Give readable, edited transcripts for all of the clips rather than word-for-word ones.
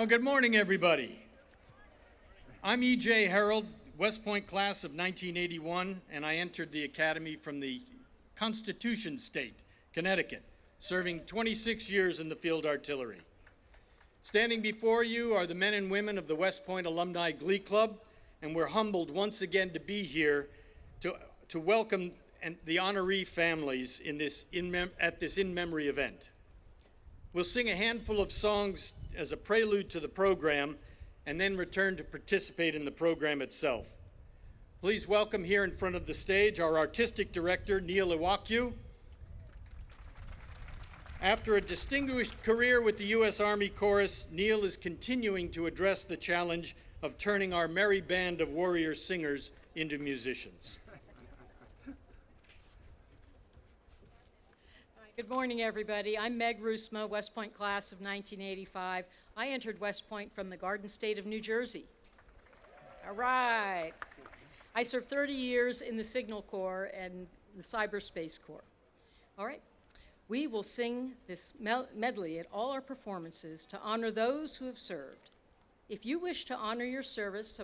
Well, good morning, everybody. I'm E.J. Harold, West Point class of 1981, and I entered the Academy from the Constitution State, Connecticut, serving 26 years in the Field Artillery. Standing before you are the men and women of the West Point Alumni Glee Club, and we're humbled once again to be here to welcome the honoree families at this in-memory event. We'll sing a handful of songs as a prelude to the program and then return to participate in the program itself. Please welcome here in front of the stage our artistic director, Neil Iwakyu. After a distinguished career with the U.S. Army Chorus, Neil is continuing to address the challenge of turning our merry band of warrior singers into musicians. Good morning, everybody. I'm Meg Roosma, West Point class of 1985. I entered West Point from the Garden State of New Jersey. All right. I served 30 years in the Signal Corps and the Cyberspace Corps. All right. We will sing this medley at all our performances to honor those who have served. If you wish to honor your service,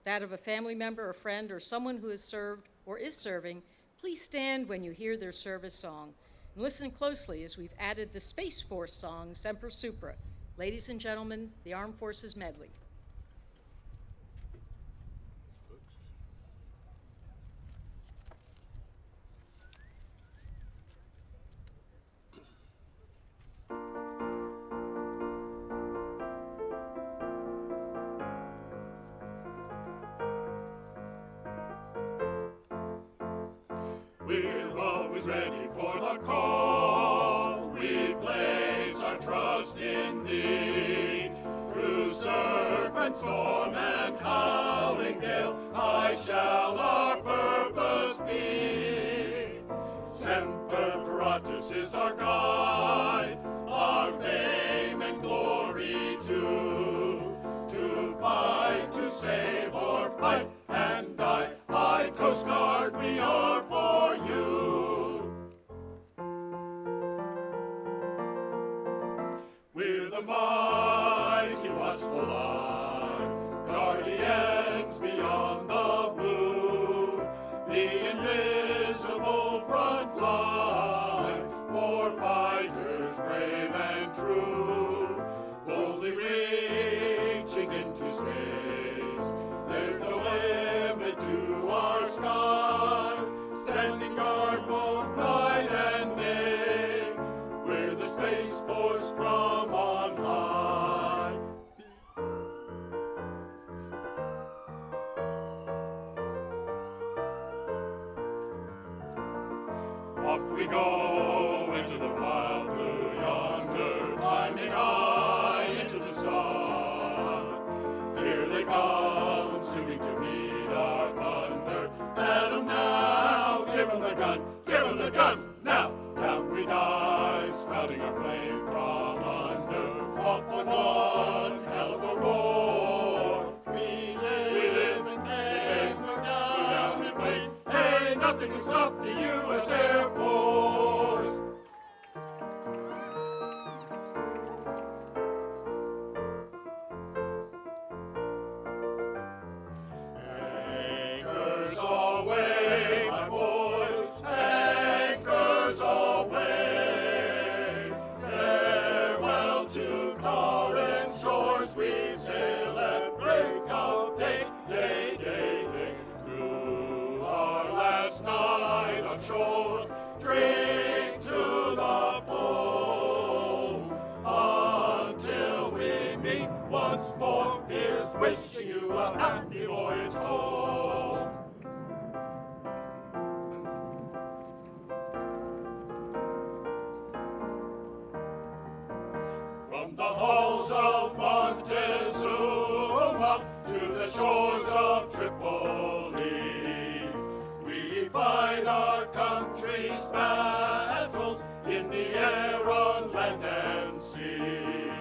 that of a family member, a friend, or someone who has served or is serving, please stand when you hear their service song. And listen closely as we've added the Space Force song, Semper Supra. Ladies and gentlemen, the Armed Forces Medley. We're always ready for the call. We place our trust in Thee. Through surf and storm and howling gale, high shall our purpose be. Semper Paratus is our guide, our fame and glory too. To fight, to save, or fight and die, high Coast Guard we are for you. We're the mighty watchful eye, guardians beyond the blue, the invisible front line, war fighters brave and true, boldly reaching into space. There's no limit to our sky, standing guard both night and day. We're the Space Force from on high. Off we go into the wild blue yonder, climbing high into the sun. Here they come, soon to meet our thunder. Let 'em now, give 'em the gun, now. Down we dive, spouting our flame from under. Off on one hell of a roar. We live in flame, go down in flame. Hey, nothing can stop the U.S. Air Force. Anchors aweigh, my boys, anchors aweigh. Farewell to Corinth shores, we sail at break of day, day, day, day. Through our last night on shore, drink to the full. Until we meet once more, here's wishing you a happy voyage home. From the halls of Montezuma to the shores of Tripoli, we fight our country's battles in the air, on land and sea.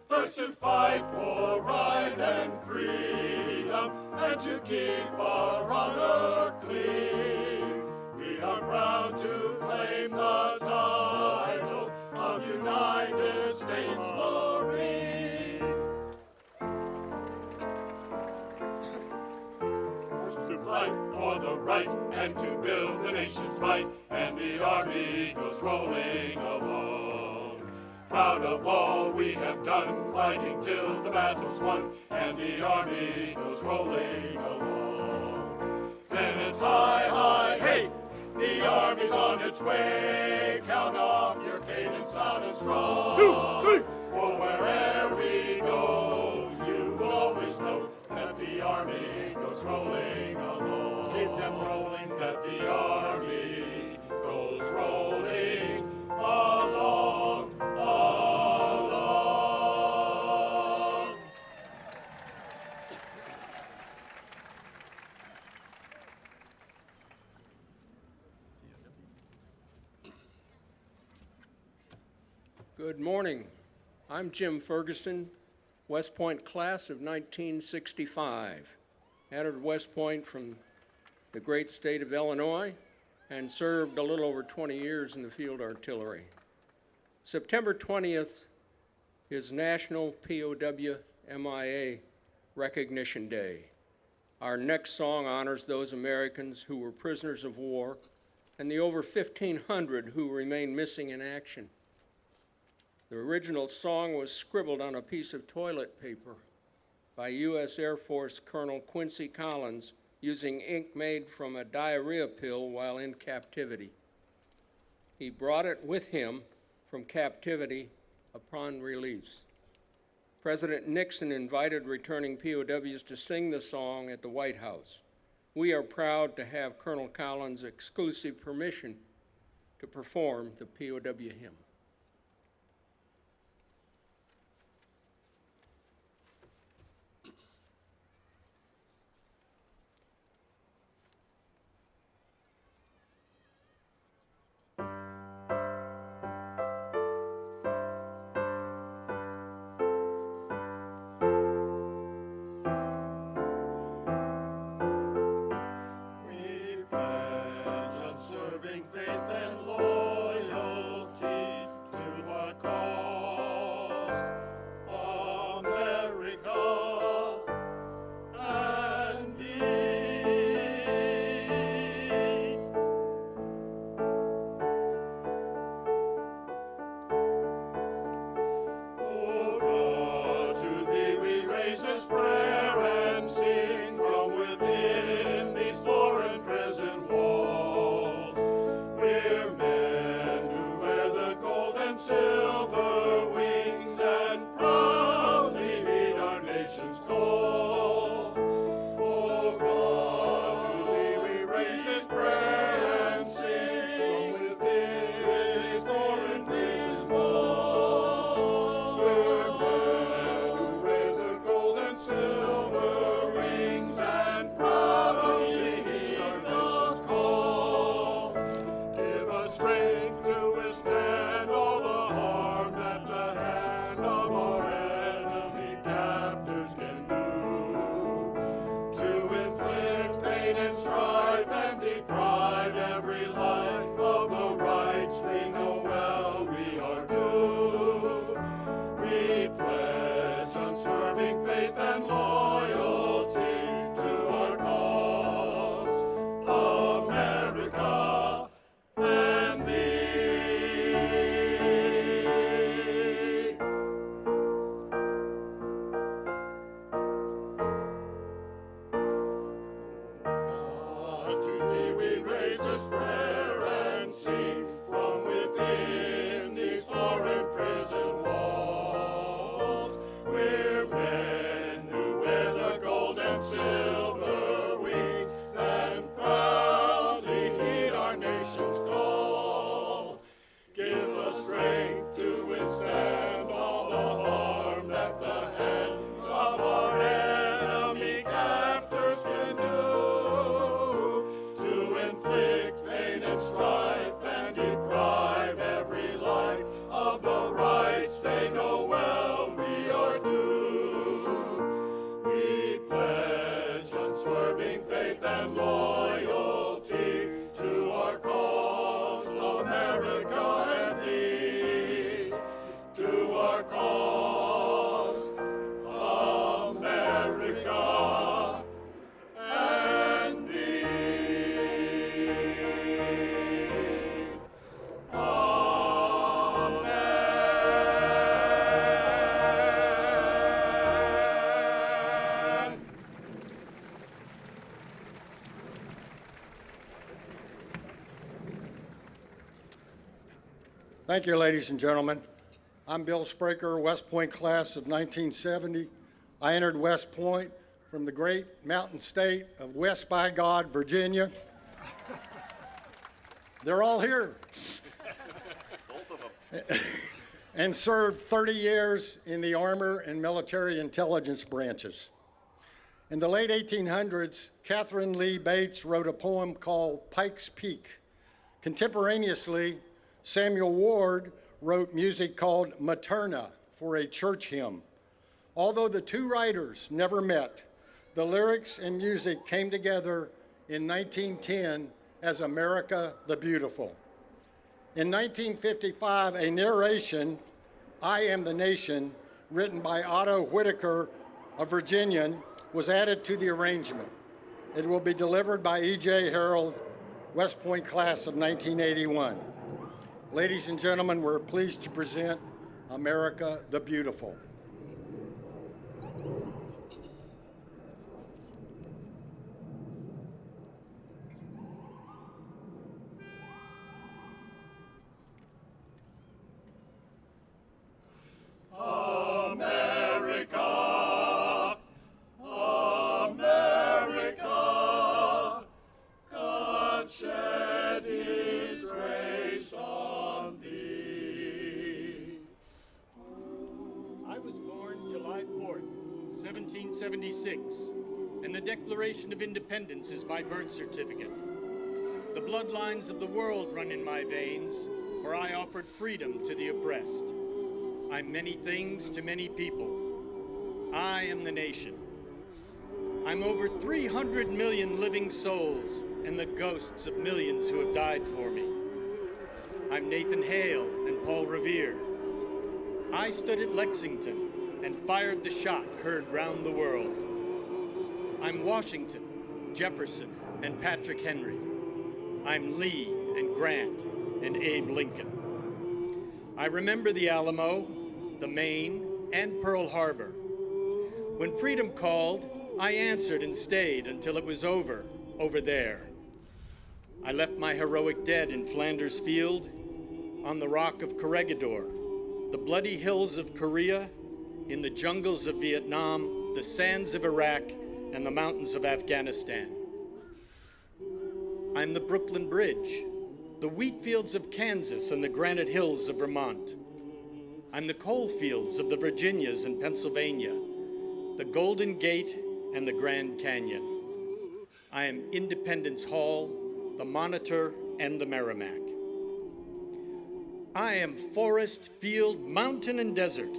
First to fight for right and freedom, and to keep our honor clean. We are proud to claim the title of United States Marine. fight for the right and to build the nation's might, and the army goes rolling along. Proud of all we have done, fighting till the battle's won, and the army goes rolling along. Then it's hi, hi, hey, the army's on its way. Count off your cadence loud and strong. For wherever we go, you will always know that the army goes rolling along. Keep them rolling, that the army goes rolling along, along. Good morning. I'm Jim Ferguson, West Point class of 1965. Entered West Point from the great state of Illinois and served a little over 20 years in the field artillery. September 20th is National POW MIA Recognition Day. Our next song honors those Americans who were prisoners of war and the over 1,500 who remain missing in action. The original song was scribbled on a piece of toilet paper by U.S. Air Force Colonel Quincy Collins using ink made from a diarrhea pill while in captivity. He brought it with him from captivity upon release. President Nixon invited returning POWs to sing the song at the White House. We are proud to have Colonel Collins' exclusive permission to perform the POW hymn. America and thee. Thank you, ladies and gentlemen. I'm Bill Spraker, West Point class of 1970. I entered West Point from the great mountain state of West by God, Virginia. They're all here. Both of them. And served 30 years in the armor and military intelligence branches. In the late 1800s, Catherine Lee Bates wrote a poem called Pike's Peak. Contemporaneously, Samuel Ward wrote music called Materna for a church hymn. Although the two writers never met, the lyrics and music came together in 1910 as America the Beautiful. In 1955, a narration, I Am the Nation, written by Otto Whitaker, a Virginian, was added to the arrangement. It will be delivered by E.J. Harold, West Point class of 1981. Ladies and gentlemen, we're pleased to present America the Beautiful. And the Declaration of Independence is my birth certificate. The bloodlines of the world run in my veins, for I offered freedom to the oppressed. I'm many things to many people. I am the nation. I'm over 300 million living souls and the ghosts of millions who have died for me. I'm Nathan Hale and Paul Revere. I stood at Lexington and fired the shot heard round the world. I'm Washington, Jefferson, and Patrick Henry. I'm Lee and Grant and Abe Lincoln. I remember the Alamo, the Maine, and Pearl Harbor. When freedom called, I answered and stayed until it was over there. I left my heroic dead in Flanders Field, on the rock of Corregidor, the bloody hills of Korea, in the jungles of Vietnam, the sands of Iraq, and the mountains of Afghanistan. I'm the Brooklyn Bridge, the wheat fields of Kansas and the granite hills of Vermont. I'm the coal fields of the Virginias and Pennsylvania, the Golden Gate and the Grand Canyon. I am Independence Hall, the Monitor, and the Merrimack. I am forest, field, mountain, and desert.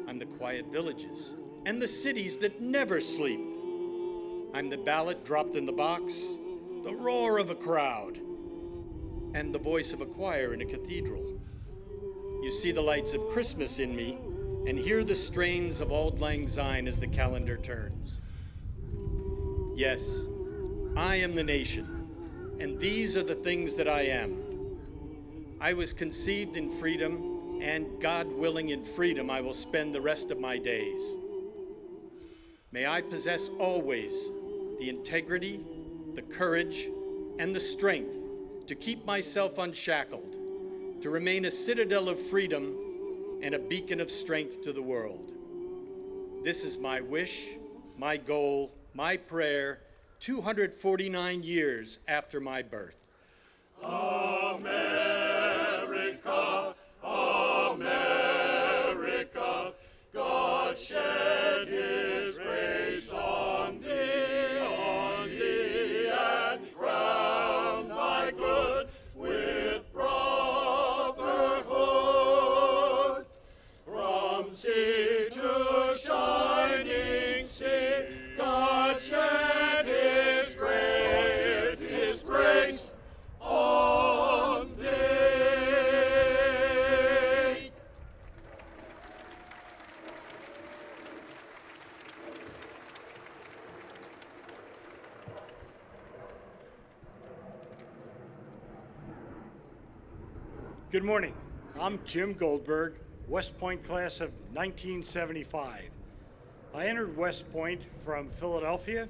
I'm the quiet villages and the cities that never sleep. I'm the ballot dropped in the box, the roar of a crowd, and the voice of a choir in a cathedral. You see the lights of Christmas in me and hear the strains of Auld Lang Syne as the calendar turns. Yes, I am the nation, and these are the things that I am. I was conceived in freedom, and God willing, in freedom I will spend the rest of my days. May I possess always the integrity, the courage, and the strength to keep myself unshackled, to remain a citadel of freedom and a beacon of strength to the world. This is my wish, my goal, my prayer, 249 years after my birth. America, America, God shed his grace on thee, and crown thy good with brotherhood. From sea to shining sea, God shed his grace on thee. Good morning. I'm Jim Goldberg, West Point class of 1975. I entered West Point from Philadelphia,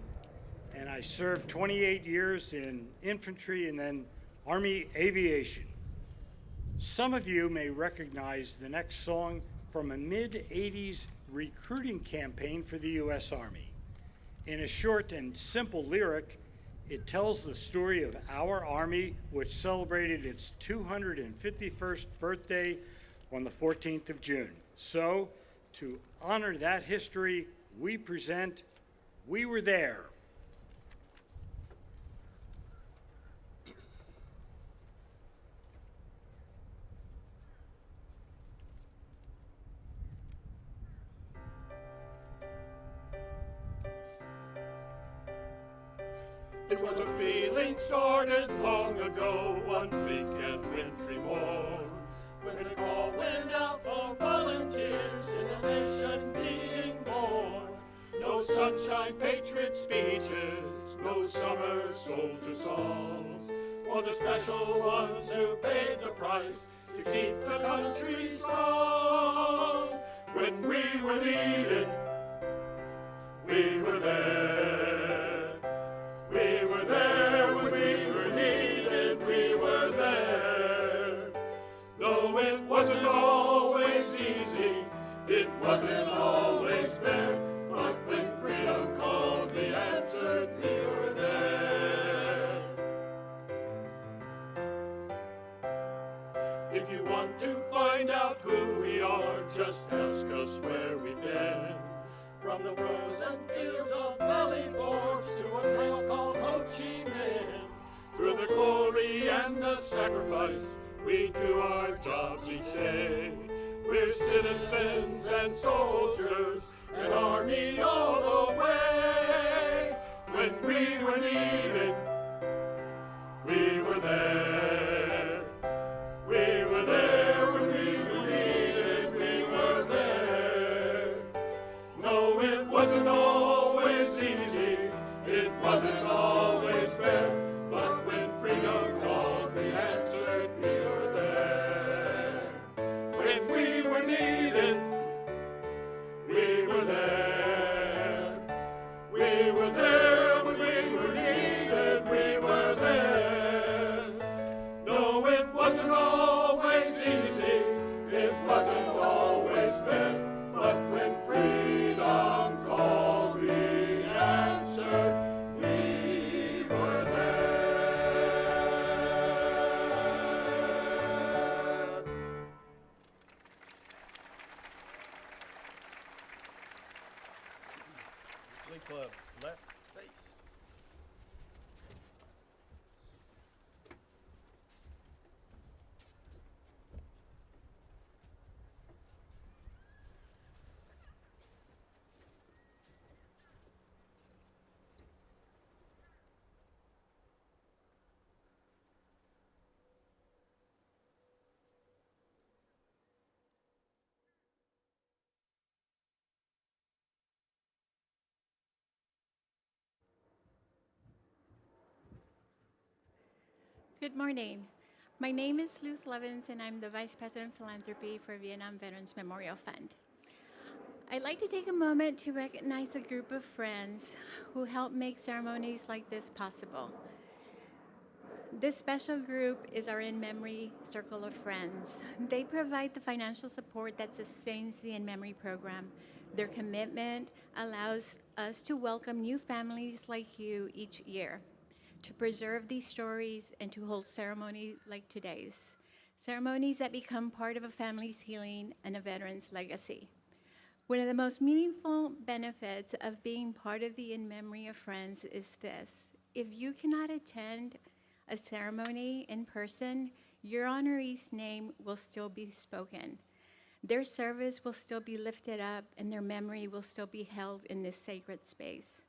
and I served 28 years in infantry and then Army aviation. Some of you may recognize the next song from a mid-'80s recruiting campaign for the U.S. Army. In a short and simple lyric, it tells the story of our Army, which celebrated its 251st birthday on the 14th of June. So, to honor that history, we present We Were There. It was a feeling started long ago, one bleak and wintry morn, when the call went out for volunteers in a nation being born. No sunshine patriot speeches, no summer soldier songs, for the special ones who paid the price to keep the country strong. When we were needed, we were there. We were there when we were needed, we were there. Though it wasn't always easy, it wasn't always fair, but when freedom called, we answered, we were there. If you want to find out who we are, just ask us where we've been. From the frozen fields of Valley Forge to a trail called Ho Chi Minh, through the glory and the sacrifice, we do our jobs each day. We're citizens and soldiers, an army all the way. When we were needed, we were there. We were there when we were needed, we were there. No, it wasn't always easy, it wasn't always fair, but when freedom called, we answered, we were there. When we were needed, we were there. We were there when we were needed, we were there. No, it wasn't always easy, it wasn't always fair, but when freedom called, we answered, we were there. Glee Club, left face. Good morning. My name is Luz Levins, and I'm the Vice President of Philanthropy for Vietnam Veterans Memorial Fund. I'd like to take a moment to recognize a group of friends who help make ceremonies like this possible. This special group is our In Memory Circle of Friends. They provide the financial support that sustains the In Memory program. Their commitment allows us to welcome new families like you each year, to preserve these stories and to hold ceremonies like today's. Ceremonies that become part of a family's healing and a veteran's legacy. One of the most meaningful benefits of being part of the In Memory of Friends is this. If you cannot attend a ceremony in person, your honoree's name will still be spoken. Their service will still be lifted up and their memory will still be held in this sacred space.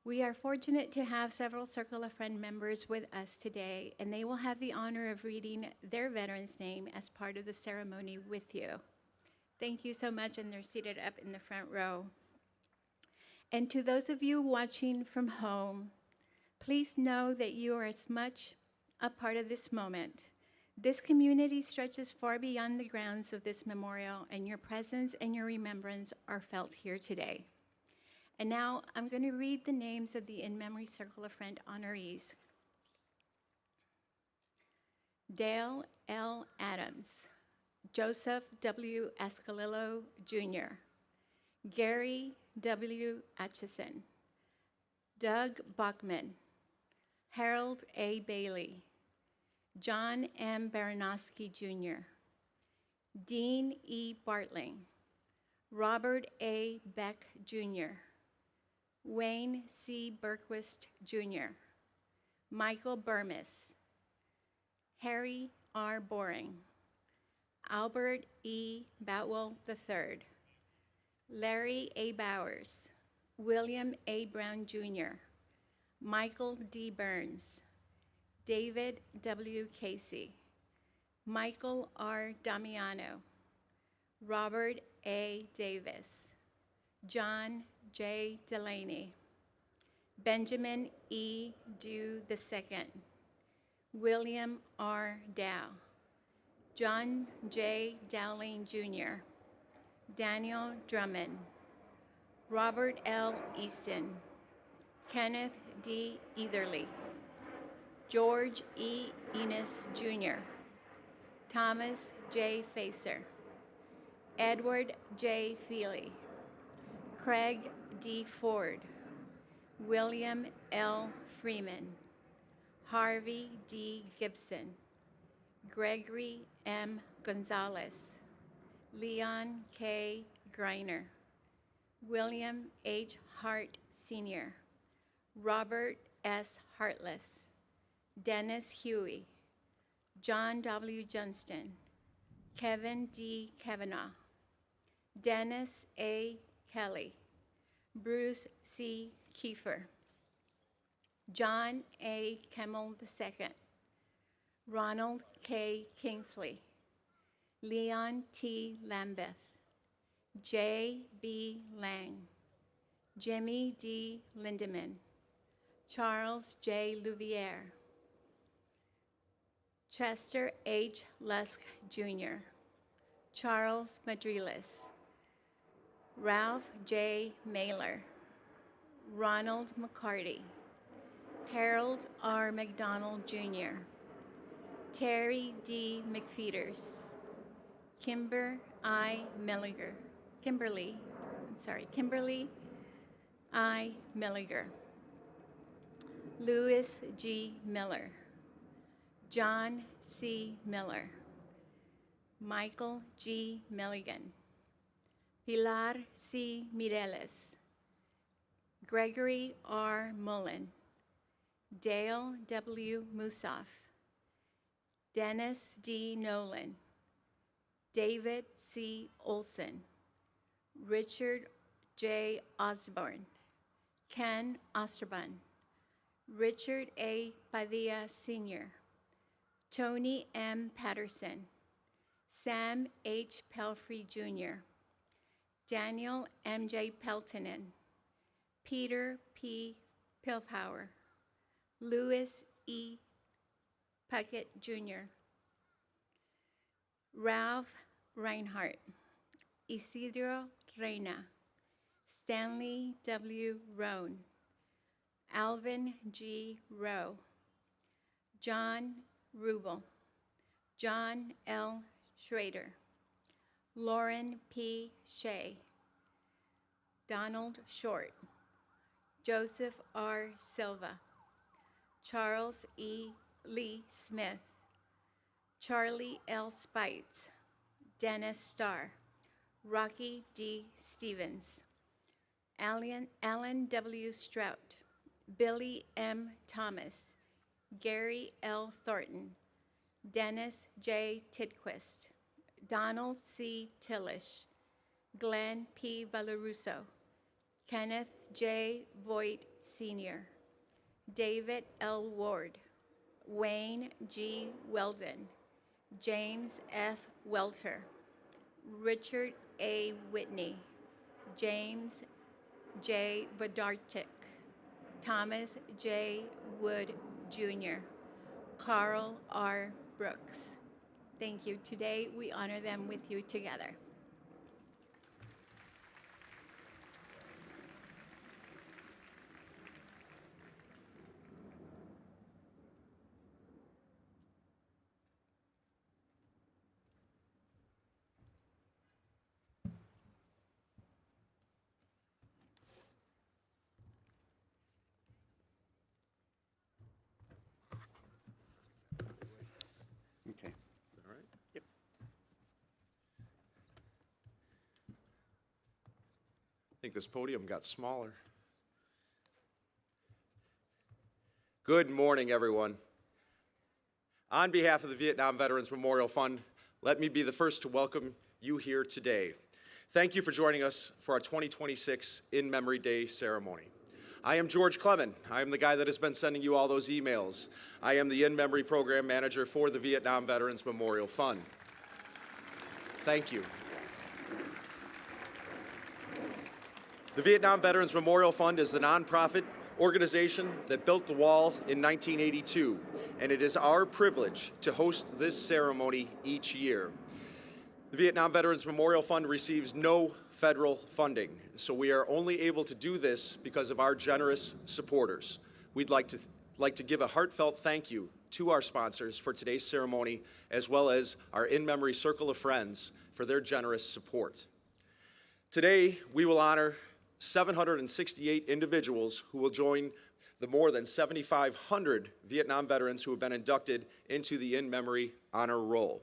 We are fortunate to have several Circle of Friend members with us today, and they will have the honor of reading their veteran's name as part of the ceremony with you. Thank you so much, and they're seated up in the front row. And to those of you watching from home, please know that you are as much a part of this moment. This community stretches far beyond the grounds of this memorial, and your presence and your remembrance are felt here today. And now I'm going to read the names of the In Memory Circle of Friend honorees. Dale L. Adams, Joseph W. Escalillo, Jr., Gary W. Atchison, Doug Bachman, Harold A. Bailey, John M. Baranowski, Jr., Dean E. Bartling, Robert A. Beck, Jr., Wayne C. Berquist, Jr., Michael Burmis, Harry R. Boring, Albert E. Boutwell III, Larry A. Bowers, William A. Brown, Jr., Michael D. Burns, David W. Casey, Michael R. Damiano, Robert A. Davis, John J. Delaney, Benjamin E. Dew II, William R. Dow, John J. Dowling, Jr., Daniel Drummond, Robert L. Easton, Kenneth D. Etherly, George E. Enos, Jr., Thomas J. Facer, Edward J. Feely, Craig D. Ford, William L. Freeman, Harvey D. Gibson, Gregory M. Gonzalez, Leon K. Greiner, William H. Hart, Sr., Robert S. Hartless, Dennis Huey, John W. Johnston, Kevin D. Kavanaugh, Dennis A. Kelly, Bruce C. Kiefer, John A. Kemmel II, Ronald K. Kingsley, Leon T. Lambeth, J. B. Lang, Jimmy D. Lindeman, Charles J. Louviere, Chester H. Lusk, Jr., Charles Madriles, Ralph J. Mailer, Ronald McCarty, Harold R. McDonald, Jr., Terry D. McFeeters, Kimberly I. Milliger, Louis G. Miller, John C. Miller, Michael G. Milligan, Pilar C. Mireles, Gregory R. Mullen, Dale W. Musoff, Dennis D. Nolan, David C. Olson, Richard J. Osborne, Ken Osterbun, Richard A. Padilla Sr., Tony M. Patterson, Sam H. Pelfrey Jr., Daniel M.J. Peltonen, Peter P. Pilpower, Louis E. Puckett Jr., Ralph Reinhardt, Isidro Reina, Stanley W. Roan, Alvin G. Rowe, John Rubel, John L. Schrader, Lauren P. Shea, Donald Short, Joseph R. Silva, Charles E. Lee Smith, Charlie L. Spites, Dennis Starr, Rocky D. Stevens, Alan W. Strout, Billy M. Thomas, Gary L. Thornton, Dennis J. Tidquist, Donald C. Tillish, Glenn P. Valarusso, Kenneth J. Voigt Sr., David L. Ward, Wayne G. Weldon, James F. Welter, Richard A. Whitney, James J. Vodarchik, Thomas J. Wood Jr., Carl R. Brooks. Thank you. Today we honor them with you together. think this podium got smaller. Good morning, everyone. On behalf of the Vietnam Veterans Memorial Fund, let me be the first to welcome you here today. Thank you for joining us for our 2026 In Memory Day ceremony. I am George Clement. I am the guy that has been sending you all those emails. I am the In Memory Program Manager for the Vietnam Veterans Memorial Fund. Thank you. The Vietnam Veterans Memorial Fund is the nonprofit organization that built the wall in 1982, and it is our privilege to host this ceremony each year. The Vietnam Veterans Memorial Fund receives no federal funding, so we are only able to do this because of our generous supporters. We'd like to give a heartfelt thank you to our sponsors for today's ceremony, as well as our In Memory Circle of Friends for their generous support. Today, we will honor 768 individuals who will join the more than 7,500 Vietnam veterans who have been inducted into the In Memory Honor Roll.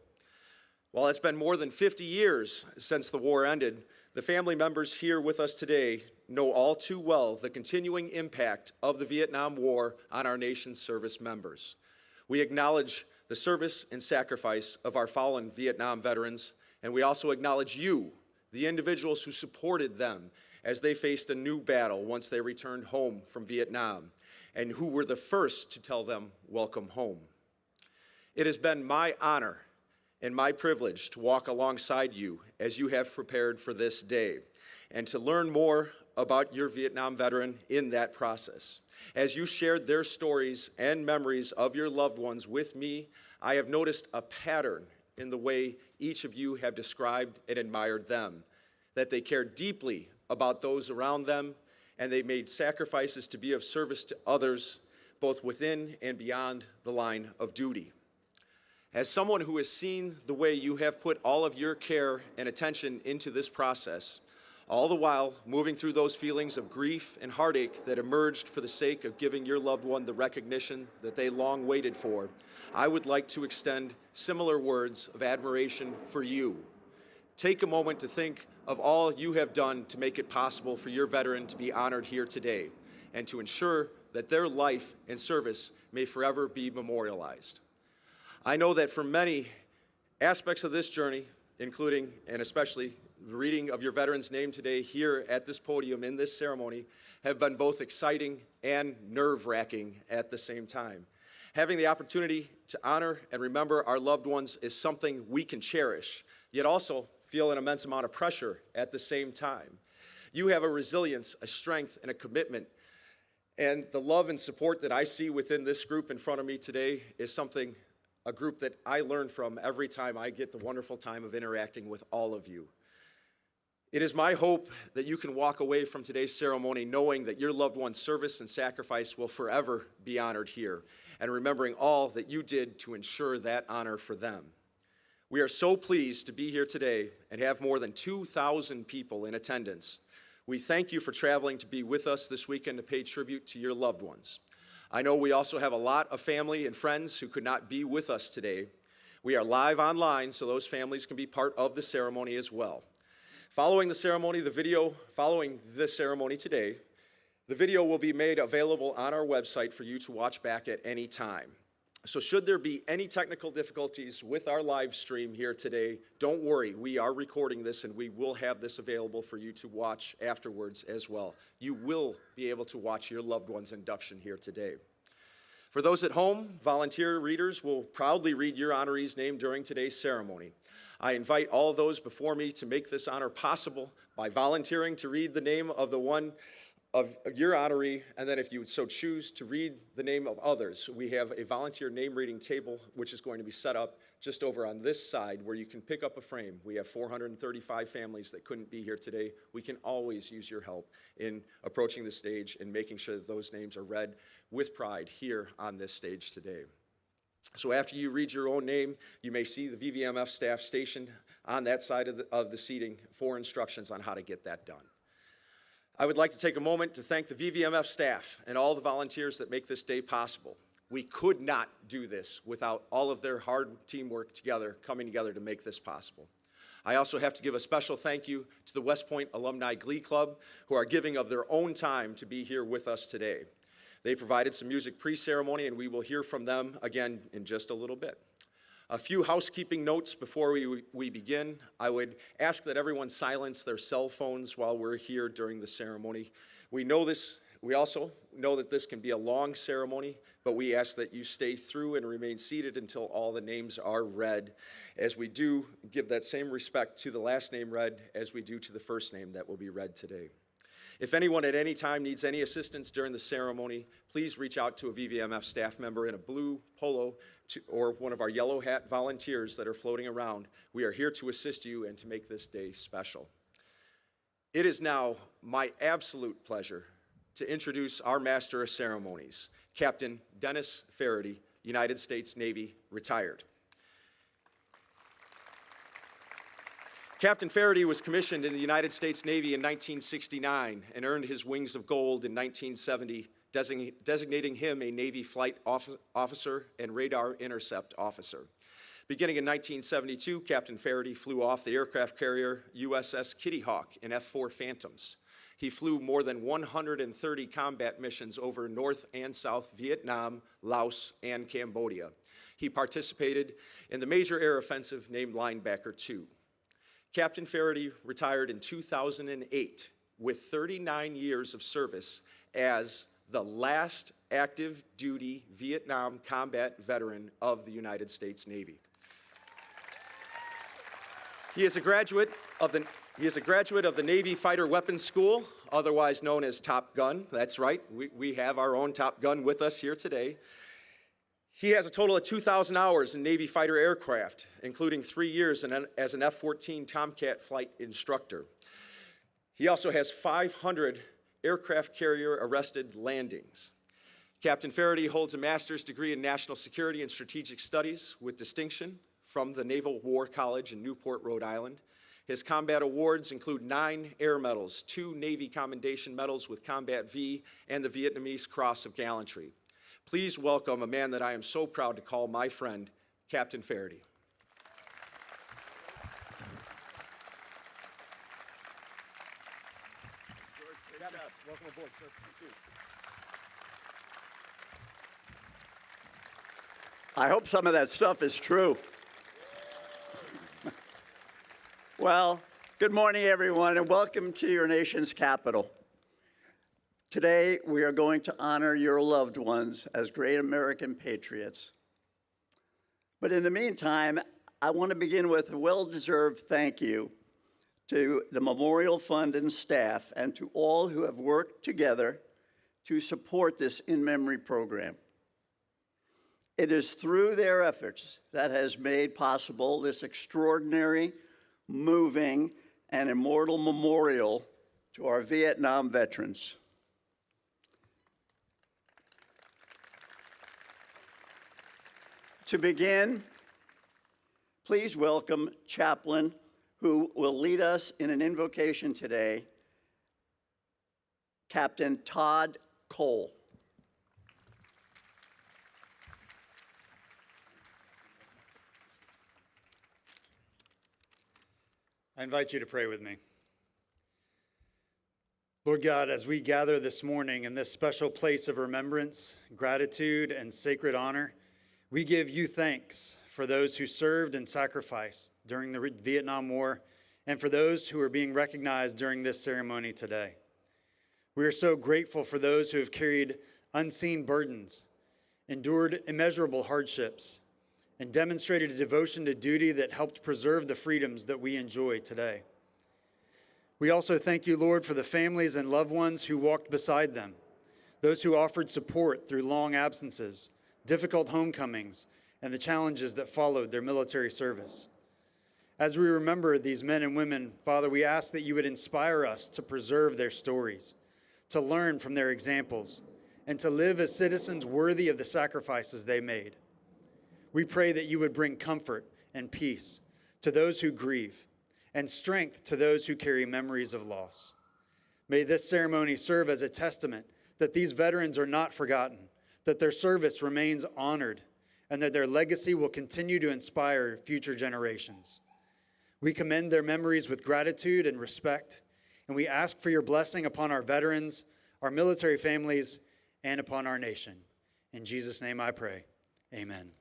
While it's been more than 50 years since the war ended, the family members here with us today know all too well the continuing impact of the Vietnam War on our nation's service members. We acknowledge the service and sacrifice of our fallen Vietnam veterans, and we also acknowledge you, the individuals who supported them as they faced a new battle once they returned home from Vietnam, and who were the first to tell them, welcome home. It has been my honor and my privilege to walk alongside you as you have prepared for this day, and to learn more about your Vietnam veteran in that process. As you shared their stories and memories of your loved ones with me, I have noticed a pattern in the way each of you have described and admired them, that they care deeply about those around them, and they made sacrifices to be of service to others, both within and beyond the line of duty. As someone who has seen the way you have put all of your care and attention into this process, all the while moving through those feelings of grief and heartache that emerged for the sake of giving your loved one the recognition that they long waited for, I would like to extend similar words of admiration for you. Take a moment to think of all you have done to make it possible for your veteran to be honored here today, and to ensure that their life and service may forever be memorialized. I know that for many aspects of this journey, including and especially the reading of your veteran's name today here at this podium in this ceremony, have been both exciting and nerve-wracking at the same time. Having the opportunity to honor and remember our loved ones is something we can cherish, yet also feel an immense amount of pressure at the same time. You have a resilience, a strength, and a commitment, and the love and support that I see within this group in front of me today is something, a group that I learn from every time I get the wonderful time of interacting with all of you. It is my hope that you can walk away from today's ceremony knowing that your loved one's service and sacrifice will forever be honored here, and remembering all that you did to ensure that honor for them. We are so pleased to be here today and have more than 2,000 people in attendance. We thank you for traveling to be with us this weekend to pay tribute to your loved ones. I know we also have a lot of family and friends who could not be with us today. We are live online, so those families can be part of the ceremony as well. Following the ceremony today, the video will be made available on our website for you to watch back at any time. So should there be any technical difficulties with our live stream here today, don't worry, we are recording this and we will have this available for you to watch afterwards as well. You will be able to watch your loved one's induction here today. For those at home, volunteer readers will proudly read your honoree's name during today's ceremony. I invite all those before me to make this honor possible by volunteering to read the name of the one of your honoree, and then if you would so choose to read the name of others. We have a volunteer name reading table which is going to be set up just over on this side where you can pick up a frame. We have 435 families that couldn't be here today. We can always use your help in approaching the stage and making sure that those names are read with pride here on this stage today. So after you read your own name, you may see the VVMF staff stationed on that side of the seating for instructions on how to get that done. I would like to take a moment to thank the VVMF staff and all the volunteers that make this day possible. We could not do this without all of their hard teamwork coming together to make this possible. I also have to give a special thank you to the West Point Alumni Glee Club, who are giving of their own time to be here with us today. They provided some music pre-ceremony, and we will hear from them again in just a little bit. A few housekeeping notes before we begin. I would ask that everyone silence their cell phones while we're here during the ceremony. We also know that this can be a long ceremony, but we ask that you stay through and remain seated until all the names are read, as we do give that same respect to the last name read as we do to the first name that will be read today. If anyone at any time needs any assistance during the ceremony, please reach out to a VVMF staff member in a blue polo or one of our yellow hat volunteers that are floating around. We are here to assist you and to make this day special. It is now my absolute pleasure to introduce our Master of Ceremonies, Captain Dennis Farad, United States Navy, retired. Captain Farad was commissioned in the United States Navy in 1969 and earned his Wings of Gold in 1970, designating him a Navy Flight Officer and Radar Intercept Officer. Beginning in 1972, Captain Farad flew off the aircraft carrier USS Kitty Hawk in F-4 Phantoms. He flew more than 130 combat missions over North and South Vietnam, Laos, and Cambodia. He participated in the major air offensive named Linebacker 2. Captain Farad retired in 2008 with 39 years of service as the last active duty Vietnam combat veteran of the United States Navy. He is a graduate of the Navy Fighter Weapons School, otherwise known as Top Gun. That's right, we have our own Top Gun with us here today. He has a total of 2,000 hours in Navy fighter aircraft, including 3 years as an F-14 Tomcat flight instructor. He also has 500 aircraft carrier arrested landings. Captain Farad holds a master's degree in national security and strategic studies with distinction from the Naval War College in Newport, Rhode Island. His combat awards include 9 Air Medals, 2 Navy Commendation Medals with Combat V, and the Vietnamese Cross of Gallantry. Please welcome a man that I am so proud to call my friend, Captain Farad. Welcome aboard, sir. Thank you. I hope some of that stuff is true. Well, good morning, everyone, and welcome to your nation's capital. Today, we are going to honor your loved ones as great American patriots. But in the meantime, I want to begin with a well-deserved thank you to the Memorial Fund and staff and to all who have worked together to support this in-memory program. It is through their efforts that has made possible this extraordinary, moving, and immortal memorial to our Vietnam veterans. To begin, please welcome Chaplain, who will lead us in an invocation today, Captain Todd Cole. I invite you to pray with me. Lord God, as we gather this morning in this special place of remembrance, gratitude, and sacred honor, we give you thanks for those who served and sacrificed during the Vietnam War and for those who are being recognized during this ceremony today. We are so grateful for those who have carried unseen burdens, endured immeasurable hardships, and demonstrated a devotion to duty that helped preserve the freedoms that we enjoy today. We also thank you, Lord, for the families and loved ones who walked beside them, those who offered support through long absences, difficult homecomings, and the challenges that followed their military service. As we remember these men and women, Father, we ask that you would inspire us to preserve their stories, to learn from their examples, and to live as citizens worthy of the sacrifices they made. We pray that you would bring comfort and peace to those who grieve and strength to those who carry memories of loss. May this ceremony serve as a testament that these veterans are not forgotten, that their service remains honored, and that their legacy will continue to inspire future generations. We commend their memories with gratitude and respect, and we ask for your blessing upon our veterans, our military families, and upon our nation. In Jesus' name I pray. Amen.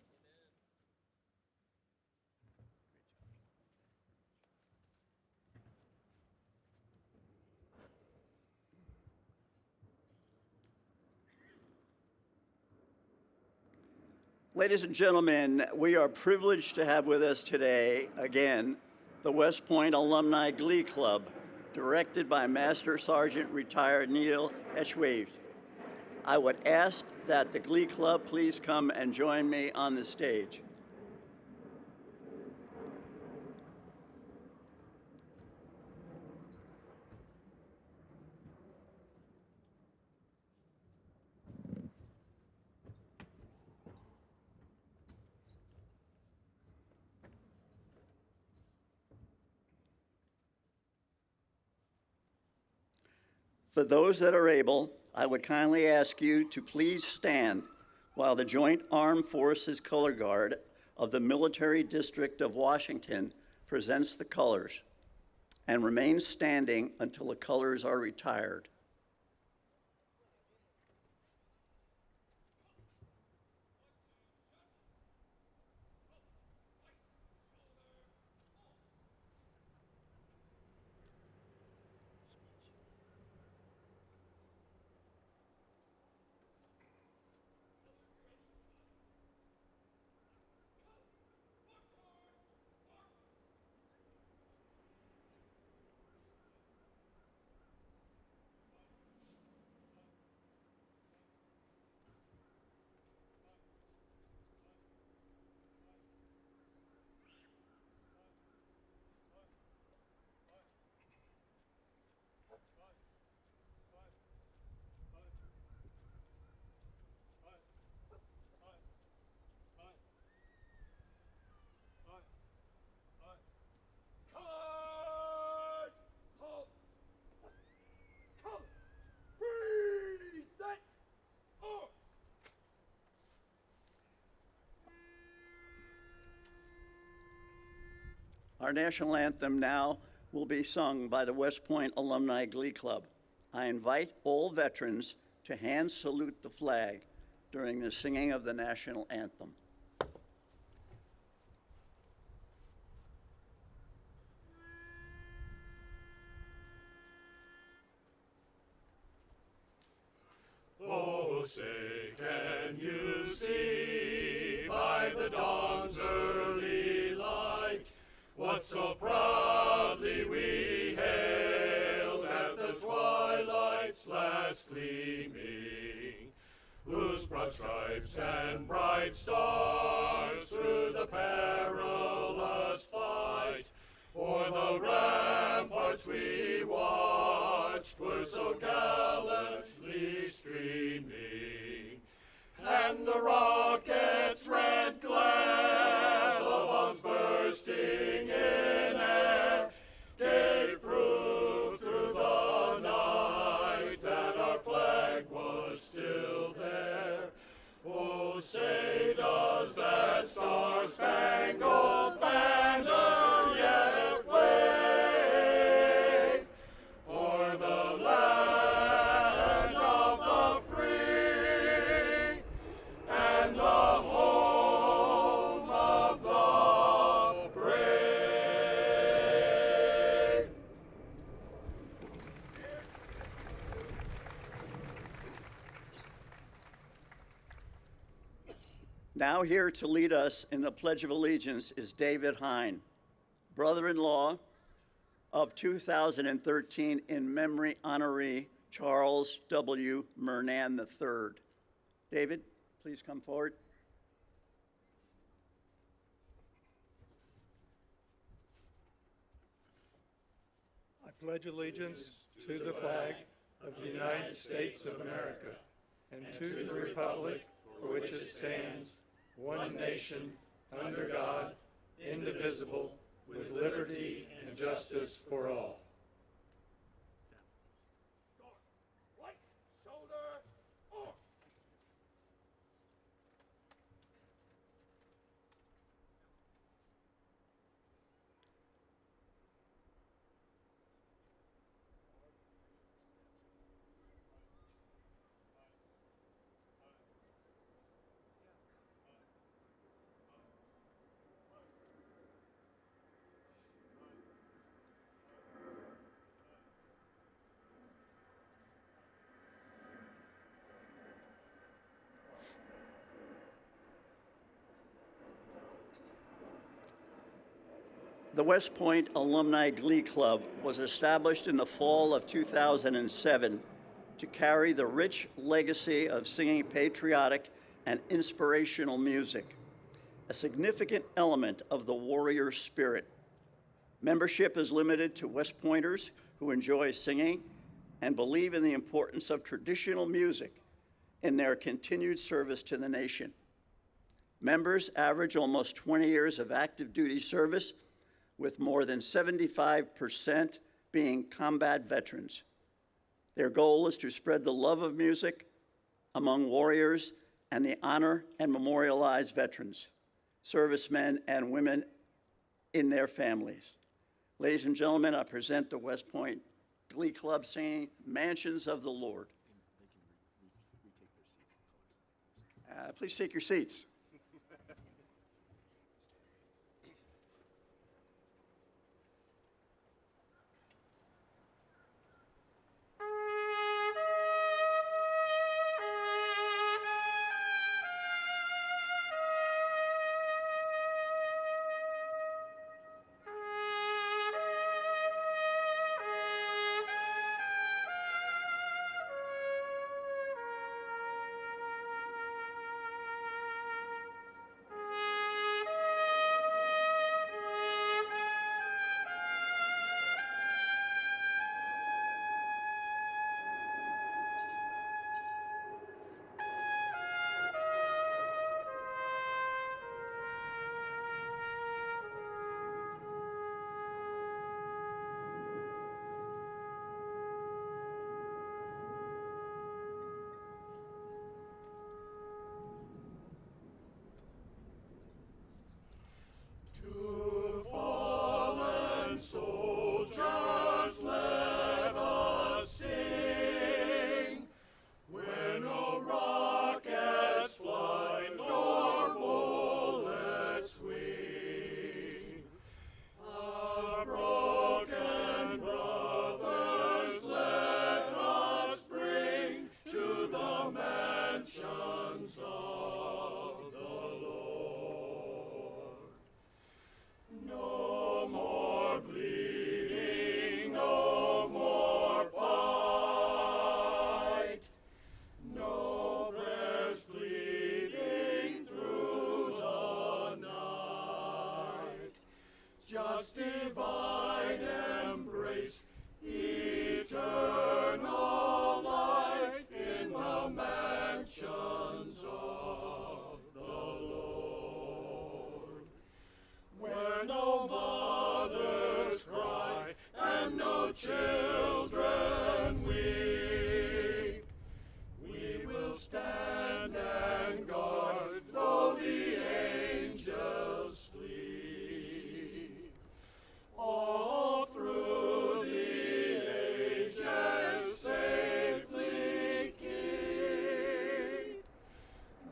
Ladies and gentlemen, we are privileged to have with us today, again, the West Point Alumni Glee Club, directed by Master Sergeant retired Neil Etchwave. I would ask that the Glee Club please come and join me on the stage. For those that are able, I would kindly ask you to please stand while the Joint Armed Forces Color Guard of the Military District of Washington presents the colors, and remain standing until the colors are retired. Our national anthem now will be sung by the West Point Alumni Glee Club. I invite all veterans to hand salute the flag during the singing of the national anthem. Oh, say, can you see by the dawn's early light what so proudly we hailed at the twilight's last gleaming, whose broad stripes and bright stars through the perilous fight o'er the ramparts we watched were so gallantly streaming, and the rocket's red glare, the bombs bursting in air, gave proof through the night that our flag was still there. Oh, say does that star-spangled banner yet wave o'er the land of the free and the home of the brave? Now here to lead us in the Pledge of Allegiance is David Hine, brother-in-law of 2013 in memory honoree Charles W. Murnan III. David, please come forward. I pledge allegiance to the flag of the United States of America and to the republic for which it stands, one nation, under God, indivisible, with liberty and justice for all. Right shoulder off. The West Point Alumni Glee Club was established in the fall of 2007 to carry the rich legacy of singing patriotic and inspirational music, a significant element of the warrior spirit. Membership is limited to West Pointers who enjoy singing and believe in the importance of traditional music in their continued service to the nation. Members average almost 20 years of active duty service, with more than 75% being combat veterans. Their goal is to spread the love of music among warriors and the honor and memorialize veterans, servicemen, and women in their families. Ladies and gentlemen, I present the West Point Glee Club singing Mansions of the Lord. Please take your seats. To fallen soldiers let us sing. Where no rockets fly nor bullets swing. Our broken brothers let us bring to the mansions of the Lord. No more bleeding, no more fight, no breast bleeding through the night. Just divine embrace, eternal light in the mansions of the Lord. Where no mothers cry and no children weep, we will stand and guard though the angels sleep. All through the ages safely keep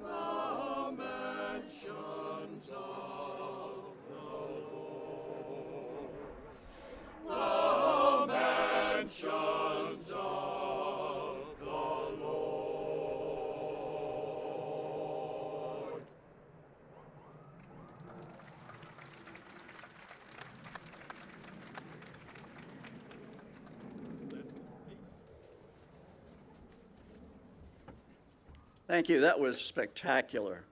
the mansions of the mansions of the Lord. Thank you, that was spectacular.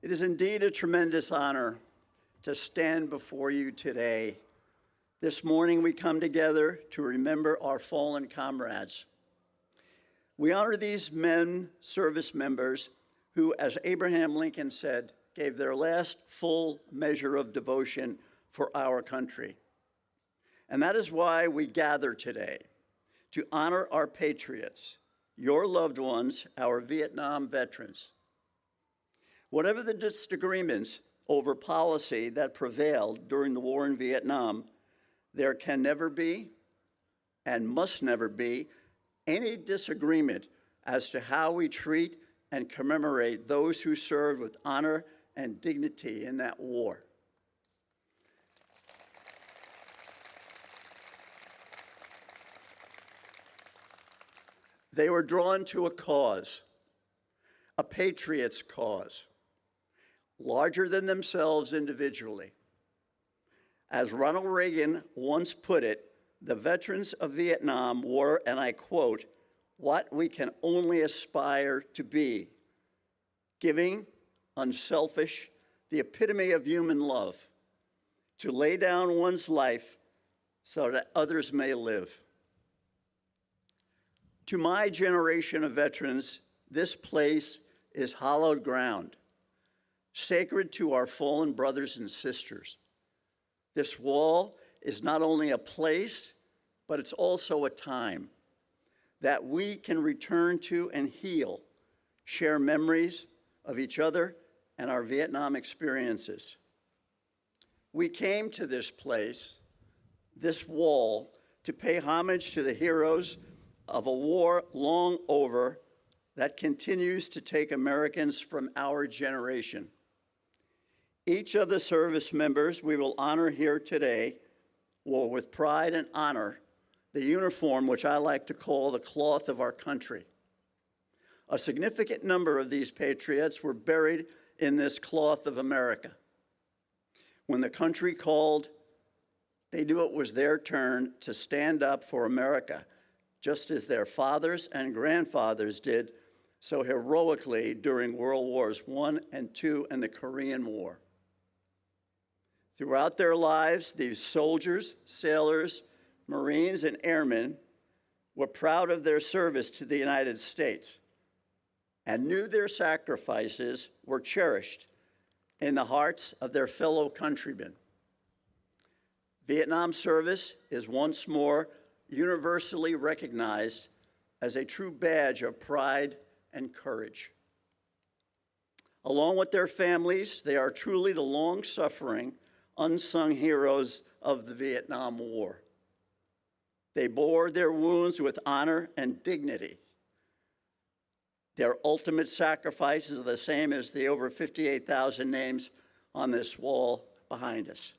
It is indeed a tremendous honor to stand before you today. This morning we come together to remember our fallen comrades. We honor these men, service members, who, as Abraham Lincoln said, gave their last full measure of devotion for our country. And that is why we gather today, to honor our patriots, your loved ones, our Vietnam veterans. Whatever the disagreements over policy that prevailed during the war in Vietnam, there can never be and must never be any disagreement as to how we treat and commemorate those who served with honor and dignity in that war. They were drawn to a cause, a patriot's cause. larger than themselves individually. As Ronald Reagan once put it, the veterans of Vietnam were, and I quote, "what we can only aspire to be, giving, unselfish, the epitome of human love, to lay down one's life so that others may live." To my generation of veterans, this place is hallowed ground, sacred to our fallen brothers and sisters. This wall is not only a place, but it's also a time that we can return to and heal, share memories of each other and our Vietnam experiences. We came to this place, this wall, to pay homage to the heroes of a war long over that continues to take Americans from our generation. Each of the service members we will honor here today wore with pride and honor the uniform which I like to call the cloth of our country. A significant number of these patriots were buried in this cloth of America. When the country called, they knew it was their turn to stand up for America, just as their fathers and grandfathers did so heroically during World Wars I and II and the Korean War. Throughout their lives, these soldiers, sailors, Marines, and airmen were proud of their service to the United States and knew their sacrifices were cherished in the hearts of their fellow countrymen. Vietnam service is once more universally recognized as a true badge of pride and courage. Along with their families, they are truly the long-suffering, unsung heroes of the Vietnam War. They bore their wounds with honor and dignity. Their ultimate sacrifices are the same as the over 58,000 names on this wall behind us.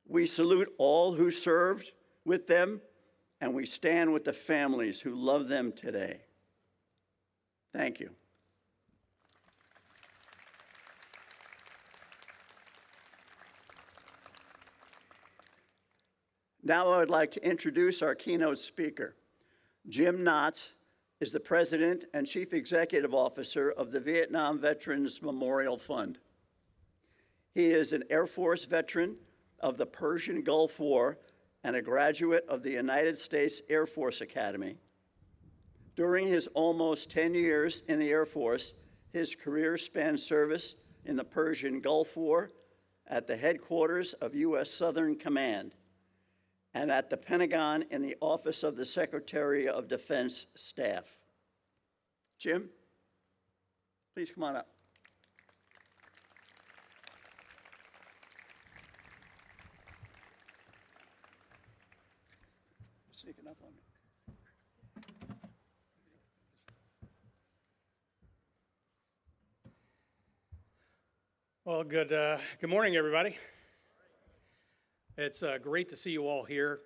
We salute all who served with them, and we stand with the families who love them today. Thank you. Now I would like to introduce our keynote speaker. Jim Knotts is the President and Chief Executive Officer of the Vietnam Veterans Memorial Fund. He is an Air Force veteran of the Persian Gulf War and a graduate of the United States Air Force Academy. During his almost 10 years in the Air Force, his career spanned service in the Persian Gulf War, at the headquarters of U.S. Southern Command, and at the Pentagon in the Office of the Secretary of Defense Staff. Jim, please come on up. Sneaking up on me. Well, good morning, everybody. It's great to see you all here.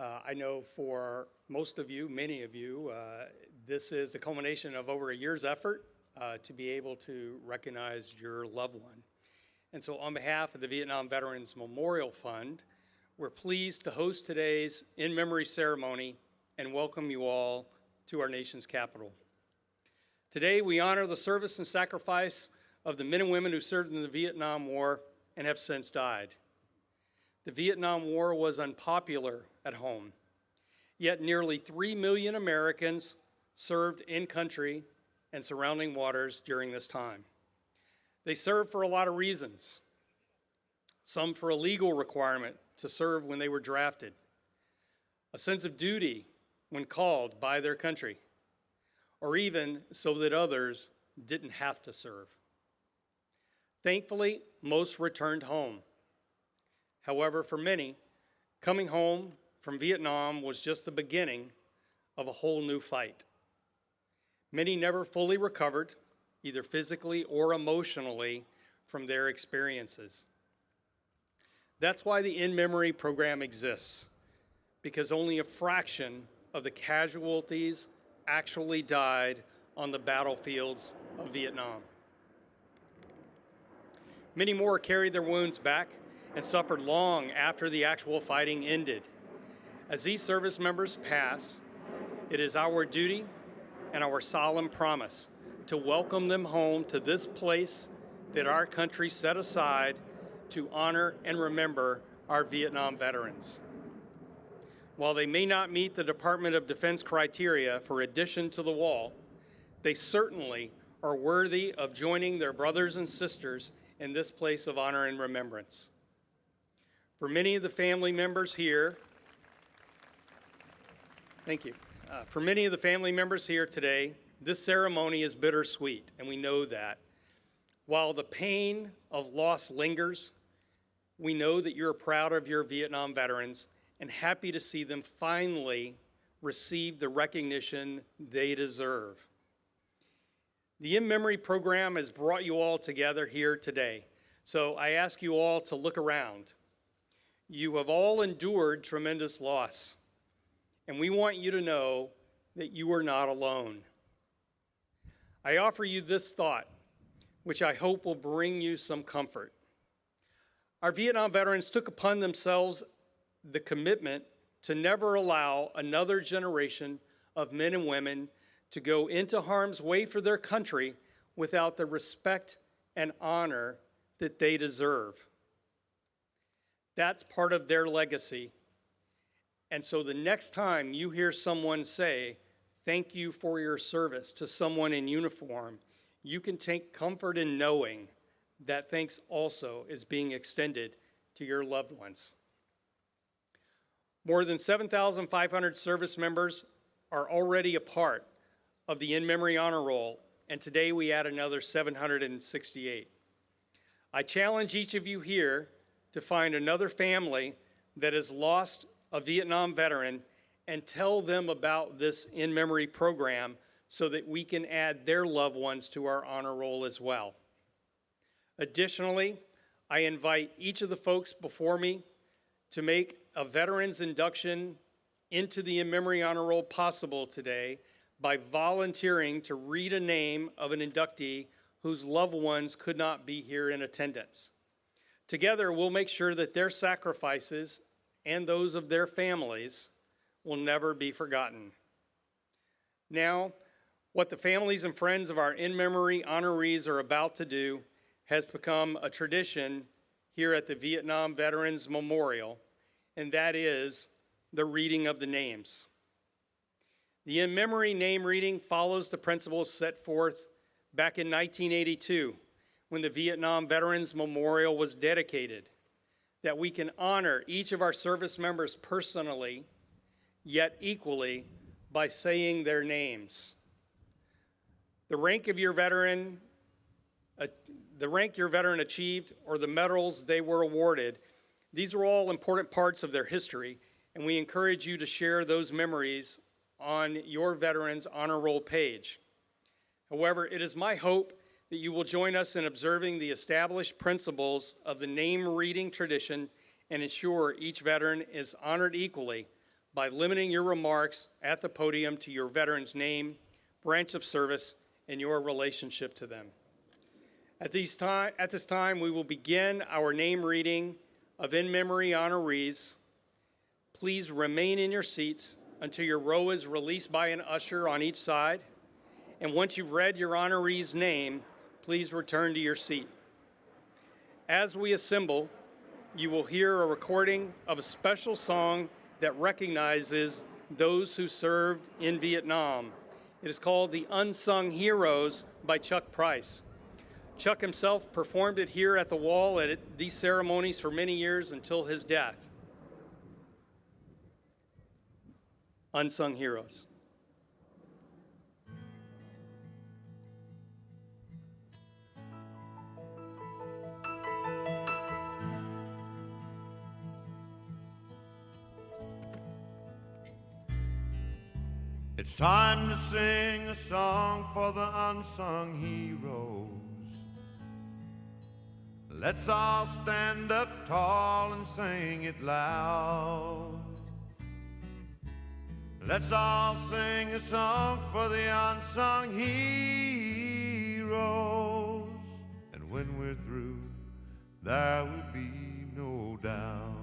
I know for most of you, many of you, this is the culmination of over a year's effort to be able to recognize your loved one. And so on behalf of the Vietnam Veterans Memorial Fund, we're pleased to host today's in-memory ceremony and welcome you all to our nation's capital. Today, we honor the service and sacrifice of the men and women who served in the Vietnam War and have since died. The Vietnam War was unpopular at home, yet nearly 3 million Americans served in country and surrounding waters during this time. They served for a lot of reasons. Some for a legal requirement to serve when they were drafted, a sense of duty when called by their country, or even so that others didn't have to serve. Thankfully, most returned home. However, for many, coming home from Vietnam was just the beginning of a whole new fight. Many never fully recovered, either physically or emotionally, from their experiences. That's why the In Memory program exists, because only a fraction of the casualties actually died on the battlefields of Vietnam. Many more carried their wounds back and suffered long after the actual fighting ended. As these service members pass, it is our duty and our solemn promise to welcome them home to this place that our country set aside to honor and remember our Vietnam veterans. While they may not meet the Department of Defense criteria for addition to the wall, they certainly are worthy of joining their brothers and sisters in this place of honor and remembrance. For many of the family members here, thank you. For many of the family members here today, this ceremony is bittersweet, and we know that. While the pain of loss lingers, we know that you're proud of your Vietnam veterans and happy to see them finally receive the recognition they deserve. The In Memory program has brought you all together here today, so I ask you all to look around. You have all endured tremendous loss, and we want you to know that you are not alone. I offer you this thought, which I hope will bring you some comfort. Our Vietnam veterans took upon themselves the commitment to never allow another generation of men and women to go into harm's way for their country without the respect and honor that they deserve. That's part of their legacy. And so the next time you hear someone say, "Thank you for your service," to someone in uniform, you can take comfort in knowing that thanks also is being extended to your loved ones. More than 7,500 service members are already a part of the In Memory Honor Roll, and today we add another 768. I challenge each of you here to find another family that has lost a Vietnam veteran and tell them about this In Memory program so that we can add their loved ones to our honor roll as well. Additionally, I invite each of the folks before me to make a veteran's induction into the In Memory Honor Roll possible today by volunteering to read a name of an inductee whose loved ones could not be here in attendance. Together, we'll make sure that their sacrifices and those of their families will never be forgotten. Now, what the families and friends of our In Memory honorees are about to do has become a tradition here at the Vietnam Veterans Memorial, and that is the reading of the names. The In Memory name reading follows the principles set forth back in 1982 when the Vietnam Veterans Memorial was dedicated, that we can honor each of our service members personally, yet equally by saying their names. The rank your veteran achieved or the medals they were awarded, these are all important parts of their history, and we encourage you to share those memories on your Veterans Honor Roll page. However, it is my hope that you will join us in observing the established principles of the name reading tradition and ensure each veteran is honored equally by limiting your remarks at the podium to your veteran's name, branch of service, and your relationship to them. At this time, we will begin our name reading of In Memory honorees. Please remain in your seats until your row is released by an usher on each side. And once you've read your honoree's name, please return to your seat. As we assemble, you will hear a recording of a special song that recognizes those who served in Vietnam. It is called The Unsung Heroes by Chuck Price. Chuck himself performed it here at the wall at these ceremonies for many years until his death. Unsung Heroes. It's time to sing a song for the unsung heroes. Let's all stand up tall and sing it loud. Let's all sing a song for the unsung heroes. And when we're through, there will be no doubt.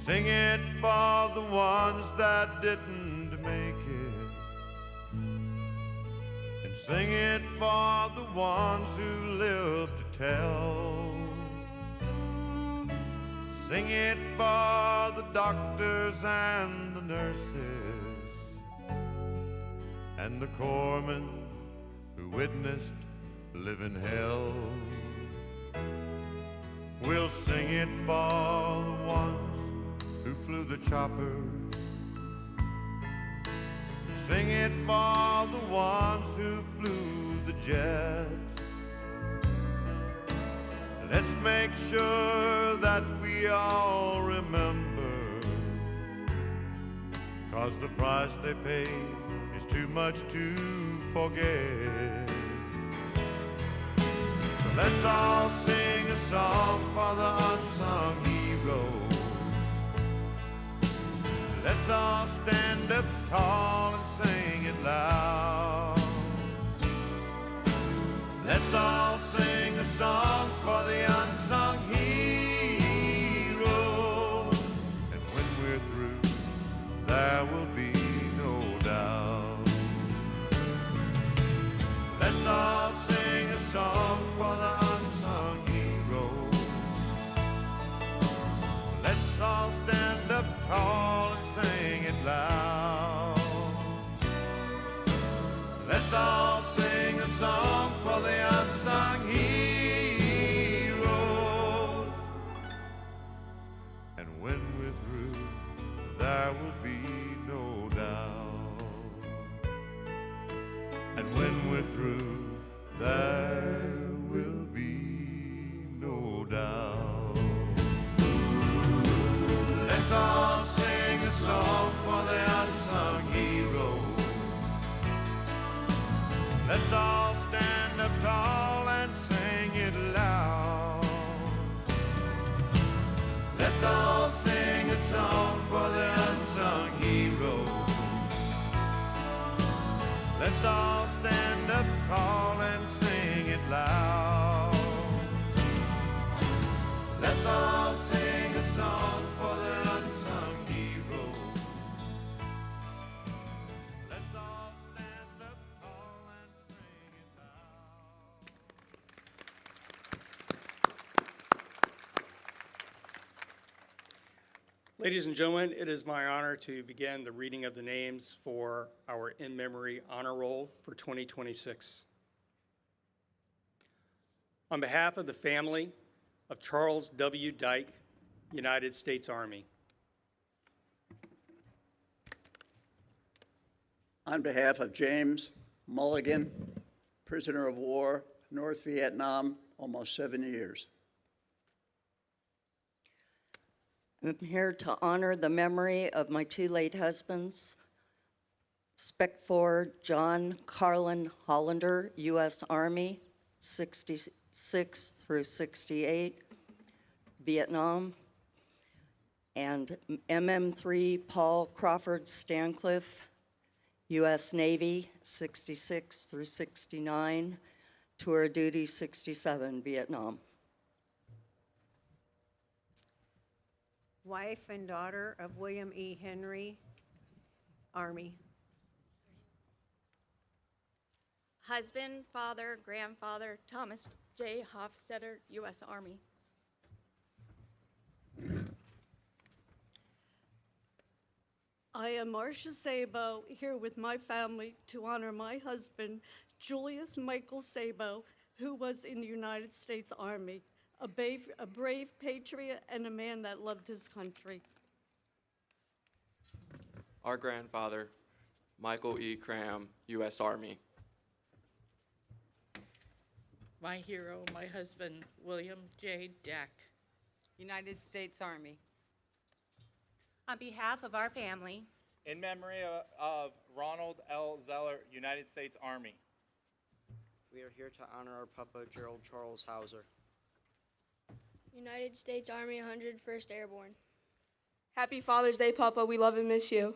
Sing it for the ones that didn't make it, and sing it for the ones who live to tell. Sing it for the doctors and the nurses and the corpsmen who witnessed living hell. We'll sing it for the ones who flew the chopper. Sing it for the ones who flew the jets. Let's make sure that we all remember, 'cause the price they pay is too much to forget. So let's all sing a song for the unsung heroes. Let's all stand up tall and sing it loud. Let's all sing a song for the unsung heroes. And when we're through, there will be no doubt. Let's all sing a song for the unsung heroes. Let's all stand up tall and sing it loud. Let's all sing a song for the unsung heroes. And when we're through, there will be no doubt. And when we're through, there will be no doubt. Let's all sing a song for the unsung heroes. Let's all stand up tall and sing it loud. Let's all sing a song for the unsung heroes. Let's all stand up tall and sing it loud. Let's all sing a song for the unsung heroes. Let's all stand up tall and sing it loud. Ladies and gentlemen, it is my honor to begin the reading of the names for our In Memory Honor Roll for 2026. On behalf of the family of Charles W. Dyke, United States Army. On behalf of James Mulligan, prisoner of war, North Vietnam, almost 7 years. I'm here to honor the memory of my two late husbands, Spec 4 John Carlin Hollander, U.S. Army, 66 through 68, Vietnam, and MM3 Paul Crawford Stancliffe, U.S. Navy, 66 through 69, tour duty 67, Vietnam. Wife and daughter of William E. Henry, Army. Husband, father, grandfather, Thomas J. Hofstetter, U.S. Army. I am Marcia Sabo, here with my family to honor my husband, Julius Michael Sabo, who was in the United States Army, a brave patriot and a man that loved his country. Our grandfather, Michael E. Cram, U.S. Army. My hero, my husband, William J. Deck, United States Army. On behalf of our family, in memory of Ronald L. Zeller, United States Army. We are here to honor our Papa, Gerald Charles Hauser. United States Army 101st Airborne. Happy Father's Day, Papa. We love and miss you.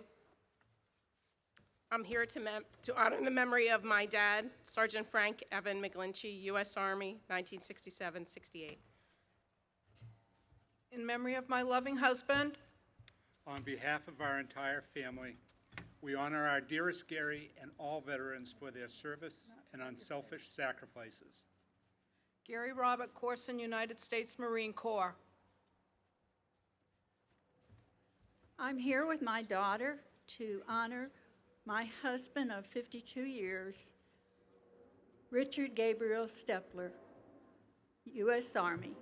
I'm here to honor the memory of my dad, Sergeant Frank Evan McGlinchey, U.S. Army, 1967-68. In memory of my loving husband, On behalf of our entire family, we honor our dearest Gary and all veterans for their service and unselfish sacrifices. Gary Robert Corson, United States Marine Corps. I'm here with my daughter to honor my husband of 52 years, Richard Gabriel Stepler, U.S. Army.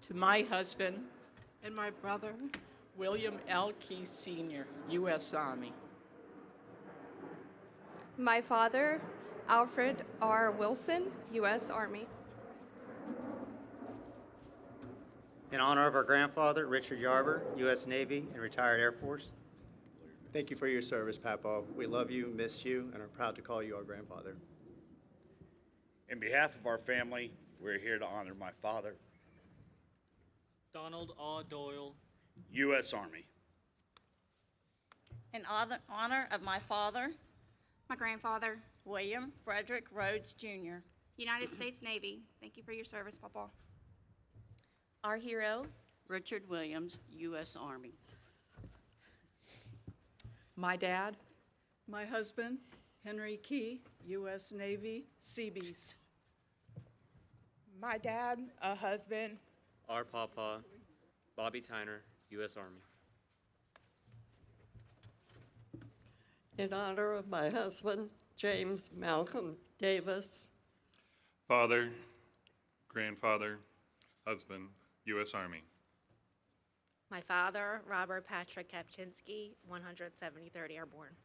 To my husband, And my brother, William L. Key Sr., U.S. Army. My father, Alfred R. Wilson, U.S. Army. In honor of our grandfather, Richard Yarber, U.S. Navy and retired Air Force. Thank you for your service, Papa. We love you, miss you, and are proud to call you our grandfather. In behalf of our family, we're here to honor my father, Donald R. Doyle, U.S. Army. In honor of my father, My grandfather, William Frederick Rhodes, Jr. United States Navy. Thank you for your service, Papa. Our hero, Richard Williams, U.S. Army. My dad, My husband, Henry Key, U.S. Navy, Seabees. My dad, a husband, our Papa, Bobby Tyner, U.S. Army. In honor of my husband, James Malcolm Davis. Father, grandfather, husband, U.S. Army. My father, Robert Patrick Kapczynski, 173rd Airborne.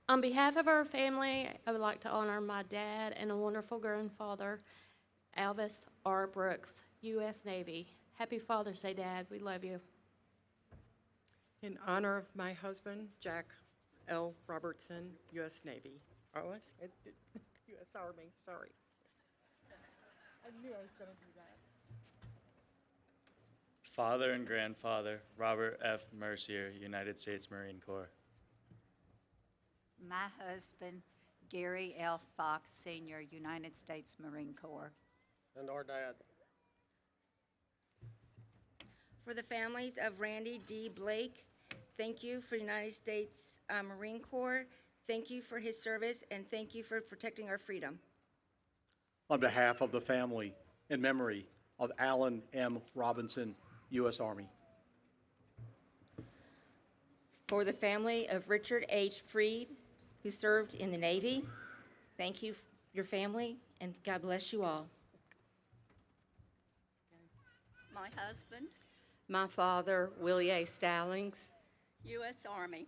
On behalf of our family, I would like to honor my dad and a wonderful grandfather, Alvis R. Brooks, U.S. Navy. Happy Father's Day, Dad. We love you. In honor of my husband, Jack L. Robertson, U.S. Navy. Oh, I said U.S. Army, sorry. I knew I was going to do that. Father and grandfather, Robert F. Mercier, United States Marine Corps. My husband, Gary L. Fox, Sr., United States Marine Corps. And our dad. For the families of Randy D. Blake, thank you for United States Marine Corps. Thank you for his service, and thank you for protecting our freedom. On behalf of the family, in memory of Alan M. Robinson, U.S. Army. For the family of Richard H. Freed, who served in the Navy, thank you, your family, and God bless you all. My husband, my father, Willie A. Stallings, U.S. Army.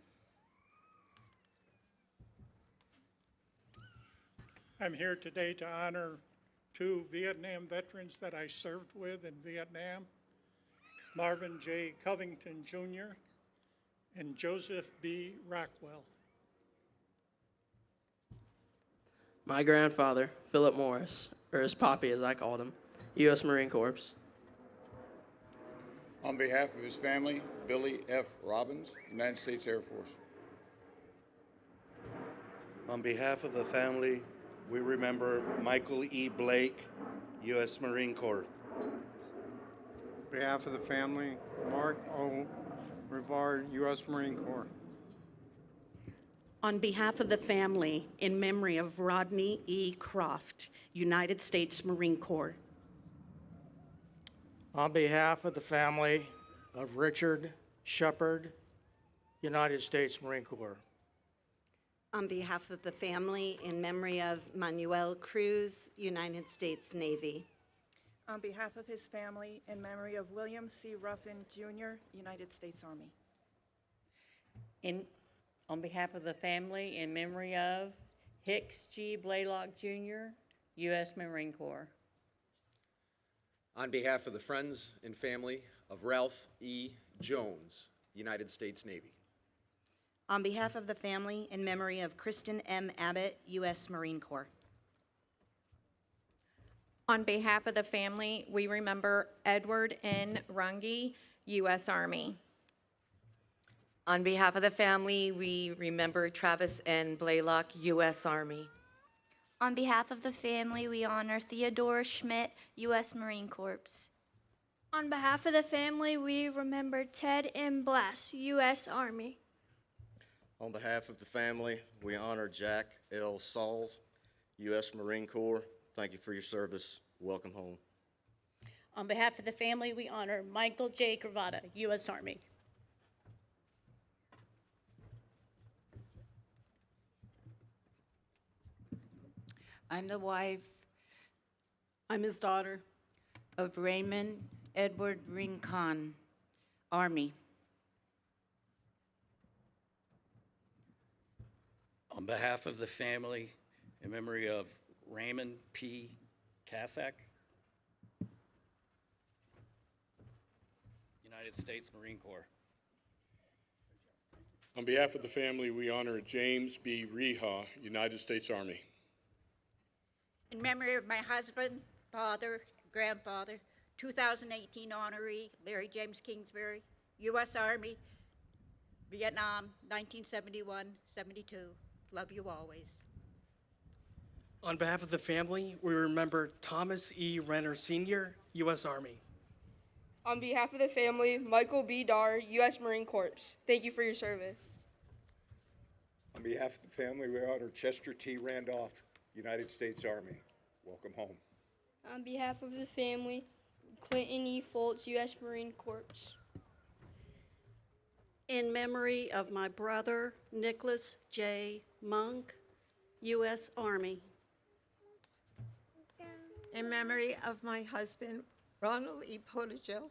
I'm here today to honor two Vietnam veterans that I served with in Vietnam, Marvin J. Covington, Jr. and Joseph B. Rockwell. My grandfather, Philip Morris, or his Poppy as I called him, U.S. Marine Corps. On behalf of his family, Billy F. Robbins, United States Air Force. On behalf of the family, we remember Michael E. Blake, U.S. Marine Corps. On behalf of the family, Mark O. Rivard, U.S. Marine Corps. On behalf of the family, in memory of Rodney E. Croft, United States Marine Corps. On behalf of the family of Richard Shepard, United States Marine Corps. On behalf of the family, in memory of Manuel Cruz, United States Navy. On behalf of his family, in memory of William C. Ruffin, Jr., United States Army. On behalf of the family, in memory of Hicks G. Blaylock, Jr., U.S. Marine Corps. On behalf of the friends and family of Ralph E. Jones, United States Navy. On behalf of the family, in memory of Kristen M. Abbott, U.S. Marine Corps. On behalf of the family, we remember Edward N. Runge, U.S. Army. On behalf of the family, we remember Travis N. Blaylock, U.S. Army. On behalf of the family, we honor Theodore Schmidt, U.S. Marine Corps. On behalf of the family, we remember Ted M. Blass, U.S. Army. On behalf of the family, we honor Jack L. Sauls, U.S. Marine Corps. Thank you for your service. Welcome home. On behalf of the family, we honor Michael J. Gravata, U.S. Army. I'm the wife I'm his daughter. of Raymond Edward Rincon, Army. On behalf of the family, in memory of Raymond P. Kassak, United States Marine Corps. On behalf of the family, we honor James B. Reha, United States Army. In memory of my husband, father, grandfather, 2018 honoree, Larry James Kingsbury, U.S. Army, Vietnam, 1971-72. Love you always. On behalf of the family, we remember Thomas E. Renner Sr., U.S. Army. On behalf of the family, Michael B. Darr, U.S. Marine Corps. Thank you for your service. On behalf of the family, we honor Chester T. Randolph, United States Army. Welcome home. On behalf of the family, Clinton E. Foltz, U.S. Marine Corps. In memory of my brother, Nicholas J. Monk, U.S. Army. In memory of my husband, Ronald E. Potajo,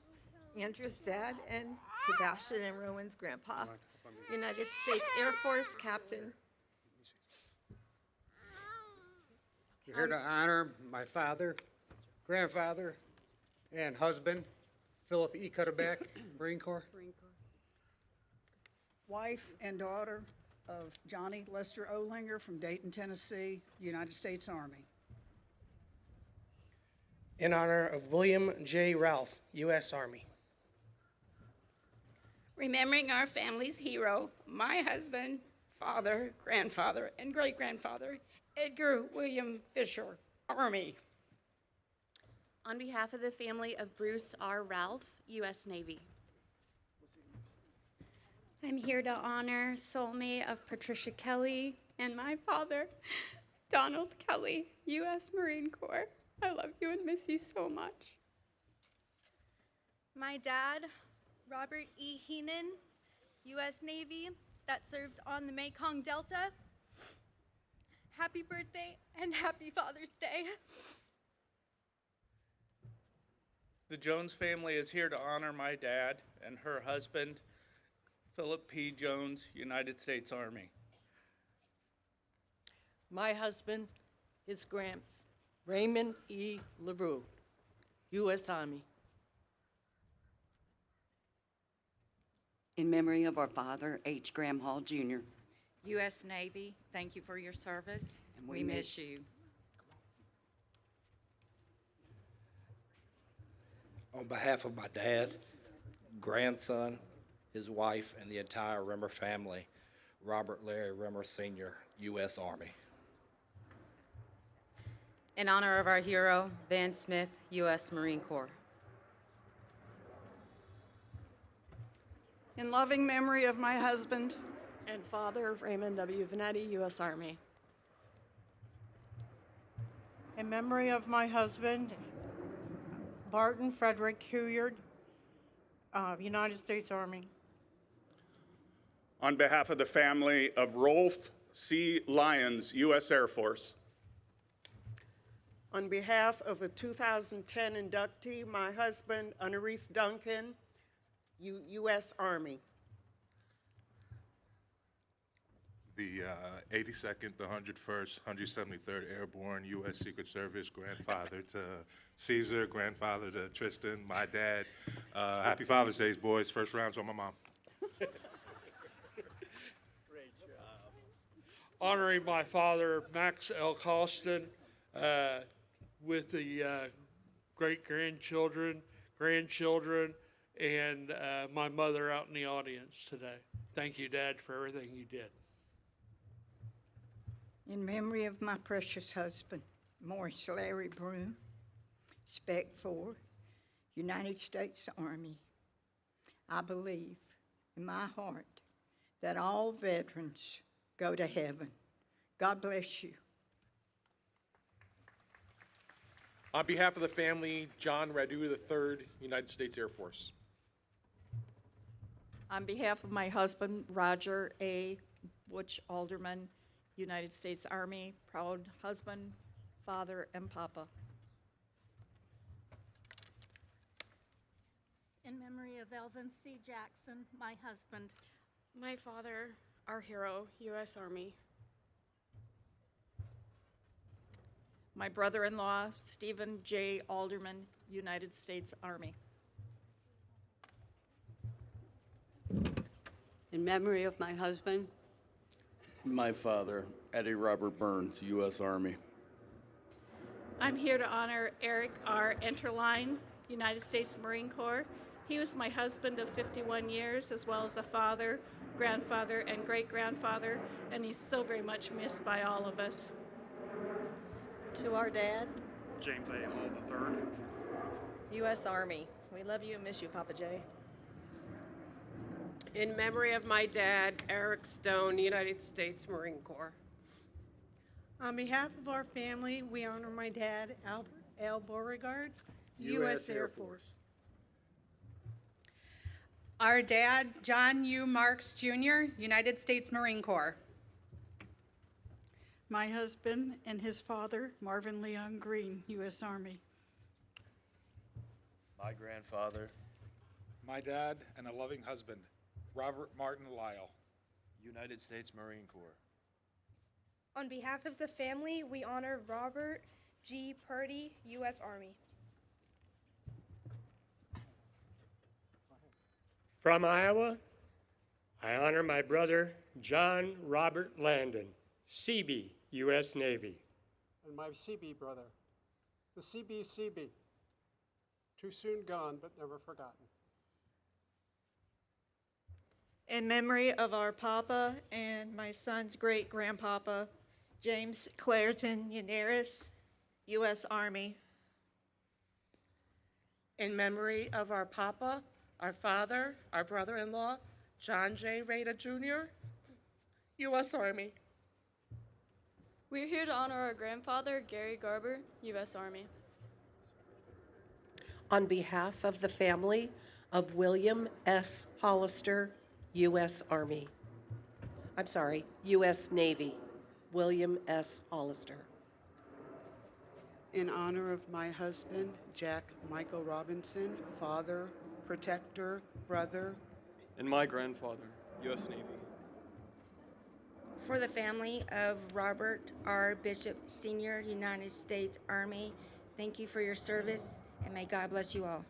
Andrew's dad, and Sebastian and Rowan's grandpa, United States Air Force Captain. We're here to honor my father, grandfather, and husband, Philip E. Cutterback, Marine Corps. Wife and daughter of Johnny Lester Olinger from Dayton, Tennessee, United States Army. In honor of William J. Ralph, U.S. Army. Remembering our family's hero, my husband, father, grandfather, and great-grandfather, Edgar William Fisher, Army. On behalf of the family of Bruce R. Ralph, U.S. Navy. I'm here to honor soulmate of Patricia Kelly and my father, Donald Kelly, U.S. Marine Corps. I love you and miss you so much. My dad, Robert E. Heenan, U.S. Navy, that served on the Mekong Delta. Happy birthday and happy Father's Day. The Jones family is here to honor my dad and her husband, Philip P. Jones, United States Army. My husband, his gramps, Raymond E. LaRue, U.S. Army. In memory of our father, H. Graham Hall, Jr. U.S. Navy, thank you for your service, and we miss you. On behalf of my dad, grandson, his wife, and the entire Rimmer family, Robert Larry Rimmer Sr., U.S. Army. In honor of our hero, Van Smith, U.S. Marine Corps. In loving memory of my husband And father, Raymond W. Vanetti, U.S. Army. In memory of my husband, Barton Frederick Hilliard, United States Army. On behalf of the family of Rolf C. Lyons, U.S. Air Force. On behalf of a 2010 inductee, my husband, Honoris Duncan, U.S. Army. The 82nd, the 101st, 173rd Airborne U.S. Secret Service, grandfather to Caesar, grandfather to Tristan, my dad. Happy Father's Day, boys. First round's on my mom. Great job. Honoring my father, Max L. Costin, with the great-grandchildren, grandchildren, and my mother out in the audience today. Thank you, Dad, for everything you did. In memory of my precious husband, Morris Larry Broom, Spec 4, United States Army, I believe in my heart that all veterans go to heaven. God bless you. On behalf of the family, John Radu III, United States Air Force. On behalf of my husband, Roger A. Butch Alderman, United States Army, proud husband, father, and papa. In memory of Elvin C. Jackson, my husband. My father, our hero, U.S. Army. My brother-in-law, Stephen J. Alderman, United States Army. In memory of my husband, my father, Eddie Robert Burns, U.S. Army. I'm here to honor Eric R. Enterline, United States Marine Corps. He was my husband of 51 years, as well as a father, grandfather, and great-grandfather, and he's so very much missed by all of us. To our dad, James A. Hall III. U.S. Army. We love you and miss you, Papa J. In memory of my dad, Eric Stone, United States Marine Corps. On behalf of our family, we honor my dad, Albert L. Beauregard, U.S. Air Force. Our dad, John U. Marks Jr., United States Marine Corps. My husband and his father, Marvin Leon Green, U.S. Army. My grandfather. My dad and a loving husband, Robert Martin Lyle. United States Marine Corps. On behalf of the family, we honor Robert G. Purdy, U.S. Army. From Iowa, I honor my brother, John Robert Landon, Seabee, U.S. Navy. And my CB brother, the CB. Too soon gone, but never forgotten. In memory of our papa and my son's great-grandpapa, James Clareton Yanneris, U.S. Army. In memory of our papa, our father, our brother-in-law, John J. Rader Jr., U.S. Army. We're here to honor our grandfather, Gary Garber, U.S. Army. On behalf of the family of William S. Hollister, U.S. Army. I'm sorry, U.S. Navy, William S. Hollister. In honor of my husband, Jack Michael Robinson, father, protector, brother. And my grandfather, U.S. Navy. For the family of Robert R. Bishop Sr., United States Army, thank you for your service, and may God bless you all.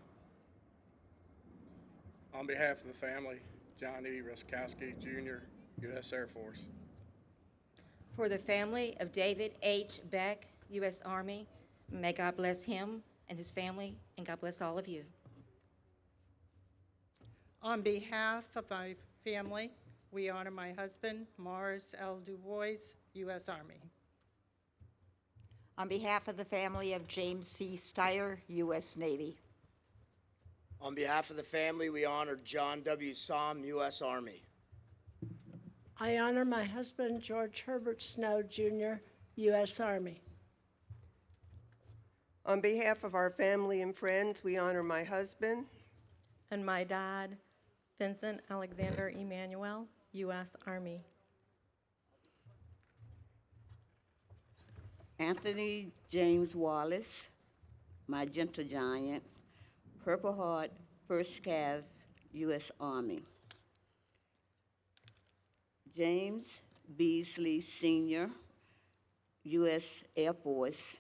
On behalf of the family, John E. Ruskowski, Jr., U.S. Air Force. For the family of David H. Beck, U.S. Army, may God bless him and his family, and God bless all of you. On behalf of my family, we honor my husband, Morris L. Du Bois, U.S. Army. On behalf of the family of James C. Steyer, U.S. Navy. On behalf of the family, we honor John W. Somm, U.S. Army. I honor my husband, George Herbert Snow, Jr., U.S. Army. On behalf of our family and friends, we honor my husband. And my dad, Vincent Alexander Emanuel, U.S. Army. Anthony James Wallace, my gentle giant, Purple Heart, 1st Cav, U.S. Army. James Beasley Sr., U.S. Air Force,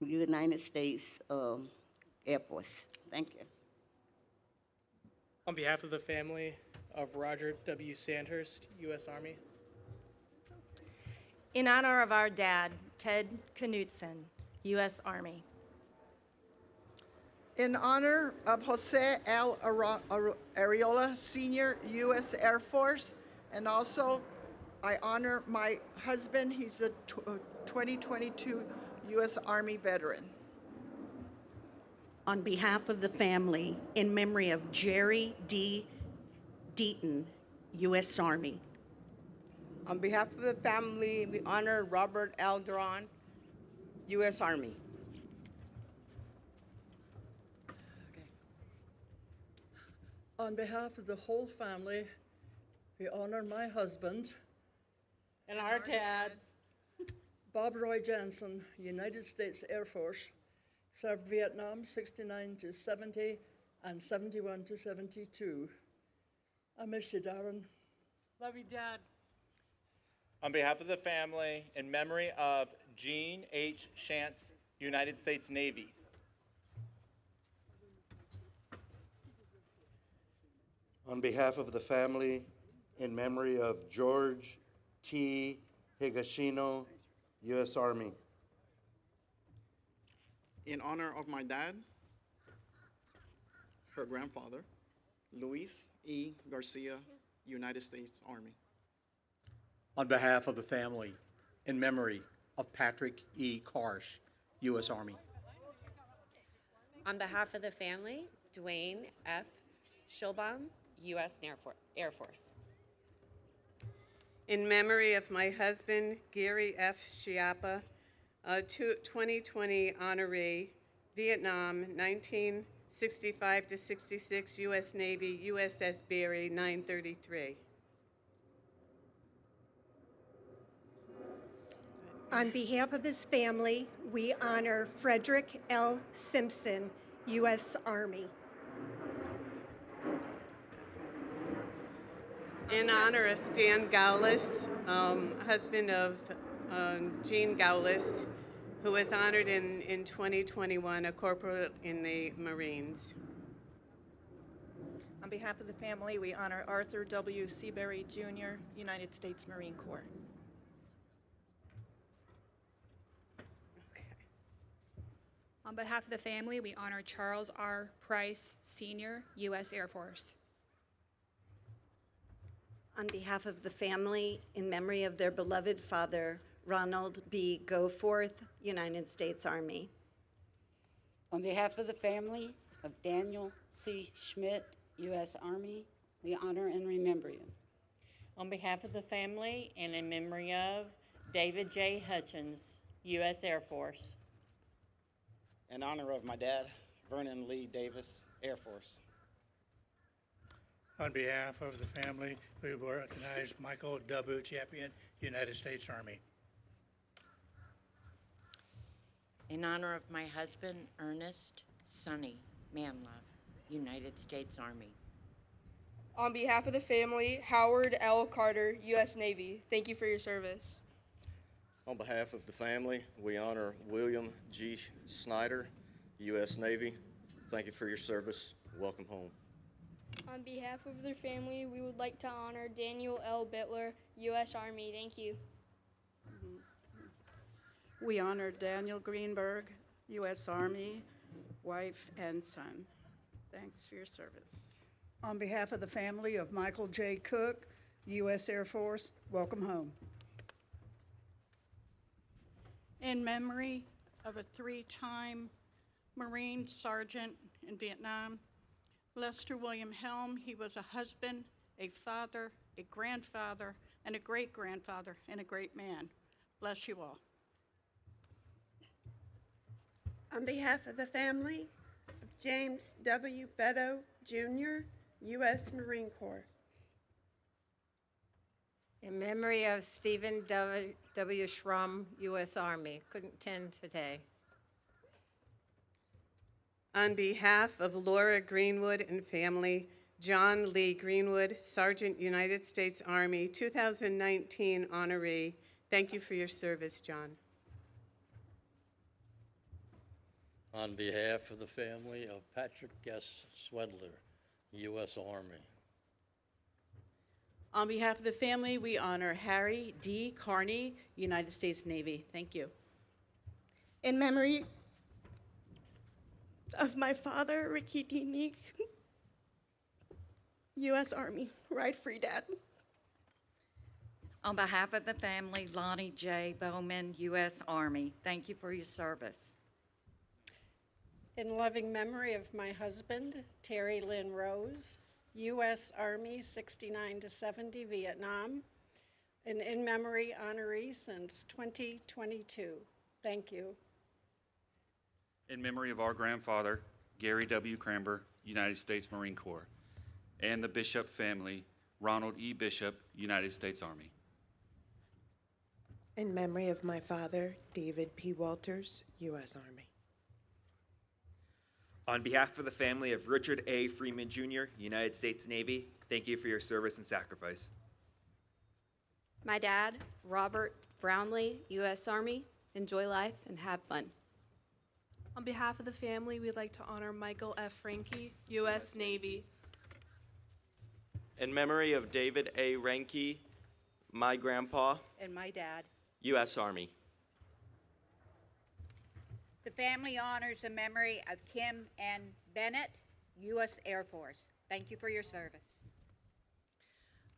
United States Air Force. Thank you. On behalf of the family of Roger W. Sandhurst, U.S. Army. In honor of our dad, Ted Knutson, U.S. Army. In honor of Jose L. Areola, Sr., U.S. Air Force, and also I honor my husband. He's a 2022 U.S. Army veteran. On behalf of the family, in memory of Jerry D. Deaton, U.S. Army. On behalf of the family, we honor Robert L. Duran, U.S. Army. On behalf of the whole family, we honor my husband and our dad, Bob Roy Jensen, United States Air Force, served Vietnam 69 to 70 and 71 to 72. I miss you, Darren. Love you, Dad. On behalf of the family, in memory of Gene H. Shantz, United States Navy. On behalf of the family, in memory of George T. Higashino, U.S. Army. In honor of my dad, her grandfather, Luis E. Garcia, United States Army. On behalf of the family, in memory of Patrick E. Karsh, U.S. Army. On behalf of the family, Dwayne F. Schilbaum, U.S. Air Force. In memory of my husband, Gary F. Schiappa, a 2020 honoree, Vietnam, 1965 to 66, U.S. Navy, USS Barry, 933. On behalf of his family, we honor Frederick L. Simpson, U.S. Army. In honor of Stan Gaulis, husband of Jean Gaulis, who was honored in 2021, a corporal in the Marines. On behalf of the family, we honor Arthur W. Seabury, Jr., United States Marine Corps. On behalf of the family, we honor Charles R. Price, Sr., U.S. Air Force. On behalf of the family, in memory of their beloved father, Ronald B. Goforth, United States Army. On behalf of the family of Daniel C. Schmidt, U.S. Army, we honor and remember you. On behalf of the family and in memory of David J. Hutchins, U.S. Air Force. In honor of my dad, Vernon Lee Davis, Air Force. On behalf of the family, we recognize Michael W. Champion, United States Army. In honor of my husband, Ernest Sonny Manlove, United States Army. On behalf of the family, Howard L. Carter, U.S. Navy. Thank you for your service. On behalf of the family, we honor William G. Snyder, U.S. Navy. Thank you for your service. Welcome home. On behalf of their family, we would like to honor Daniel L. Bittler, U.S. Army. Thank you. We honor Daniel Greenberg, U.S. Army, wife and son. Thanks for your service. On behalf of the family of Michael J. Cook, U.S. Air Force, welcome home. In memory of a 3-time Marine Sergeant in Vietnam, Lester William Helm. He was a husband, a father, a grandfather, and a great-grandfather, and a great man. Bless you all. On behalf of the family of James W. Beddoe, Jr., U.S. Marine Corps. In memory of Stephen W. Schrum, U.S. Army. Couldn't attend today. On behalf of Laura Greenwood and family, John Lee Greenwood, Sergeant, United States Army, 2019 honoree. Thank you for your service, John. On behalf of the family of Patrick S. Swedler, U.S. Army. On behalf of the family, we honor Harry D. Carney, United States Navy. Thank you. In memory of my father, Ricky D. Meek, U.S. Army. Ride free, Dad. On behalf of the family, Lonnie J. Bowman, U.S. Army. Thank you for your service. In loving memory of my husband, Terry Lynn Rose, U.S. Army 69 to 70, Vietnam, an in-memory honoree since 2022. Thank you. In memory of our grandfather, Gary W. Cramber, United States Marine Corps, and the Bishop family, Ronald E. Bishop, United States Army. In memory of my father, David P. Walters, U.S. Army. On behalf of the family of Richard A. Freeman Jr., United States Navy, thank you for your service and sacrifice. My dad, Robert Brownlee, U.S. Army. Enjoy life and have fun. On behalf of the family, we'd like to honor Michael F. Franke, U.S. Navy. In memory of David A. Ranke, my grandpa, And my dad. U.S. Army. The family honors the memory of Kim N. Bennett, U.S. Air Force. Thank you for your service.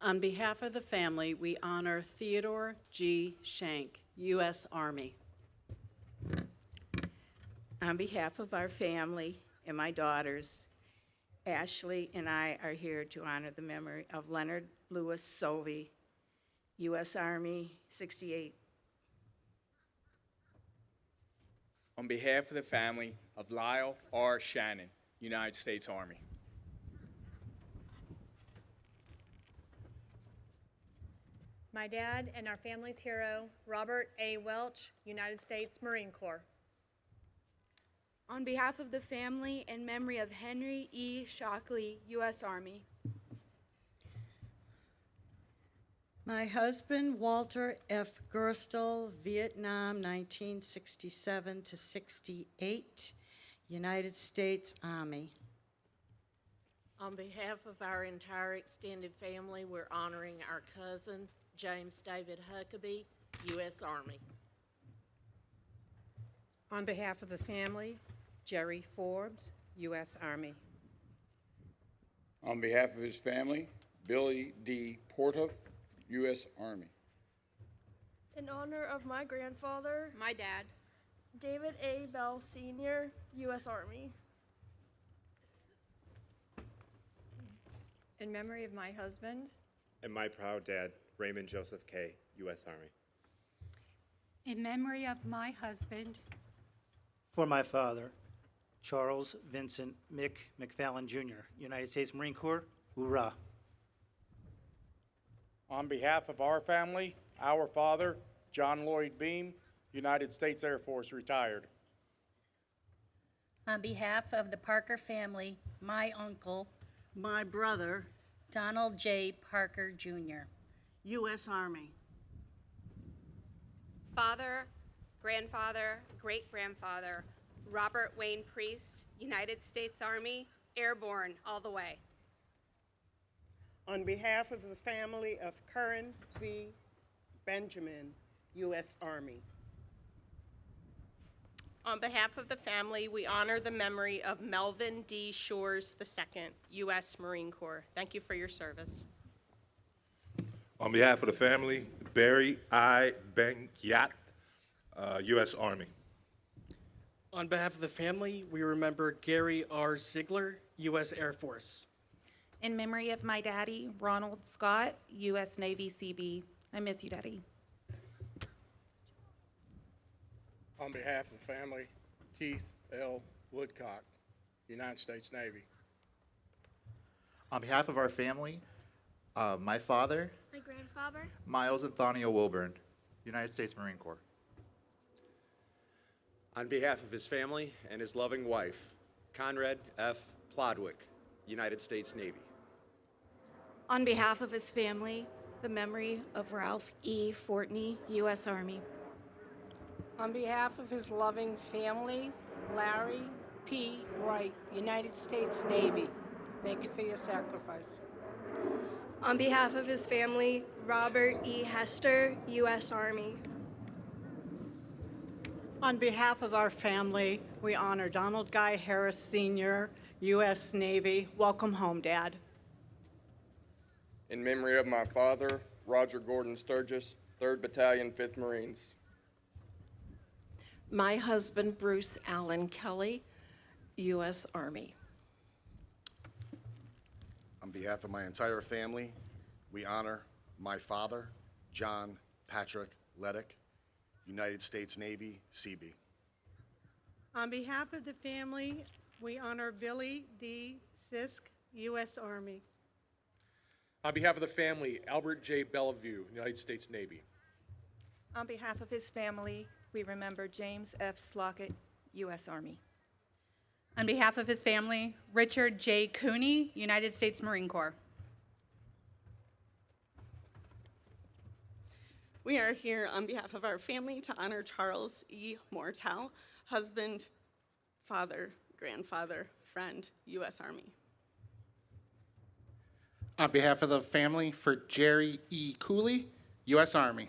On behalf of the family, we honor Theodore G. Shank, U.S. Army. On behalf of our family and my daughters, Ashley and I are here to honor the memory of Leonard Lewis Sovey, U.S. Army 68. On behalf of the family of Lyle R. Shannon, United States Army. My dad and our family's hero, Robert A. Welch, United States Marine Corps. On behalf of the family, in memory of Henry E. Shockley, U.S. Army. My husband, Walter F. Gerstel, Vietnam, 1967 to 68, United States Army. On behalf of our entire extended family, we're honoring our cousin, James David Huckabee, U.S. Army. On behalf of the family, Jerry Forbes, U.S. Army. On behalf of his family, Billy D. Portoff, U.S. Army. In honor of my grandfather, my dad, David A. Bell Sr., U.S. Army. In memory of my husband, and my proud dad, Raymond Joseph K., U.S. Army. In memory of my husband, For my father, Charles Vincent Mick McFallon Jr., United States Marine Corps, hoorah. On behalf of our family, our father, John Lloyd Beam, United States Air Force, retired. on behalf of the Parker family, my uncle, my brother, Donald J. Parker Jr., U.S. Army. father, grandfather, great-grandfather, Robert Wayne Priest, United States Army, airborne all the way. On behalf of the family of Curran V. Benjamin, U.S. Army. On behalf of the family, we honor the memory of Melvin D. Shores II, U.S. Marine Corps. Thank you for your service. On behalf of the family, Barry I. Bengyat, U.S. Army. On behalf of the family, we remember Gary R. Ziegler, U.S. Air Force. In memory of my daddy, Ronald Scott, U.S. Navy CB. I miss you, Daddy. On behalf of the family, Keith L. Woodcock, United States Navy. On behalf of our family, my father, my grandfather, Miles Anthonio Wilburn, United States Marine Corps. On behalf of his family and his loving wife, Conrad F. Plodwick, United States Navy. On behalf of his family, the memory of Ralph E. Fortney, U.S. Army. On behalf of his loving family, Larry P. Wright, United States Navy. Thank you for your sacrifice. On behalf of his family, Robert E. Hester, U.S. Army. On behalf of our family, we honor Donald Guy Harris Sr., U.S. Navy. Welcome home, Dad. In memory of my father, Roger Gordon Sturgis, 3rd Battalion, 5th Marines. My husband, Bruce Allen Kelly, U.S. Army. On behalf of my entire family, we honor my father, John Patrick Leddick, United States Navy, Seabee. On behalf of the family, we honor Billy D. Sisk, U.S. Army. On behalf of the family, Albert J. Bellevue, United States Navy. On behalf of his family, we remember James F. Slockett, U.S. Army. On behalf of his family, Richard J. Cooney, United States Marine Corps. We are here on behalf of our family to honor Charles E. Mortow, husband, father, grandfather, friend, U.S. Army. On behalf of the family, for Jerry E. Cooley, U.S. Army.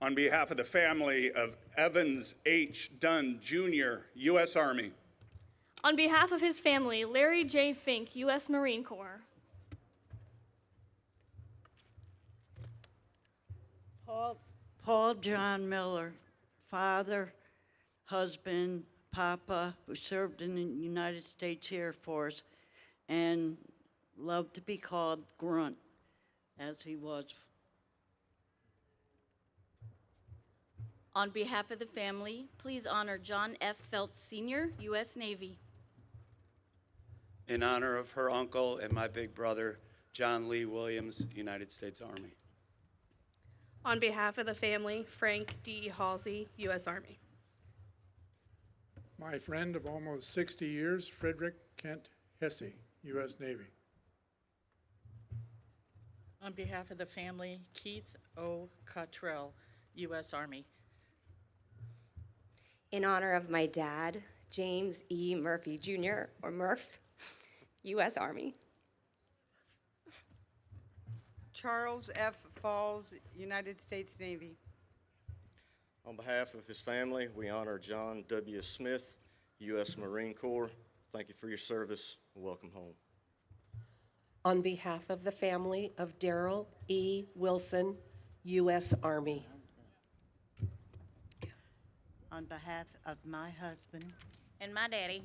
On behalf of the family of Evans H. Dunn, Jr., U.S. Army. On behalf of his family, Larry J. Fink, U.S. Marine Corps. Paul John Miller, father, husband, papa, who served in the United States Air Force and loved to be called Grunt, as he was. On behalf of the family, please honor John F. Feltz Sr., U.S. Navy. In honor of her uncle and my big brother, John Lee Williams, United States Army. On behalf of the family, Frank D. Halsey, U.S. Army. My friend of almost 60 years, Frederick Kent Hesse, U.S. Navy. On behalf of the family, Keith O. Cottrell, U.S. Army. In honor of my dad, James E. Murphy, Jr., or Murph, U.S. Army. Charles F. Falls, United States Navy. On behalf of his family, we honor John W. Smith, U.S. Marine Corps. Thank you for your service, and welcome home. On behalf of the family of Darrell E. Wilson, U.S. Army. On behalf of my husband, And my daddy,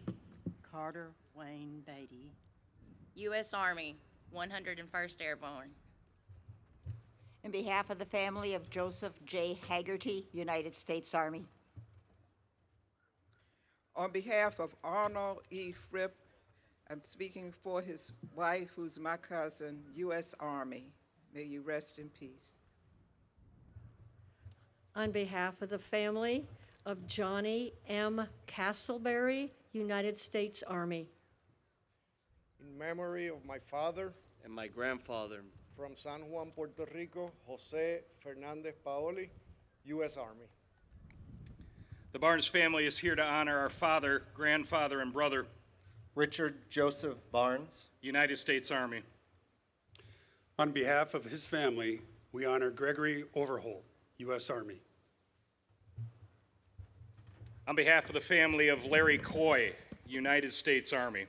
Carter Wayne Beatty, U.S. Army, 101st Airborne. On behalf of the family of Joseph J. Haggerty, United States Army. On behalf of Arnold E. Fripp, I'm speaking for his wife, who's my cousin, U.S. Army. May you rest in peace. On behalf of the family of Johnny M. Castleberry, United States Army. In memory of my father and my grandfather, from San Juan, Puerto Rico, Jose Fernandez Paoli, U.S. Army. The Barnes family is here to honor our father, grandfather, and brother, Richard Joseph Barnes, United States Army. On behalf of his family, we honor Gregory Overholt, U.S. Army. On behalf of the family of Larry Coy, United States Army.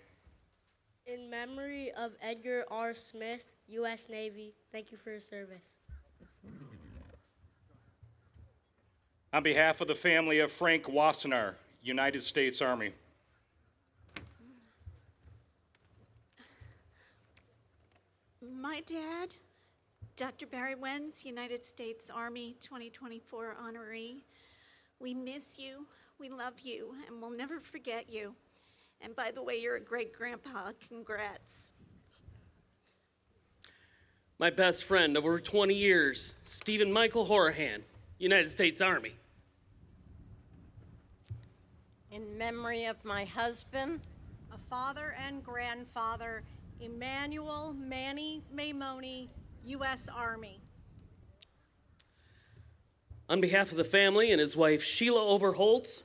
In memory of Edgar R. Smith, U.S. Navy, thank you for your service. On behalf of the family of Frank Wassenaar, United States Army. My dad, Dr. Barry Wenz, United States Army 2024 honoree. We miss you, we love you, and we'll never forget you. And by the way, you're a great grandpa. Congrats. My best friend of over 20 years, Stephen Michael Horahan, United States Army. In memory of my husband, A father and grandfather, Emmanuel Manny Maimoni, U.S. Army. On behalf of the family and his wife, Sheila Overholtz,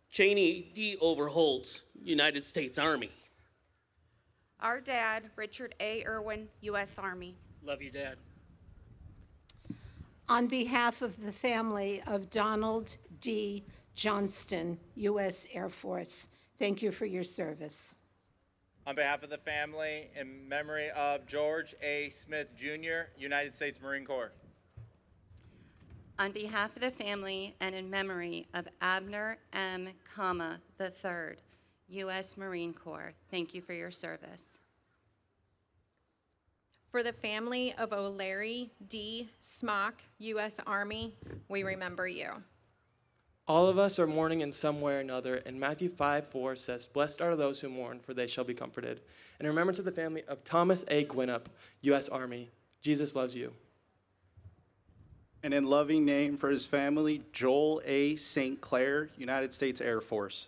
Cheney D. Overholtz, United States Army. Our dad, Richard A. Irwin, U.S. Army. Love you, Dad. On behalf of the family of Donald D. Johnston, U.S. Air Force. Thank you for your service. On behalf of the family, in memory of George A. Smith, Jr., United States Marine Corps. On behalf of the family and in memory of Abner M., III, U.S. Marine Corps, thank you for your service. For the family of O'Leary D. Smock, U.S. Army, we remember you. All of us are mourning in some way or another, and Matthew 5:4 says, "Blessed are those who mourn, for they shall be comforted." And remember to the family of Thomas A. Gwinnett, U.S. Army, Jesus loves you. And in loving name for his family, Joel A. St. Clair, United States Air Force.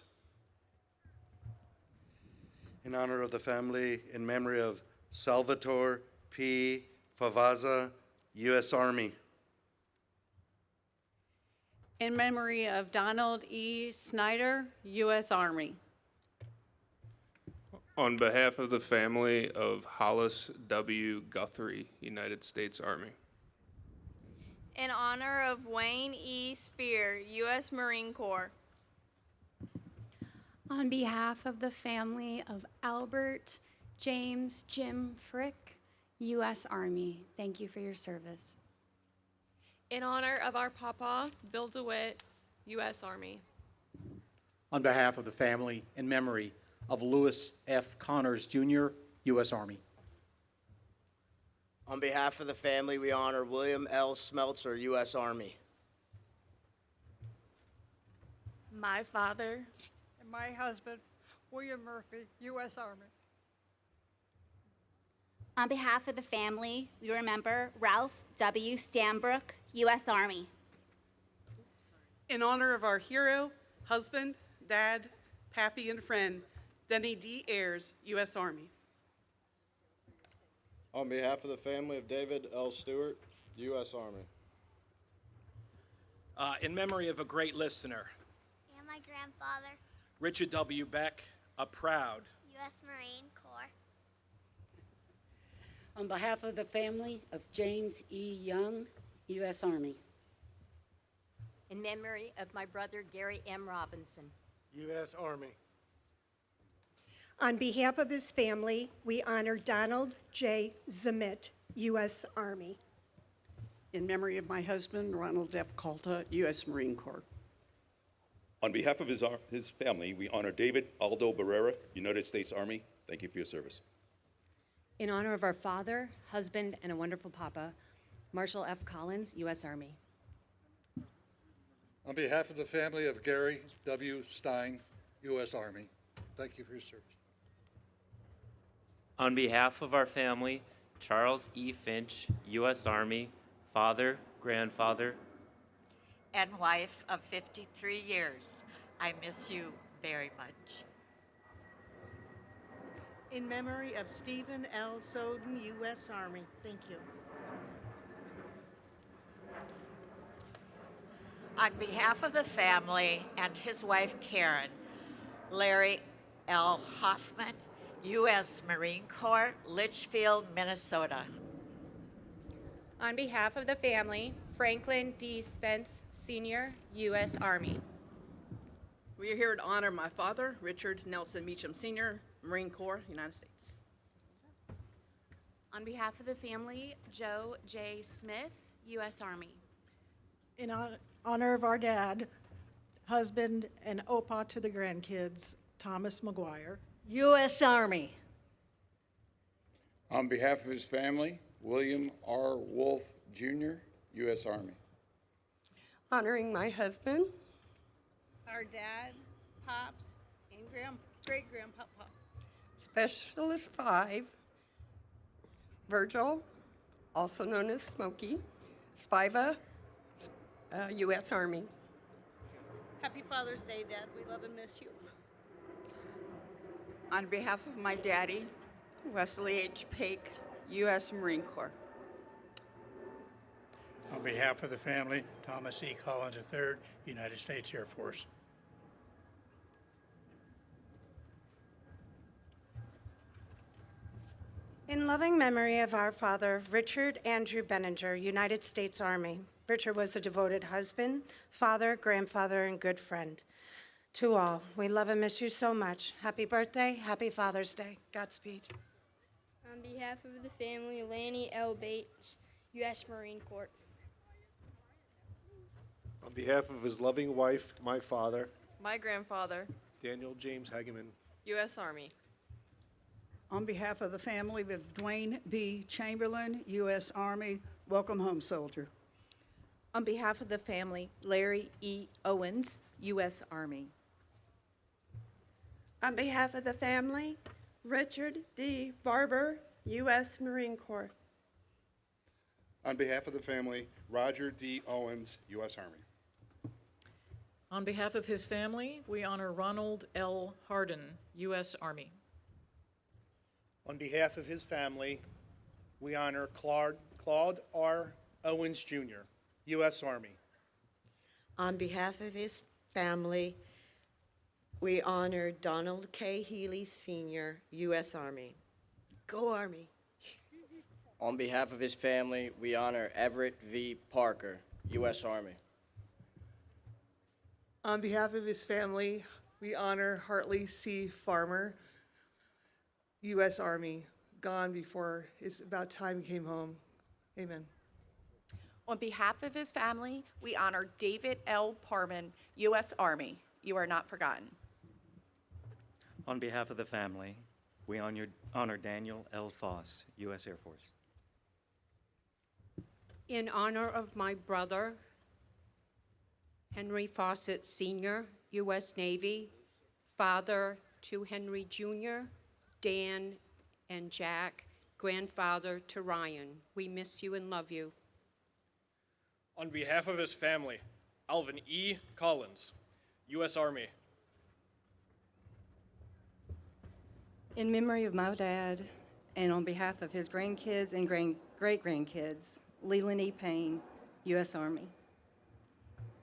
In honor of the family, in memory of Salvatore P. Favaza, U.S. Army. In memory of Donald E. Snyder, U.S. Army. On behalf of the family of Hollis W. Guthrie, United States Army. In honor of Wayne E. Spear, U.S. Marine Corps. On behalf of the family of Albert James Jim Frick, U.S. Army, thank you for your service. In honor of our Papa, Bill DeWitt, U.S. Army. On behalf of the family, in memory of Lewis F. Connors, Jr., U.S. Army. On behalf of the family, we honor William L. Smeltzer, U.S. Army. My father. And my husband, William Murphy, U.S. Army. On behalf of the family, we remember Ralph W. Stanbrook, U.S. Army. In honor of our hero, husband, dad, pappy, and friend, Denny D. Ayers, U.S. Army. On behalf of the family of David L. Stewart, U.S. Army. In memory of a great listener, And my grandfather, Richard W. Beck, a proud U.S. Marine Corps. On behalf of the family of James E. Young, U.S. Army. In memory of my brother Gary M. Robinson, U.S. Army. On behalf of his family, we honor Donald J. Zamit, U.S. Army. In memory of my husband, Ronald F. Calta, U.S. Marine Corps. On behalf of his family, we honor David Aldo Barrera, United States Army. Thank you for your service. In honor of our father, husband, and a wonderful papa, Marshall F. Collins, U.S. Army. On behalf of the family of Gary W. Stein, U.S. Army, thank you for your service. On behalf of our family, Charles E. Finch, U.S. Army, father, grandfather, and wife of 53 years. I miss you very much. In memory of Stephen L. Soden, U.S. Army. Thank you. On behalf of the family and his wife Karen, Larry L. Hoffman, U.S. Marine Corps, Litchfield, Minnesota. On behalf of the family, Franklin D. Spence, Sr., U.S. Army. We are here to honor my father, Richard Nelson Meacham, Sr., Marine Corps, United States. On behalf of the family, Joe J. Smith, U.S. Army. In honor of our dad, husband, and opa to the grandkids, Thomas McGuire, U.S. Army. On behalf of his family, William R. Wolf, Jr., U.S. Army. Honoring my husband, our dad, Pop, and great-grandpapa. Specialist 5, Virgil, also known as Smokey, Spiva, U.S. Army. Happy Father's Day, Dad. We love and miss you. On behalf of my daddy, Wesley H. Pake, U.S. Marine Corps. On behalf of the family, Thomas E. Collins III, United States Air Force. In loving memory of our father, Richard Andrew Benninger, United States Army. Richard was a devoted husband, father, grandfather, and good friend. To all, we love and miss you so much. Happy birthday, happy Father's Day. Godspeed. On behalf of the family, Lanny L. Bates, U.S. Marine Corps. On behalf of his loving wife, my father, My grandfather, Daniel James Hageman. U.S. Army. On behalf of the family of Dwayne B. Chamberlain, U.S. Army, welcome home, soldier. On behalf of the family, Larry E. Owens, U.S. Army. On behalf of the family, Richard D. Barber, U.S. Marine Corps. On behalf of the family, Roger D. Owens, U.S. Army. On behalf of his family, we honor Ronald L. Hardin, U.S. Army. On behalf of his family, we honor Claude R. Owens, Jr., U.S. Army. On behalf of his family, we honor Donald K. Healy, Sr., U.S. Army. Go Army. On behalf of his family, we honor Everett V. Parker, U.S. Army. On behalf of his family, we honor Hartley C. Farmer, U.S. Army, gone before it's about time he came home. Amen. On behalf of his family, we honor David L. Parman, U.S. Army. You are not forgotten. On behalf of the family, we honor Daniel L. Foss, U.S. Air Force. In honor of my brother, Henry Fawcett Sr., U.S. Navy, father to Henry Jr., Dan, and Jack, grandfather to Ryan. We miss you and love you. On behalf of his family, Alvin E. Collins, U.S. Army. In memory of my dad, and on behalf of his grandkids and great-grandkids, Leland E. Payne, U.S. Army.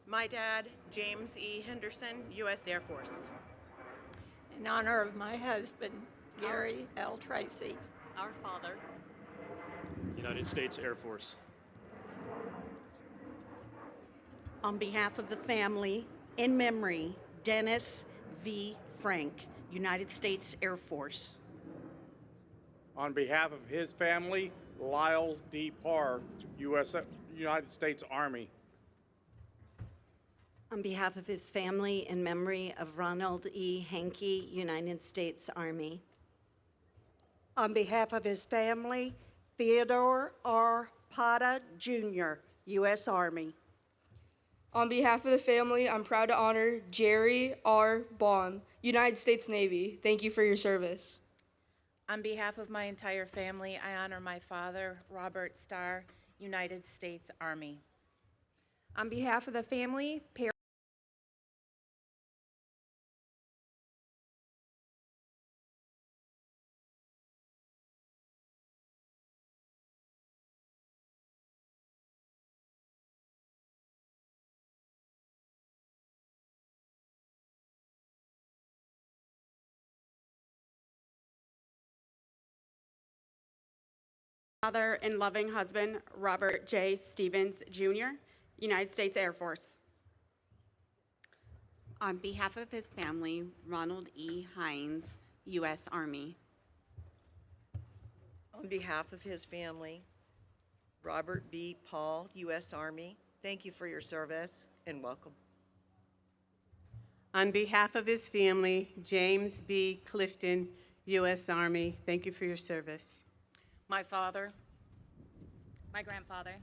My dad, James E. Henderson, U.S. Air Force. In honor of my husband, Gary L. Tracy. Our father. United States Air Force. On behalf of the family, in memory, Dennis V. Frank, United States Air Force. On behalf of his family, Lyle D. Parr, United States Army. On behalf of his family, in memory of Ronald E. Hankey, United States Army. On behalf of his family, Theodore R. Pata, Jr., U.S. Army. On behalf of the family, I'm proud to honor Jerry R. Baum, United States Navy. Thank you for your service. On behalf of my entire family, I honor my father, Robert Starr, United States Army. On behalf of the family, Father and loving husband, Robert J. Stevens, Jr., United States Air Force. On behalf of his family, Ronald E. Hines, U.S. Army. On behalf of his family, Robert B. Paul, U.S. Army. Thank you for your service and welcome. On behalf of his family, James B. Clifton, U.S. Army. Thank you for your service. My father, My grandfather,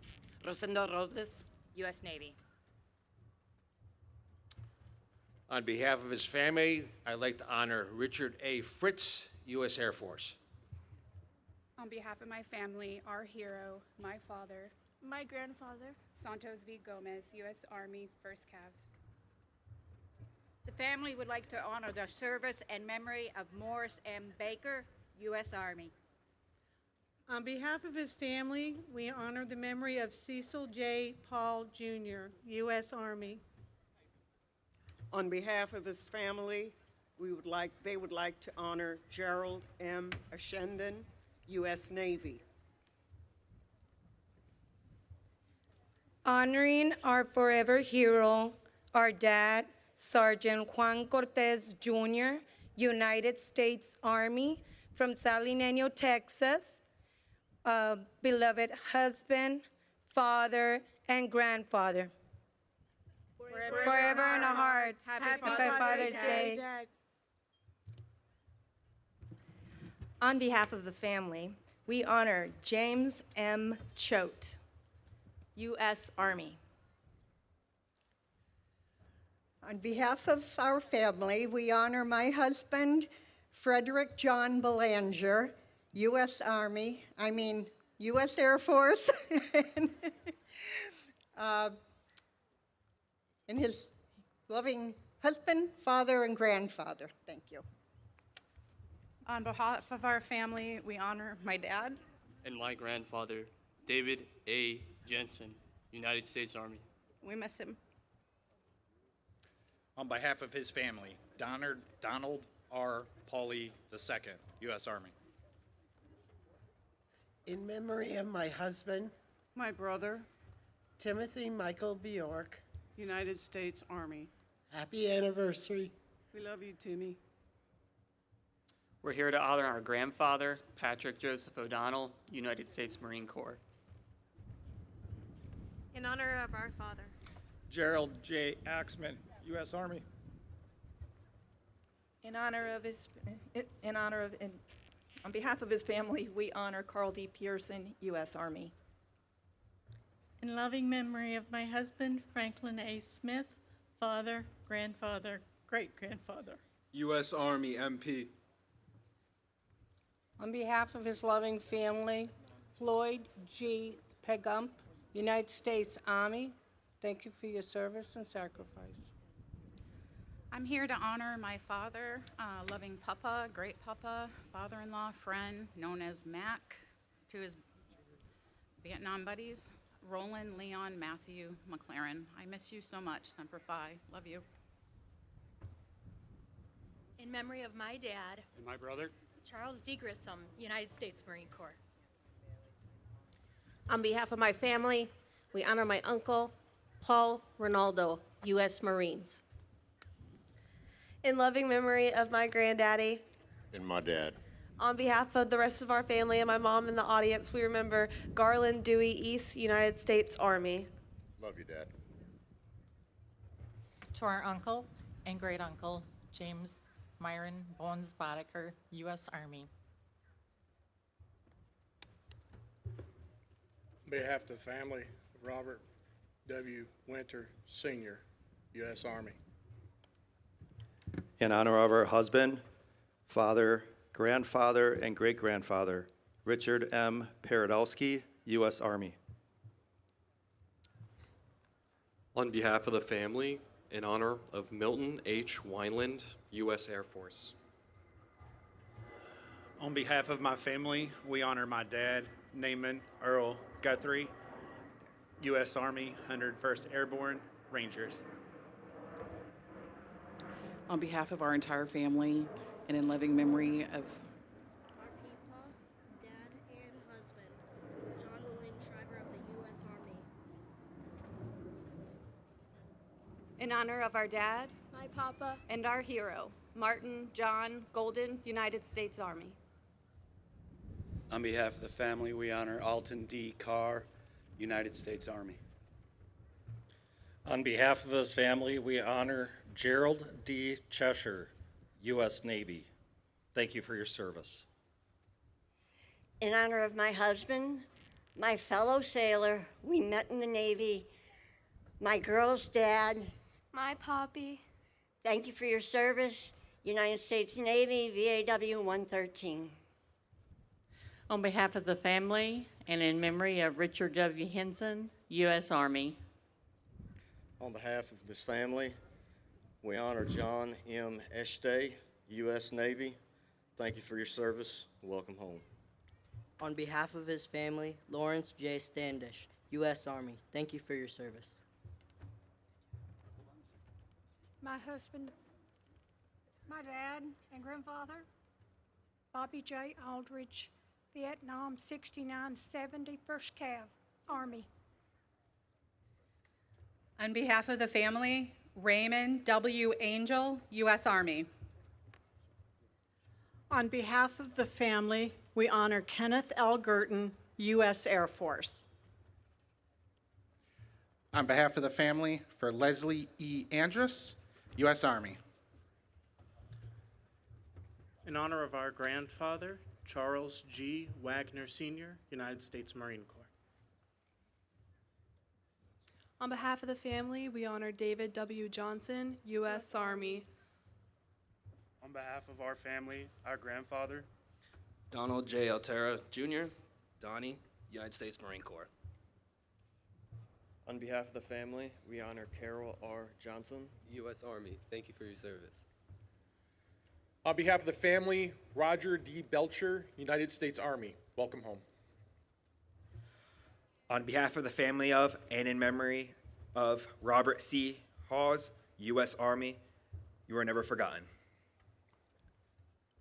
Rosendo Robles, U.S. Navy. On behalf of his family, I'd like to honor Richard A. Fritz, U.S. Air Force. On behalf of my family, our hero, my father, My grandfather. Santos V. Gomez, U.S. Army, 1st Cav. The family would like to honor the service and memory of Morris M. Baker, U.S. Army. On behalf of his family, we honor the memory of Cecil J. Paul, Jr., U.S. Army. On behalf of his family, they would like to honor Gerald M. Ashendon, U.S. Navy. Honoring our forever hero, our dad, Sergeant Juan Cortez Jr., United States Army, from Salinenio, Texas, beloved husband, father, and grandfather. Forever in our hearts. Happy Father's Day. On behalf of the family, we honor James M. Choate, U.S. Army. On behalf of our family, we honor my husband, Frederick John Belanger, U.S. Air Force, and his loving husband, father, and grandfather. Thank you. On behalf of our family, we honor my dad. And my grandfather, David A. Jensen, United States Army. We miss him. On behalf of his family, Donald R. Pauley II, U.S. Army. In memory of my husband, my brother, Timothy Michael Bjork, United States Army. happy anniversary. We love you, Timmy. We're here to honor our grandfather, Patrick Joseph O'Donnell, United States Marine Corps. In honor of our father, Gerald J. Axman, U.S. Army. On behalf of his family, we honor Carl D. Pearson, U.S. Army. In loving memory of my husband, Franklin A. Smith, father, grandfather, great-grandfather. U.S. Army, MP. On behalf of his loving family, Floyd G. Pegump, United States Army, thank you for your service and sacrifice. I'm here to honor my father, loving papa, great papa, father-in-law, friend, known as Mac, to his Vietnam buddies, Roland, Leon, Matthew, McLaren. I miss you so much, Semper Fi. Love you. In memory of my dad, And my brother, Charles D. Grissom, United States Marine Corps. On behalf of my family, we honor my uncle, Paul Ronaldo, U.S. Marines. In loving memory of my granddaddy, And my dad. on behalf of the rest of our family and my mom in the audience, we remember Garland Dewey East, United States Army. Love you, Dad. To our uncle and great uncle, James Myron Bones Boddicker, U.S. Army. On behalf of the family, Robert W. Winter, Sr., U.S. Army. In honor of our husband, father, grandfather, and great-grandfather, Richard M. Paradowski, U.S. Army. On behalf of the family, in honor of Milton H. Wineland, U.S. Air Force. on behalf of my family, we honor my dad, Naaman Earl Guthrie, U.S. Army, 101st Airborne Rangers. On behalf of our entire family and in loving memory of Our Peepaw, dad and husband, John William Shriver of the U.S. Army. In honor of our dad My papa, and our hero, Martin John Golden, United States Army. On behalf of the family, we honor Alton D. Carr, United States Army. On behalf of his family, we honor Gerald D. Cheshire, U.S. Navy. Thank you for your service. In honor of my husband, my fellow sailor, we met in the Navy, my girl's dad. my poppy. Thank you for your service, United States Navy, VAW 113. On behalf of the family and in memory of Richard W. Henson, U.S. Army. On behalf of this family, we honor John M. Eshtay, U.S. Navy. Thank you for your service. Welcome home. On behalf of his family, Lawrence J. Standish, U.S. Army. Thank you for your service. My husband, my dad and grandfather, Bobby J. Aldridge, Vietnam 6970, 1st Cav, Army. On behalf of the family, Raymond W. Angel, U.S. Army. On behalf of the family, we honor Kenneth L. Gurton, U.S. Air Force. On behalf of the family, for Leslie E. Andrus, U.S. Army. In honor of our grandfather, Charles G. Wagner, Sr., United States Marine Corps. On behalf of the family, we honor David W. Johnson, U.S. Army. On behalf of our family, our grandfather, Donald J. Altera, Jr., Donnie, United States Marine Corps. On behalf of the family, we honor Carol R. Johnson, U.S. Army. Thank you for your service. On behalf of the family, Roger D. Belcher, United States Army. Welcome home. On behalf of the family of and in memory of Robert C. Hawes, U.S. Army, you are never forgotten.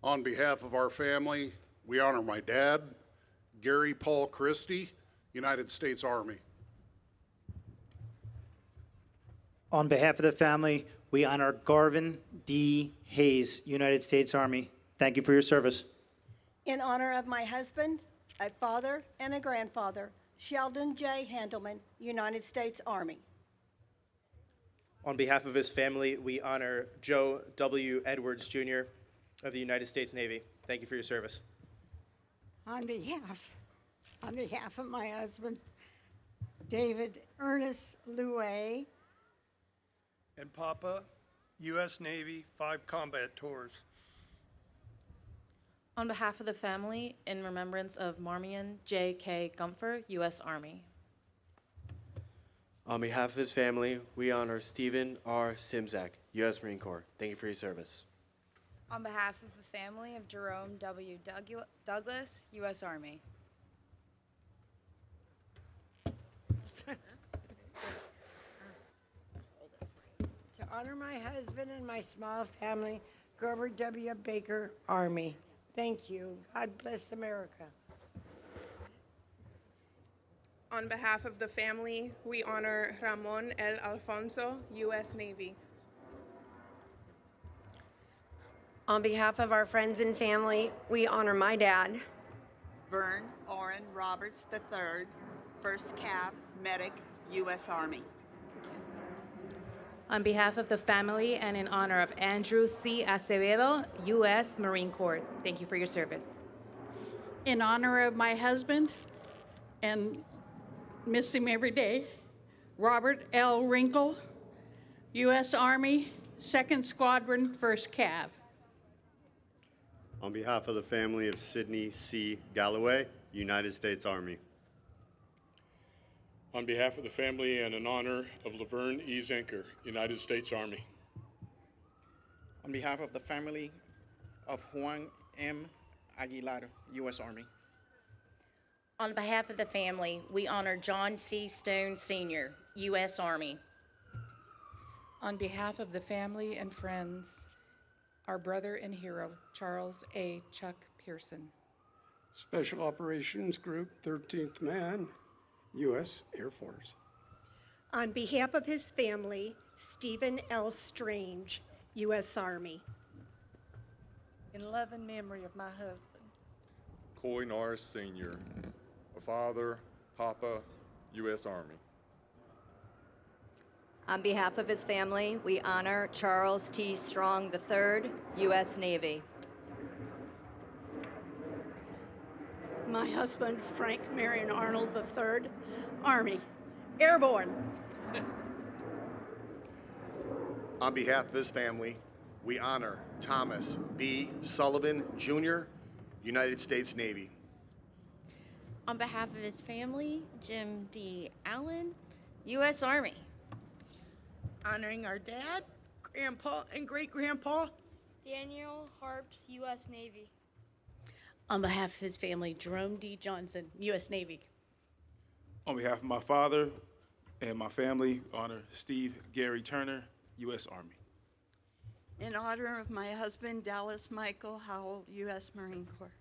On behalf of our family, we honor my dad, Gary Paul Christie, United States Army. On behalf of the family, we honor Garvin D. Hayes, United States Army. Thank you for your service. In honor of my husband, a father, and a grandfather, Sheldon J. Handelman, United States Army. On behalf of his family, we honor Joe W. Edwards, Jr. of the United States Navy. Thank you for your service. On behalf of my husband, David Ernest Louay, and Papa, U.S. Navy, 5 combat tours. On behalf of the family, in remembrance of Marmion J.K. Gumpfer, U.S. Army. On behalf of his family, we honor Stephen R. Simzak, U.S. Marine Corps. Thank you for your service. On behalf of the family of Jerome W. Douglas, U.S. Army. To honor my husband and my small family, Grover W. Baker, Army. Thank you. God bless America. On behalf of the family, we honor Ramon L. Alfonso, U.S. Navy. On behalf of our friends and family, we honor my dad. Vern Orrin Roberts III, 1st Cav, Medic, U.S. Army. On behalf of the family and in honor of Andrew C. Acevedo, U.S. Marine Corps, thank you for your service. In honor of my husband, and miss him every day, Robert L. Wrinkle, U.S. Army, 2nd Squadron, 1st Cav. On behalf of the family of Sidney C. Galloway, United States Army. On behalf of the family and in honor of Laverne E. Zinker, United States Army. On behalf of the family of Juan M. Aguilar, U.S. Army. On behalf of the family, we honor John C. Stone, Sr., U.S. Army. On behalf of the family and friends, our brother and hero, Charles A. Chuck Pearson. Special Operations Group, 13th Man, U.S. Air Force. On behalf of his family, Stephen L. Strange, U.S. Army. In love and memory of my husband, Coy Norris Sr., a father, Papa, U.S. Army. On behalf of his family, we honor Charles T. Strong III, U.S. Navy. my husband, Frank Marion Arnold III, Army, Airborne. On behalf of his family, we honor Thomas B. Sullivan, Jr., United States Navy. On behalf of his family, Jim D. Allen, U.S. Army. Honoring our dad, grandpa, and great-grandpa, Daniel Harps, U.S. Navy. On behalf of his family, Jerome D. Johnson, U.S. Navy. On behalf of my father and my family, honor Steve Gary Turner, U.S. Army. In honor of my husband, Dallas Michael Howell, U.S. Marine Corps.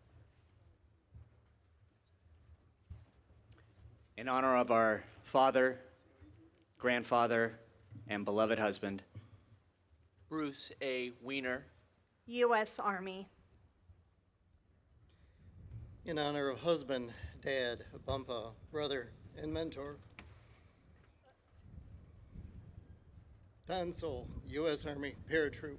In honor of our father, grandfather, and beloved husband. Bruce A. Wiener. U.S. Army. In honor of husband, dad, bumpa, brother, and mentor. Don Sol, U.S. Army paratroop.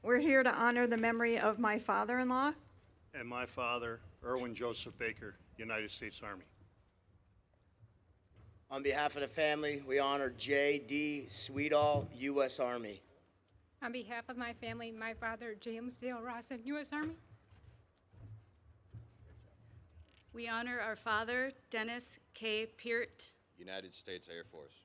We're here to honor the memory of my father-in-law. And my father, Erwin Joseph Baker, United States Army. On behalf of the family, we honor J.D. Sweetall, U.S. Army. On behalf of my family, my father, James Dale Rawson, U.S. Army. We honor our father, Dennis K. Peart, United States Air Force.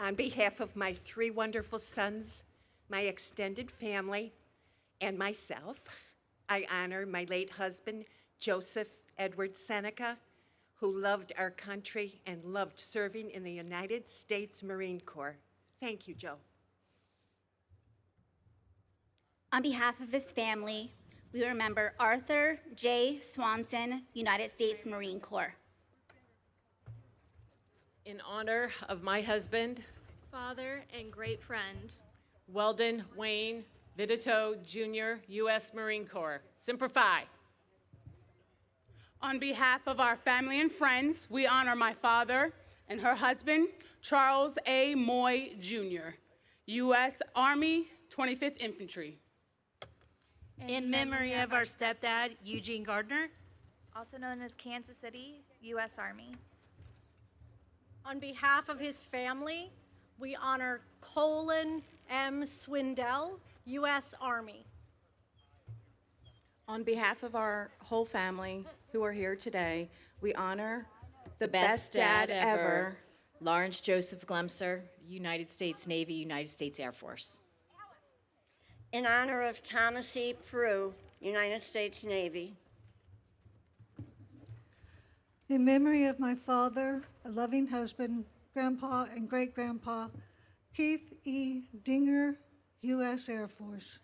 On behalf of my 3 wonderful sons, my extended family, and myself, I honor my late husband, Joseph Edward Seneca, who loved our country and loved serving in the United States Marine Corps. Thank you, Joe. On behalf of his family, we remember Arthur J. Swanson, United States Marine Corps. In honor of my husband, father, and great friend, Weldon Wayne Vidito, Jr., U.S. Marine Corps. Semper Fi. On behalf of our family and friends, we honor my father and her husband, Charles A. Moy, Jr., U.S. Army, 25th Infantry. in memory of our stepdad, Eugene Gardner, also known as Kansas City, U.S. Army. On behalf of his family, we honor Colin M. Swindell, U.S. Army. On behalf of our whole family who are here today, we honor the best dad ever, Lawrence Joseph Glemser, United States Navy, United States Air Force. In honor of Thomas E. Prue, United States Navy. In memory of my father, a loving husband, grandpa, and great-grandpa, Keith E. Dinger, U.S. Air Force.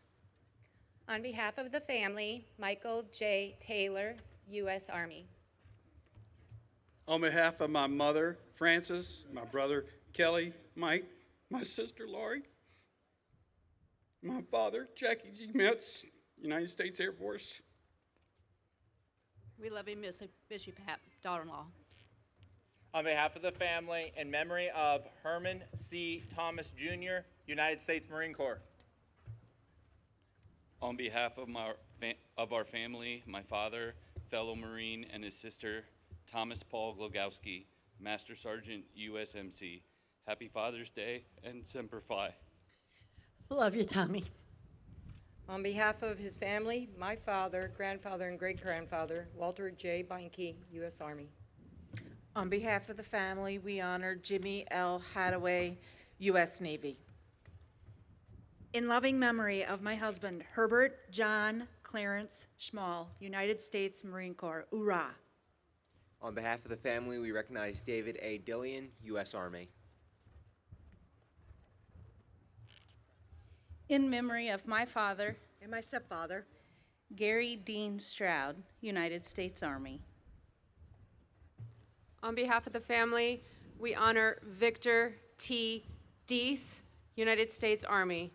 On behalf of the family, Michael J. Taylor, U.S. Army. On behalf of my mother, Frances, my brother, Kelly, Mike, my sister, Laurie, my father, Jackie G. Metz, United States Air Force. We love you, Miss Bishop Pat, daughter-in-law. On behalf of the family, in memory of Herman C. Thomas, Jr., United States Marine Corps. On behalf of our family, my father, fellow Marine, and his sister, Thomas Paul Glogowski, Master Sergeant, USMC. Happy Father's Day and Semper Fi. Love you, Tommy. On behalf of his family, my father, grandfather, and great-grandfather, Walter J. Beinke, U.S. Army. On behalf of the family, we honor Jimmy L. Hadaway, U.S. Navy. In loving memory of my husband, Herbert John Clarence Schmall, United States Marine Corps, Hoorah. On behalf of the family, we recognize David A. Dillian, U.S. Army. In memory of my father and my stepfather, Gary Dean Stroud, United States Army. On behalf of the family, we honor Victor T. Deese, United States Army.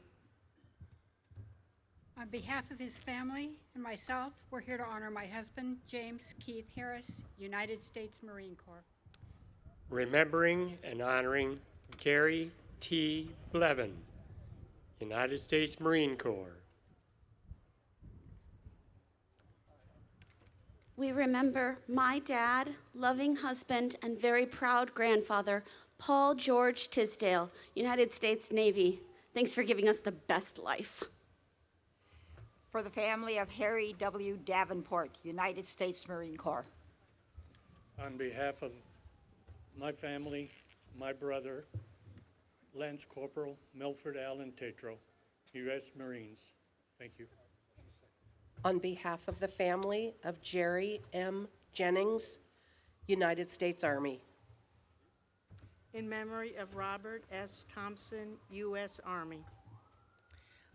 On behalf of his family and myself, we're here to honor my husband, James Keith Harris, United States Marine Corps. Remembering and honoring Gary T. Blevin, United States Marine Corps. We remember my dad, loving husband, and very proud grandfather, Paul George Tisdale, United States Navy. Thanks for giving us the best life. For the family of Harry W. Davenport, United States Marine Corps. On behalf of my family, my brother, Lance Corporal Milford Allen Tatro, U.S. Marines. Thank you. On behalf of the family of Jerry M. Jennings, United States Army. In memory of Robert S. Thompson, U.S. Army.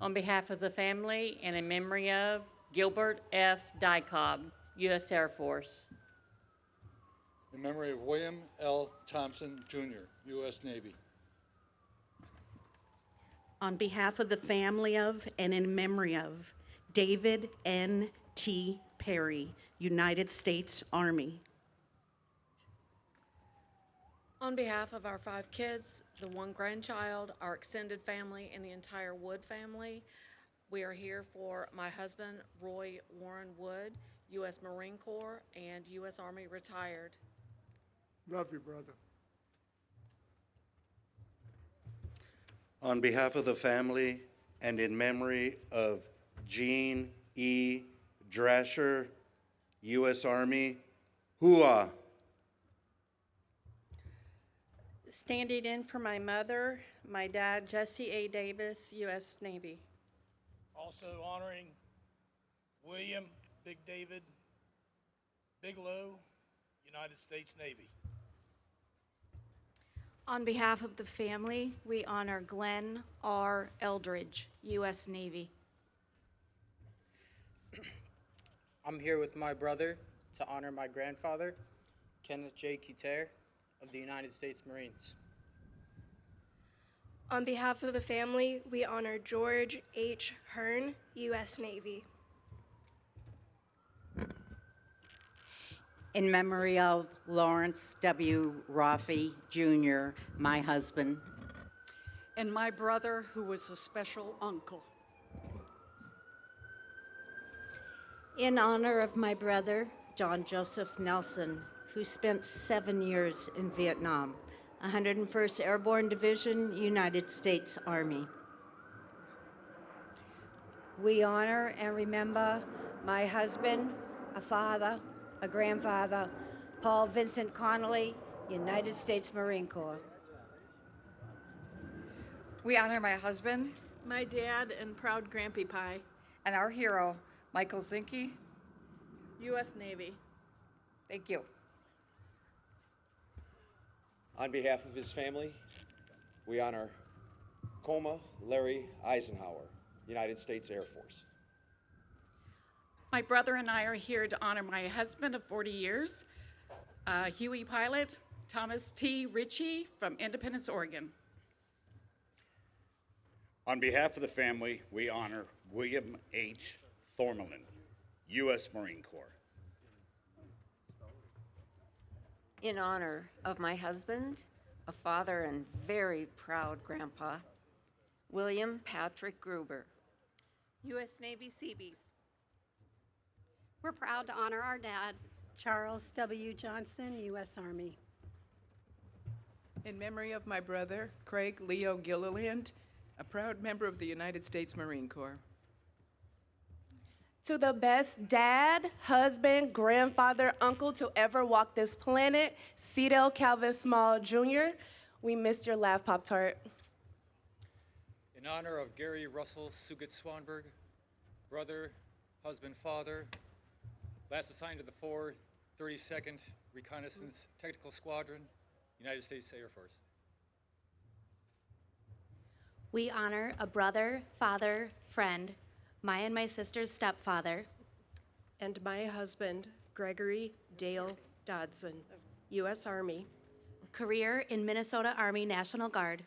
On behalf of the family and in memory of Gilbert F. Dykob, U.S. Air Force. In memory of William L. Thompson, Jr., U.S. Navy. On behalf of the family of and in memory of David N. T. Perry, United States Army. On behalf of our 5 kids, the 1 grandchild, our extended family, and the entire Wood family, we are here for my husband, Roy Warren Wood, U.S. Marine Corps and U.S. Army retired. Love you, brother. On behalf of the family and in memory of Gene E. Drasher, U.S. Army, hooah. Standing in for my mother, my dad, Jesse A. Davis, U.S. Navy. Also honoring William Big David Bigelow, United States Navy. On behalf of the family, we honor Glenn R. Eldridge, U.S. Navy. I'm here with my brother to honor my grandfather, Kenneth J. Couture, of the United States Marines. On behalf of the family, we honor George H. Hearn, U.S. Navy. In memory of Lawrence W. Rafi, Jr., my husband. And my brother, who was a special uncle. In honor of my brother, John Joseph Nelson, who spent 7 years in Vietnam, 101st Airborne Division, United States Army. We honor and remember my husband, a father, a grandfather, Paul Vincent Connolly, United States Marine Corps. We honor my husband, My dad and proud Grampy Pie, and our hero, Michael Zinke, U.S. Navy. Thank you. On behalf of his family, we honor Coma Larry Eisenhower, United States Air Force. My brother and I are here to honor my husband of 40 years, Huey pilot, Thomas T. Ritchie from Independence, Oregon. On behalf of the family, we honor William H. Thormelin, U.S. Marine Corps. In honor of my husband, a father and very proud grandpa, William Patrick Gruber. U.S. Navy Seabees. We're proud to honor our dad, Charles W. Johnson, U.S. Army. In memory of my brother, Craig Leo Gilliland, a proud member of the United States Marine Corps. To the best dad, husband, grandfather, uncle to ever walk this planet, Cedel Calvin Small Jr., we missed your laugh, Pop-Tart. In honor of Gary Russell Sugat Swanberg, brother, husband, father, last assigned to the 432nd Reconnaissance Technical Squadron, United States Air Force. We honor a brother, father, friend, my and my sister's stepfather. And my husband, Gregory Dale Dodson, U.S. Army. Career in Minnesota Army National Guard.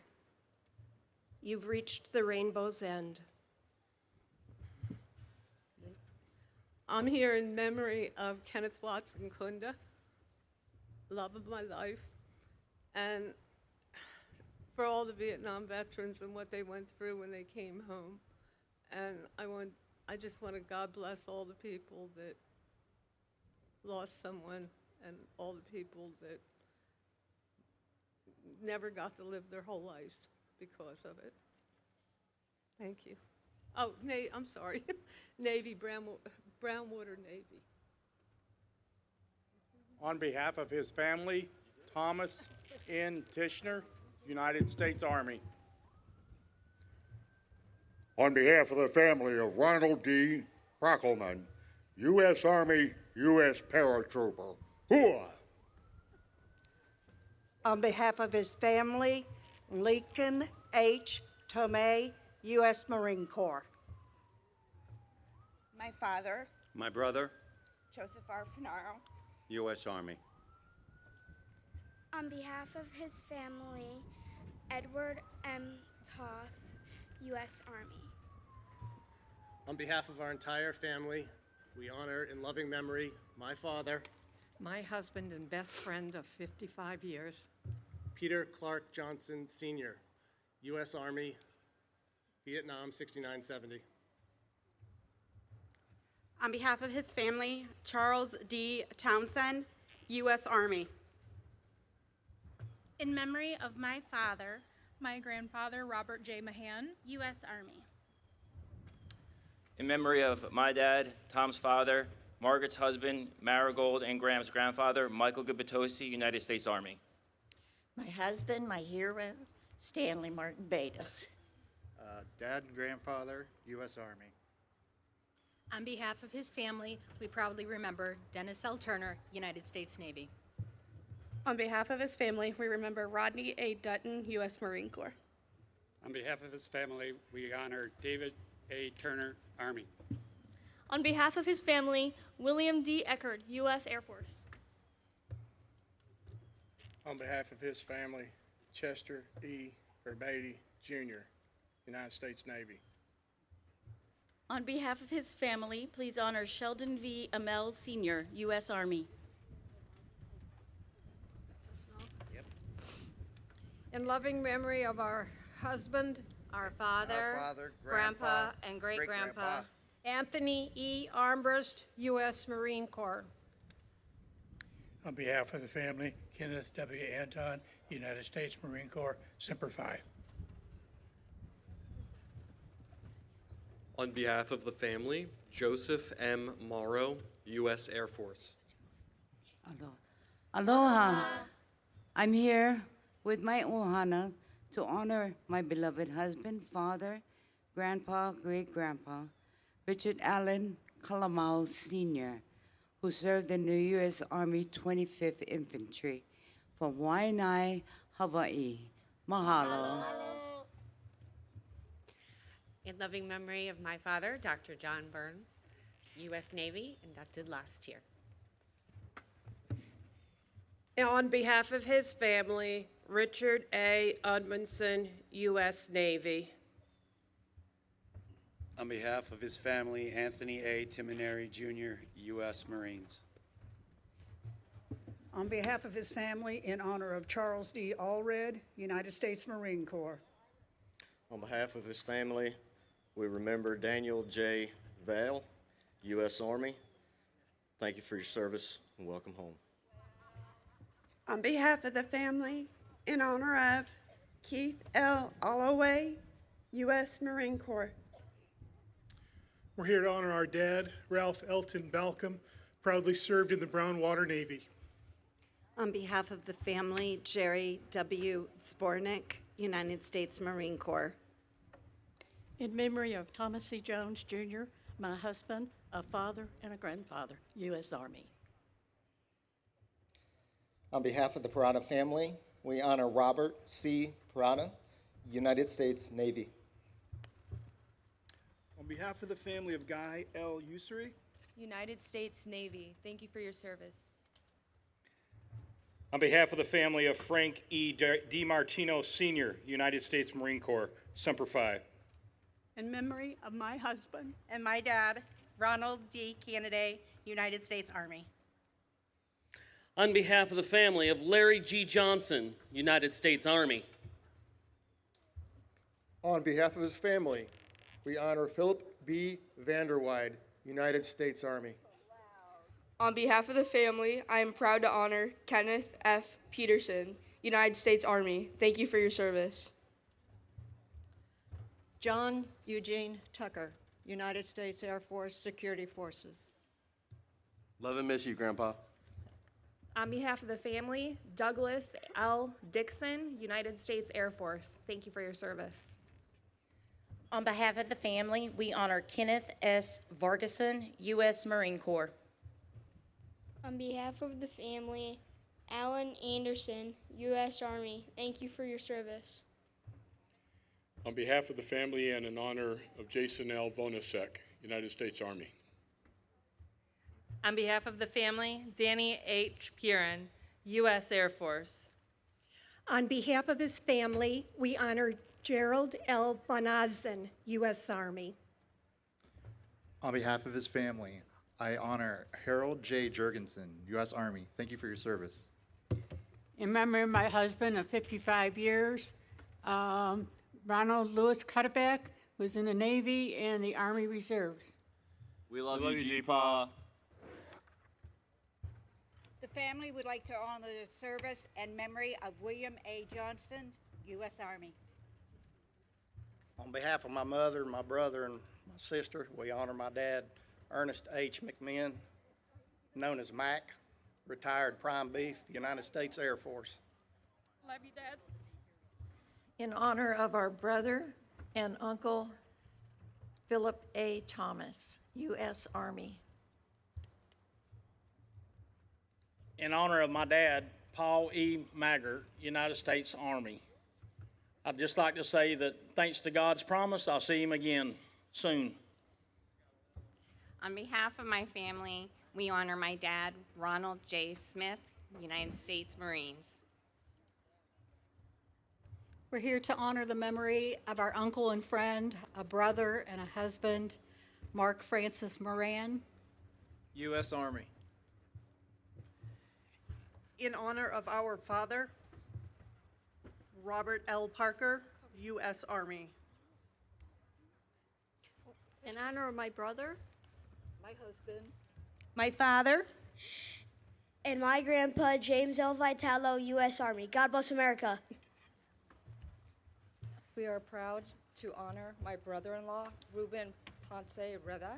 You've reached the rainbow's end. I'm here in memory of Kenneth Watson Kunda, love of my life, and for all the Vietnam veterans and what they went through when they came home. And I just want to God bless all the people that lost someone and all the people that never got to live their whole lives because of it. Thank you. Oh, I'm sorry, Navy, Brownwater Navy. On behalf of his family, Thomas N. Tishner, United States Army. On behalf of the family of Ronald D. Prockelman, U.S. Army, U.S. Paratrooper. Hooah! On behalf of his family, Lincoln H. Tomei, U.S. Marine Corps. My father, My brother, Joseph R. Finaro. U.S. Army. On behalf of his family, Edward M. Toth, U.S. Army. On behalf of our entire family, we honor in loving memory my father, my husband and best friend of 55 years, Peter Clark Johnson, Sr., U.S. Army, Vietnam, 69-70. On behalf of his family, Charles D. Townsend, U.S. Army. In memory of my father, my grandfather, Robert J. Mahan, U.S. Army. In memory of my dad, Tom's father, Margaret's husband, Marigold, and Graham's grandfather, Michael Gabatosi, United States Army. My husband, my hero, Stanley Martin Bates. Dad and grandfather, U.S. Army. On behalf of his family, we proudly remember Dennis L. Turner, United States Navy. On behalf of his family, we remember Rodney A. Dutton, U.S. Marine Corps. On behalf of his family, we honor David A. Turner, Army. On behalf of his family, William D. Eckerd, U.S. Air Force. On behalf of his family, Chester E. Beatty, Jr., United States Navy. On behalf of his family, please honor Sheldon V. Amell, Sr., U.S. Army. In loving memory of our husband, our father, grandpa, and great-grandpa, Anthony E. Armbrust, U.S. Marine Corps. On behalf of the family, Kenneth W. Anton, United States Marine Corps, Semper Fi. On behalf of the family, Joseph M. Morrow, U.S. Air Force. Aloha. I'm here with my ohana to honor my beloved husband, father, grandpa, great-grandpa, Richard Allen Kalamau Sr., who served in the U.S. Army 25th Infantry from Waianae, Hawaii. Mahalo. In loving memory of my father, Dr. John Burns, U.S. Navy, inducted last year. And on behalf of his family, Richard A. Udmundson, U.S. Navy. On behalf of his family, Anthony A. Timoneri, Jr., U.S. Marines. On behalf of his family, in honor of Charles D. Allred, United States Marine Corps. On behalf of his family, we remember Daniel J. Vale, U.S. Army. Thank you for your service and welcome home. On behalf of the family, in honor of Keith L. Alloway, U.S. Marine Corps. We're here to honor our dad, Ralph Elton Balcom, proudly served in the Brown Water Navy. On behalf of the family, Jerry W. Spornick, United States Marine Corps. In memory of Thomas C. Jones, Jr., my husband, a father, and a grandfather, U.S. Army. On behalf of the Parada family, we honor Robert C. Parada, United States Navy. On behalf of the family of Guy L. Ussery, United States Navy, thank you for your service. On behalf of the family of Frank E. DiMartino, Sr., United States Marine Corps, Semper Fi. In memory of my husband and my dad, Ronald D. Kennedy, United States Army. On behalf of the family of Larry G. Johnson, United States Army. On behalf of his family, we honor Philip B. Vanderweide, United States Army. On behalf of the family, I am proud to honor Kenneth F. Peterson, United States Army. Thank you for your service. John Eugene Tucker, United States Air Force Security Forces. Love and miss you, Grandpa. On behalf of the family, Douglas L. Dixon, United States Air Force. Thank you for your service. On behalf of the family, we honor Kenneth S. Vargason, U.S. Marine Corps. On behalf of the family, Alan Anderson, U.S. Army. Thank you for your service. On behalf of the family and in honor of Jason L. Vonasek, United States Army. On behalf of the family, Danny H. Purin, U.S. Air Force. On behalf of his family, we honor Gerald L. Bonazin, U.S. Army. On behalf of his family, I honor Harold J. Jurgensen, U.S. Army. Thank you for your service. In memory of my husband of 55 years, Ronald Lewis Cutterback was in the Navy and the Army Reserves. We love you, G-Pa. The family would like to honor the service and memory of William A. Johnston, U.S. Army. On behalf of my mother, my brother, and my sister, we honor my dad, Ernest H. McMahon, known as Mac, retired Prime Beef, United States Air Force. Love you, Dad. In honor of our brother and uncle, Philip A. Thomas, U.S. Army. In honor of my dad, Paul E. Maggart, United States Army. I'd just like to say that thanks to God's promise, I'll see him again soon. On behalf of my family, we honor my dad, Ronald J. Smith, United States Marines. We're here to honor the memory of our uncle and friend, a brother and a husband, Mark Francis Moran. U.S. Army. In honor of our father, Robert L. Parker, U.S. Army. In honor of my brother, my husband, my father, and my grandpa, James L. Vitalo, U.S. Army. God bless America. We are proud to honor my brother-in-law, Ruben Ponce Reda,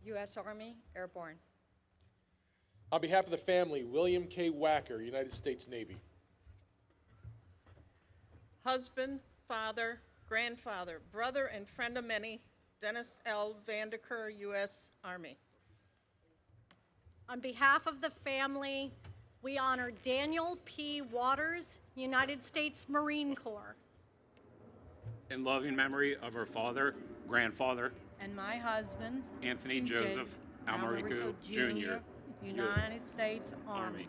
U.S. Army, Airborne. On behalf of the family, William K. Wacker, United States Navy. Husband, father, grandfather, brother, and friend of many, Dennis L. Vandeker, U.S. Army. On behalf of the family, we honor Daniel P. Waters, United States Marine Corps. In loving memory of our father, grandfather, and my husband, Anthony Joseph Almarico Jr., United States Army.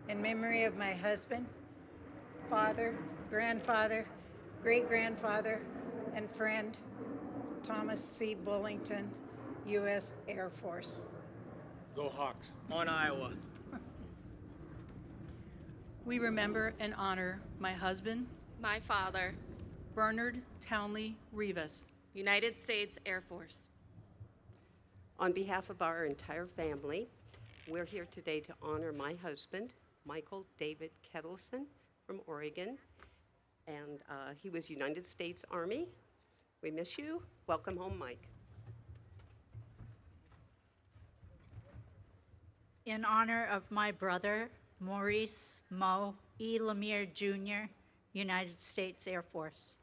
In memory of my husband, father, grandfather, great-grandfather, and friend, Thomas C. Bullington, U.S. Air Force. Go Hawks. On Iowa. We remember and honor my husband, My father, Bernard Townley Rivas, United States Air Force. On behalf of our entire family, we're here today to honor my husband, Michael David Kettleson from Oregon, and he was United States Army. We miss you. Welcome home, Mike. In honor of my brother, Maurice Mo E. Lemire Jr., United States Air Force.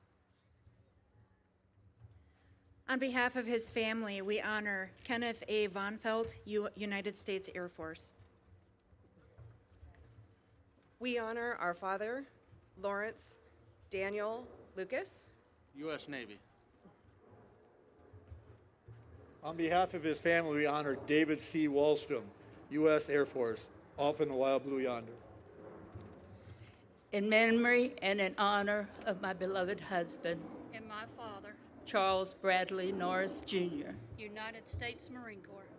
On behalf of his family, we honor Kenneth A. Von Felt, United States Air Force. We honor our father, Lawrence Daniel Lucas, U.S. Navy. On behalf of his family, we honor David C. Wallstrom, U.S. Air Force, off in the wild blue yonder. In memory and in honor of my beloved husband, and my father, Charles Bradley Norris, Jr., United States Marine Corps.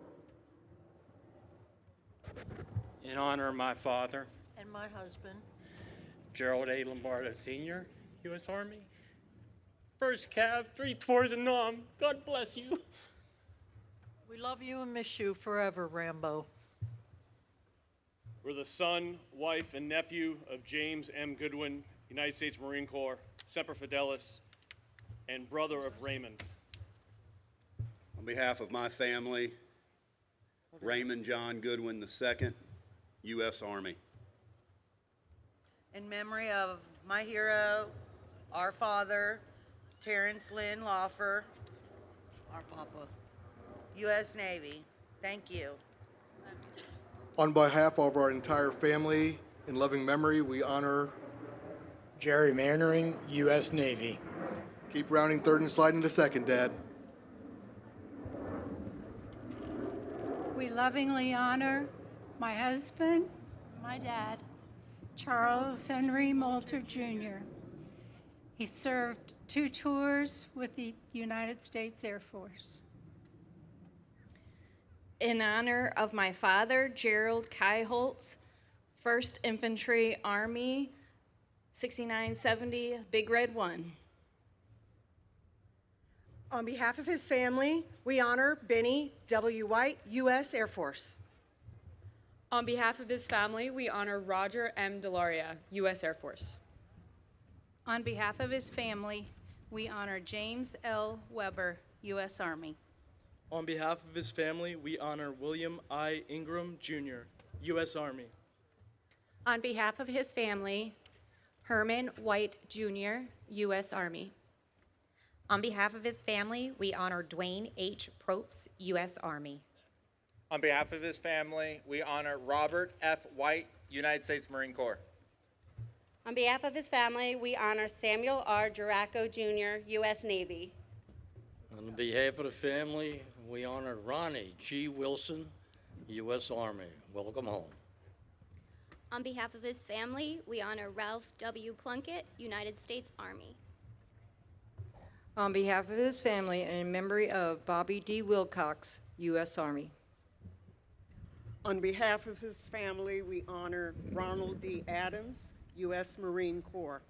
In honor of my father, and my husband, Gerald A. Lombardo Sr., U.S. Army. First Cav, 3/4 and Nom. God bless you. we love you and miss you forever, Rambo. We're the son, wife, and nephew of James M. Goodwin, United States Marine Corps, Semper Fidelis, and brother of Raymond. On behalf of my family, Raymond John Goodwin II, U.S. Army. In memory of my hero, our father, Terrence Lynn Lawfer, our papa, U.S. Navy. Thank you. On behalf of our entire family, in loving memory, we honor gerrymandering, U.S. Navy. Keep rounding third and sliding to second, Dad. We lovingly honor my husband, my dad, Charles Henry Moulter Jr. He served 2 tours with the United States Air Force. In honor of my father, Gerald Kai Holtz, 1st Infantry Army, 6970, Big Red 1. On behalf of his family, we honor Benny W. White, U.S. Air Force. On behalf of his family, we honor Roger M. Delaria, U.S. Air Force. On behalf of his family, we honor James L. Weber, U.S. Army. On behalf of his family, we honor William I. Ingram, Jr., U.S. Army. On behalf of his family, Herman White, Jr., U.S. Army. On behalf of his family, we honor Dwayne H. Propes, U.S. Army. On behalf of his family, we honor Robert F. White, United States Marine Corps. On behalf of his family, we honor Samuel R. Juraco, Jr., U.S. Navy. On behalf of the family, we honor Ronnie G. Wilson, U.S. Army. Welcome home. On behalf of his family, we honor Ralph W. Plunkett, United States Army. On behalf of his family and in memory of Bobby D. Wilcox, U.S. Army. On behalf of his family, we honor Ronald D. Adams, U.S. Marine Corps.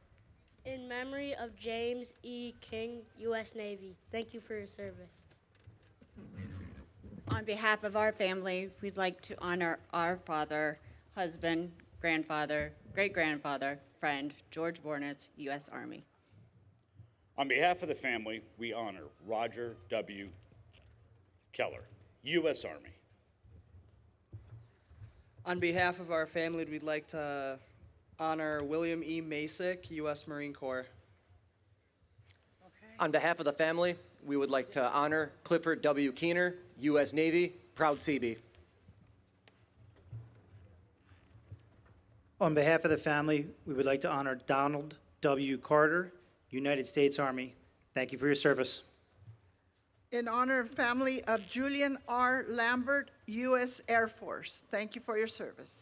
In memory of James E. King, U.S. Navy. Thank you for your service. On behalf of our family, we'd like to honor our father, husband, grandfather, great-grandfather, friend, George Bornitz, U.S. Army. On behalf of the family, we honor Roger W. Keller, U.S. Army. On behalf of our family, we'd like to honor William E. Masick, U.S. Marine Corps. On behalf of the family, we would like to honor Clifford W. Keener, U.S. Navy, proud Seabee. On behalf of the family, we would like to honor Donald W. Carter, United States Army. Thank you for your service. In honor of family of Julian R. Lambert, U.S. Air Force. Thank you for your service.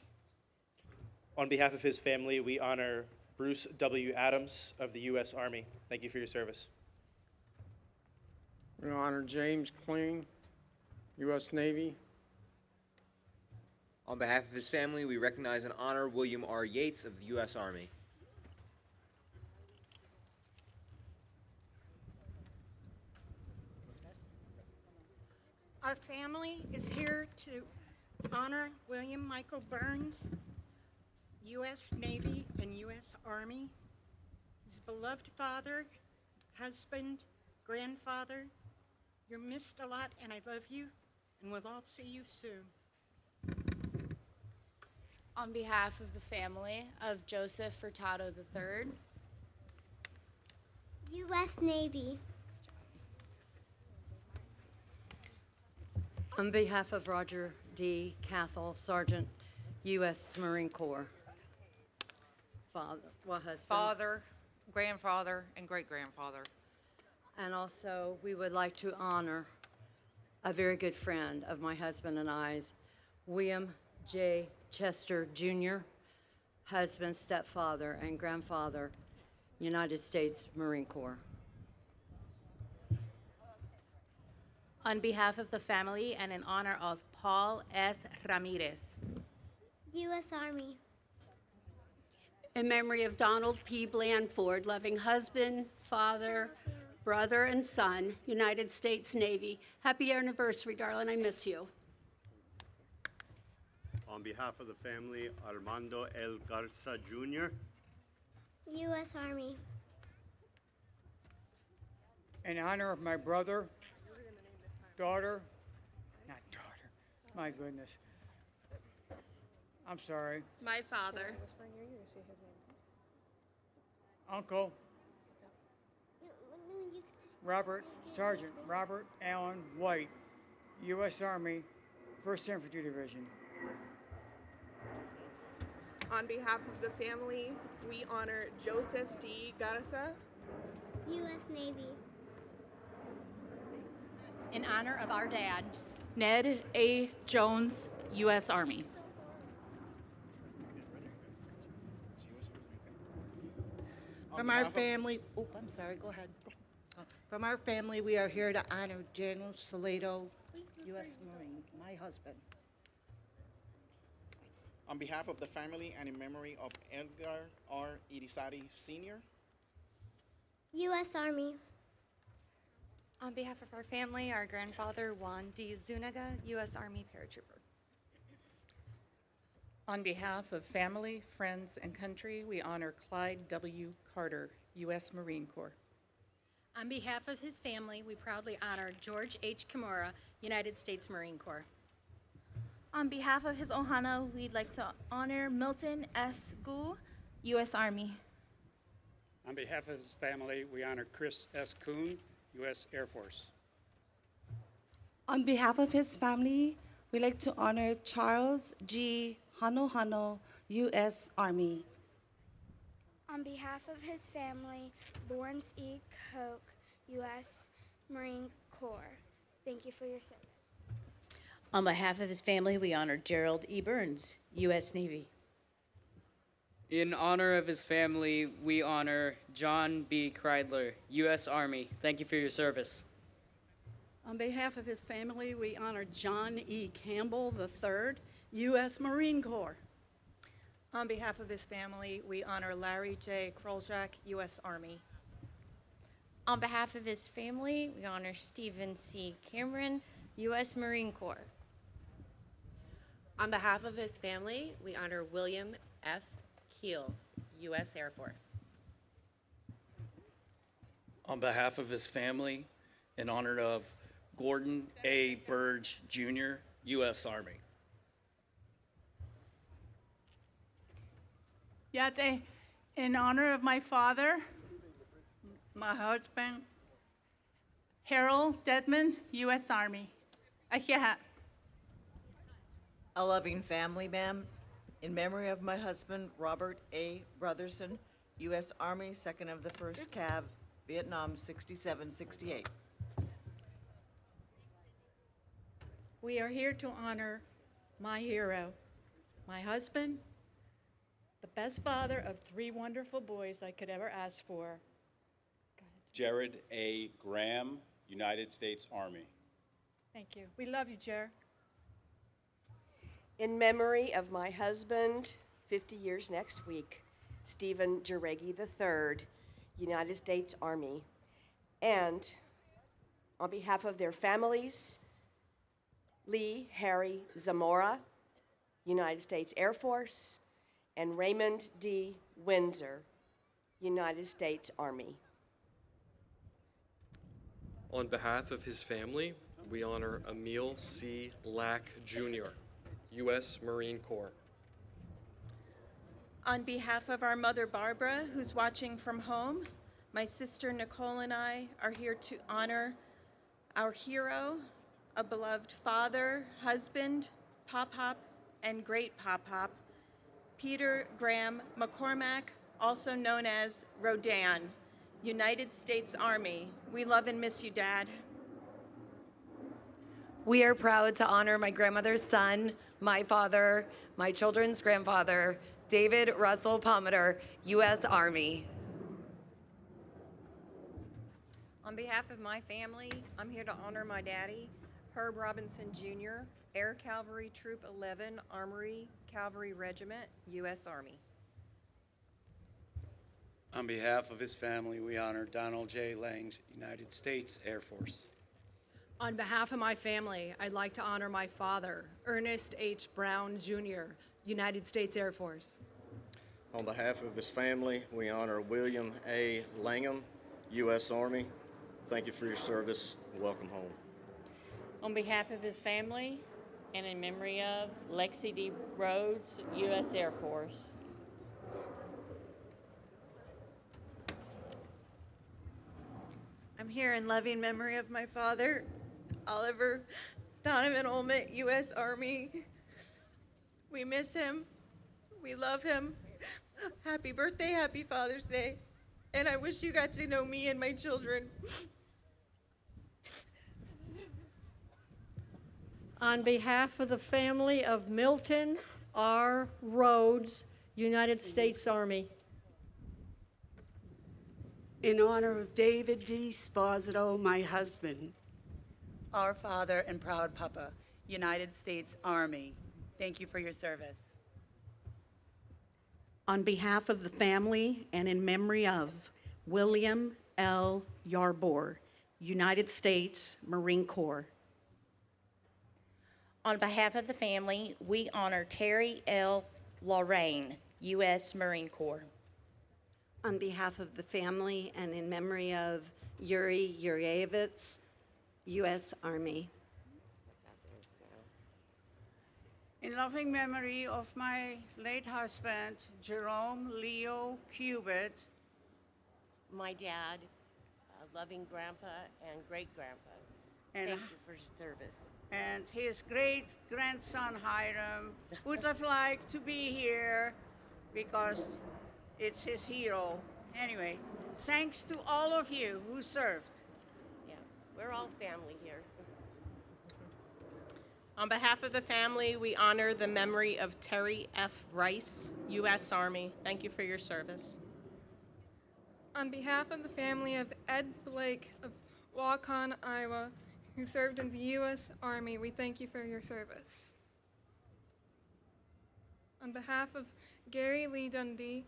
On behalf of his family, we honor Bruce W. Adams of the U.S. Army. Thank you for your service. We honor James Kling, U.S. Navy. On behalf of his family, we recognize and honor William R. Yates of the U.S. Army. Our family is here to honor William Michael Burns, U.S. Navy and U.S. Army, his beloved father, husband, grandfather. You're missed a lot, and I love you, and we'll all see you soon. On behalf of the family of Joseph Furtado III. U.S. Navy. On behalf of Roger D. Cathell, Sergeant, U.S. Marine Corps. Husband. Father, grandfather, and great-grandfather. And also, we would like to honor a very good friend of my husband and I's, William J. Chester, Jr., husband, stepfather, and grandfather, United States Marine Corps. On behalf of the family and in honor of Paul S. Ramirez. U.S. Army. In memory of Donald P. Blandford, loving husband, father, brother, and son, United States Navy. Happy anniversary, darling. I miss you. On behalf of the family, Armando L. Garza, Jr. U.S. Army. In honor of my brother, daughter, my goodness. I'm sorry. My father. Uncle Sergeant Robert Allen White, U.S. Army, 1st Infantry Division. On behalf of the family, we honor Joseph D. Garza, U.S. Navy. In honor of our dad, Ned A. Jones, U.S. Army. From our family, I'm sorry, go ahead. From our family, we are here to honor Daniel Salado, U.S. Marine, my husband. On behalf of the family and in memory of Edgar R. Irizarry Sr., U.S. Army. On behalf of our family, our grandfather, Juan D. Zuniga, U.S. Army paratrooper. On behalf of family, friends, and country, we honor Clyde W. Carter, U.S. Marine Corps. On behalf of his family, we proudly honor George H. Kimura, United States Marine Corps. On behalf of his Ohana, we'd like to honor Milton S. Gu, U.S. Army. On behalf of his family, we honor Chris S. Kuhn, U.S. Air Force. On behalf of his family, we'd like to honor Charles G. Hano, U.S. Army. On behalf of his family, Lawrence E. Koch, U.S. Marine Corps. Thank you for your service. On behalf of his family, we honor Gerald E. Burns, U.S. Navy. In honor of his family, we honor John B. Kreidler, U.S. Army. Thank you for your service. On behalf of his family, we honor John E. Campbell III, U.S. Marine Corps. On behalf of his family, we honor Larry J. Kroljak, U.S. Army. On behalf of his family, we honor Stephen C. Cameron, U.S. Marine Corps. On behalf of his family, we honor William F. Keel, U.S. Air Force. On behalf of his family, in honor of Gordon A. Burge, Jr., U.S. Army. Yate, in honor of my father, my husband, Harold Dedman, U.S. Army. Ahiahat. A loving family, ma'am. In memory of my husband, Robert A. Brotherson, U.S. Army, 2nd of the 1st Cav, Vietnam, 67-68. We are here to honor my hero, my husband, the best father of 3 wonderful boys I could ever ask for. Jared A. Graham, United States Army. Thank you. We love you, Jer. In memory of my husband, 50 years next week, Stephen Jareggi III, United States Army. And on behalf of their families, Lee Harry Zamora, United States Air Force, and Raymond D. Windsor, United States Army. On behalf of his family, we honor Emil C. Lack, Jr., U.S. Marine Corps. On behalf of our mother, Barbara, who's watching from home, my sister, Nicole, and I are here to honor our hero, a beloved father, husband, pop-pop, and great pop-pop, Peter Graham McCormack, also known as Rodan, United States Army. We love and miss you, Dad. We are proud to honor my grandmother's son, my father, my children's grandfather, David Russell Palmer, U.S. Army. On behalf of my family, I'm here to honor my daddy, Herb Robinson Jr., Air Cavalry Troop 11, Armory Cavalry Regiment, U.S. Army. On behalf of his family, we honor Donald J. Lange, United States Air Force. On behalf of my family, I'd like to honor my father, Ernest H. Brown, Jr., United States Air Force. On behalf of his family, we honor William A. Langham, U.S. Army. Thank you for your service and welcome home. On behalf of his family and in memory of Lexi D. Rhodes, U.S. Air Force. I'm here in loving memory of my father, Oliver Donovan Olmert, U.S. Army. We miss him. We love him. Happy birthday, happy Father's Day. And I wish you got to know me and my children. On behalf of the family of Milton R. Rhodes, United States Army. In honor of David D. Sposito, my husband. Our father and proud papa, United States Army. Thank you for your service. On behalf of the family and in memory of William L. Yarborough, United States Marine Corps. On behalf of the family, we honor Terry L. Lorraine, U.S. Marine Corps. On behalf of the family and in memory of Yuri Yurievich, U.S. Army. In loving memory of my late husband, Jerome Leo Cubit. My dad, loving grandpa and great-grandpa. Thank you for your service. And his great-grandson, Hiram, would have liked to be here because it's his hero. Anyway, thanks to all of you who served. Yeah, we're all family here. On behalf of the family, we honor the memory of Terry F. Rice, U.S. Army. Thank you for your service. On behalf of the family of Ed Blake of Waukon, Iowa, who served in the U.S. Army, we thank you for your service. On behalf of Gary Lee Dundee,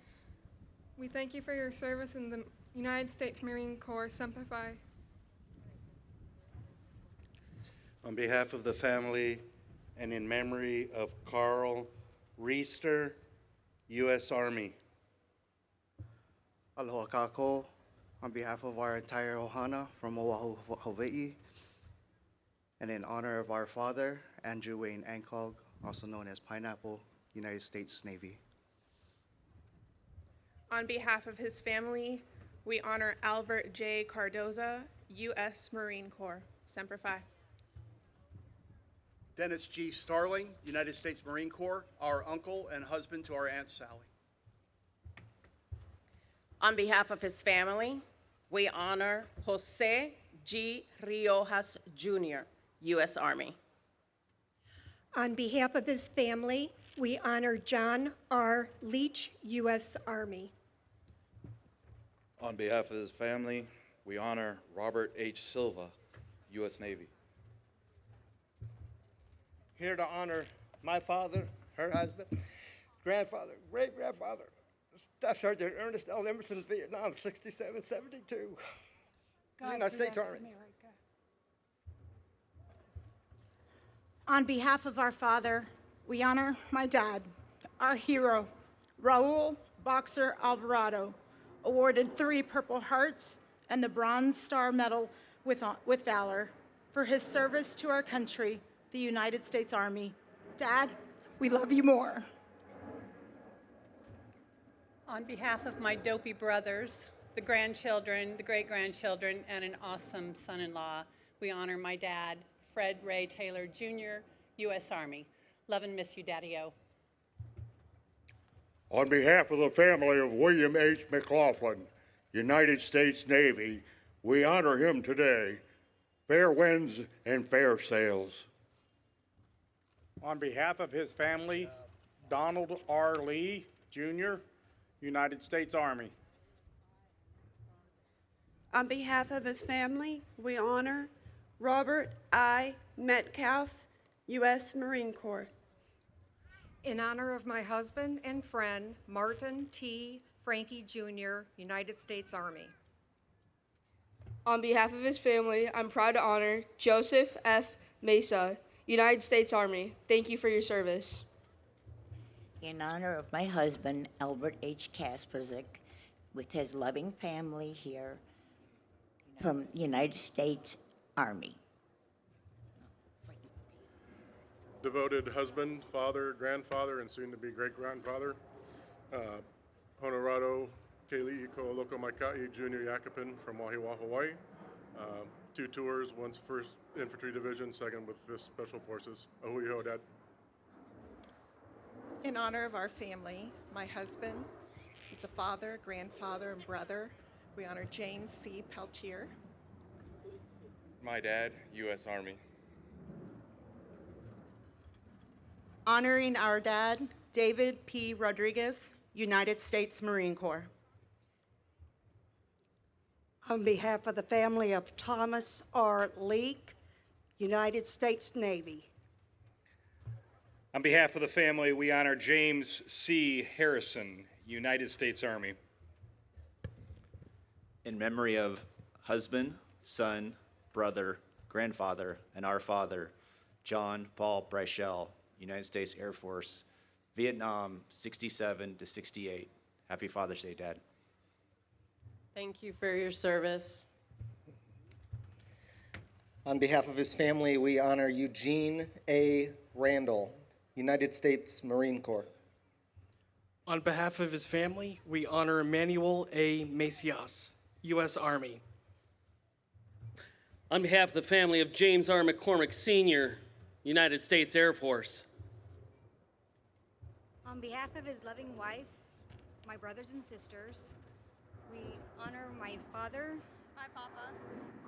we thank you for your service in the United States Marine Corps. Semper Fi. On behalf of the family and in memory of Carl Reister, U.S. Army. Aloha kako, on behalf of our entire ohana from Oahu, Hawaii, and in honor of our father, Andrew Wayne Ankog, also known as Pineapple, United States Navy. On behalf of his family, we honor Albert J. Cardoza, U.S. Marine Corps. Semper Fi. Dennis G. Starling, United States Marine Corps, our uncle and husband to our Aunt Sally. On behalf of his family, we honor Jose G. Riojas, Jr., U.S. Army. On behalf of his family, we honor John R. Leach, U.S. Army. On behalf of his family, we honor Robert H. Silva, U.S. Navy. Here to honor my father, her husband, grandfather, great-grandfather, Staff Sergeant Ernest L. Emerson, Vietnam, 67-72. United States Army. On behalf of our father, we honor my dad, our hero, Raul Boxer Alvarado, awarded 3 Purple Hearts and the Bronze Star Medal with Valor for his service to our country, the United States Army. Dad, we love you more. On behalf of my dopey brothers, the grandchildren, the great-grandchildren, and an awesome son-in-law, we honor my dad, Fred Ray Taylor, Jr., U.S. Army. Love and miss you, Daddy-O. On behalf of the family of William H. McLaughlin, United States Navy, we honor him today. Fair winds and fair sails. On behalf of his family, Donald R. Lee, Jr., United States Army. On behalf of his family, we honor Robert I. Metcalf, U.S. Marine Corps. In honor of my husband and friend, Martin T. Frankie Jr., United States Army. On behalf of his family, I'm proud to honor Joseph F. Mesa, United States Army. Thank you for your service. In honor of my husband, Albert H. Kasperzik, with his loving family here from United States Army. Devoted husband, father, grandfather, and soon-to-be great-grandfather, Honorado Keli'iko Lokomaikai Junior Yakapin from Wahiawa, Hawaii. 2 tours, once 1st Infantry Division, 2nd with 5th Special Forces. Ahui ho, Dad. In honor of our family, my husband is a father, grandfather, and brother. We honor James C. Peltier. My dad, U.S. Army. Honoring our dad, David P. Rodriguez, United States Marine Corps. On behalf of the family of Thomas R. Leake, United States Navy. On behalf of the family, we honor James C. Harrison, United States Army. In memory of husband, son, brother, grandfather, and our father, John Paul Breichel, United States Air Force, Vietnam, 67 to 68. Happy Father's Day, Dad. Thank you for your service. On behalf of his family, we honor Eugene A. Randall, United States Marine Corps. On behalf of his family, we honor Emmanuel A. Macias, U.S. Army. On behalf of the family of James R. McCormick Sr., United States Air Force. On behalf of his loving wife, my brothers and sisters, we honor my father, hi Papa,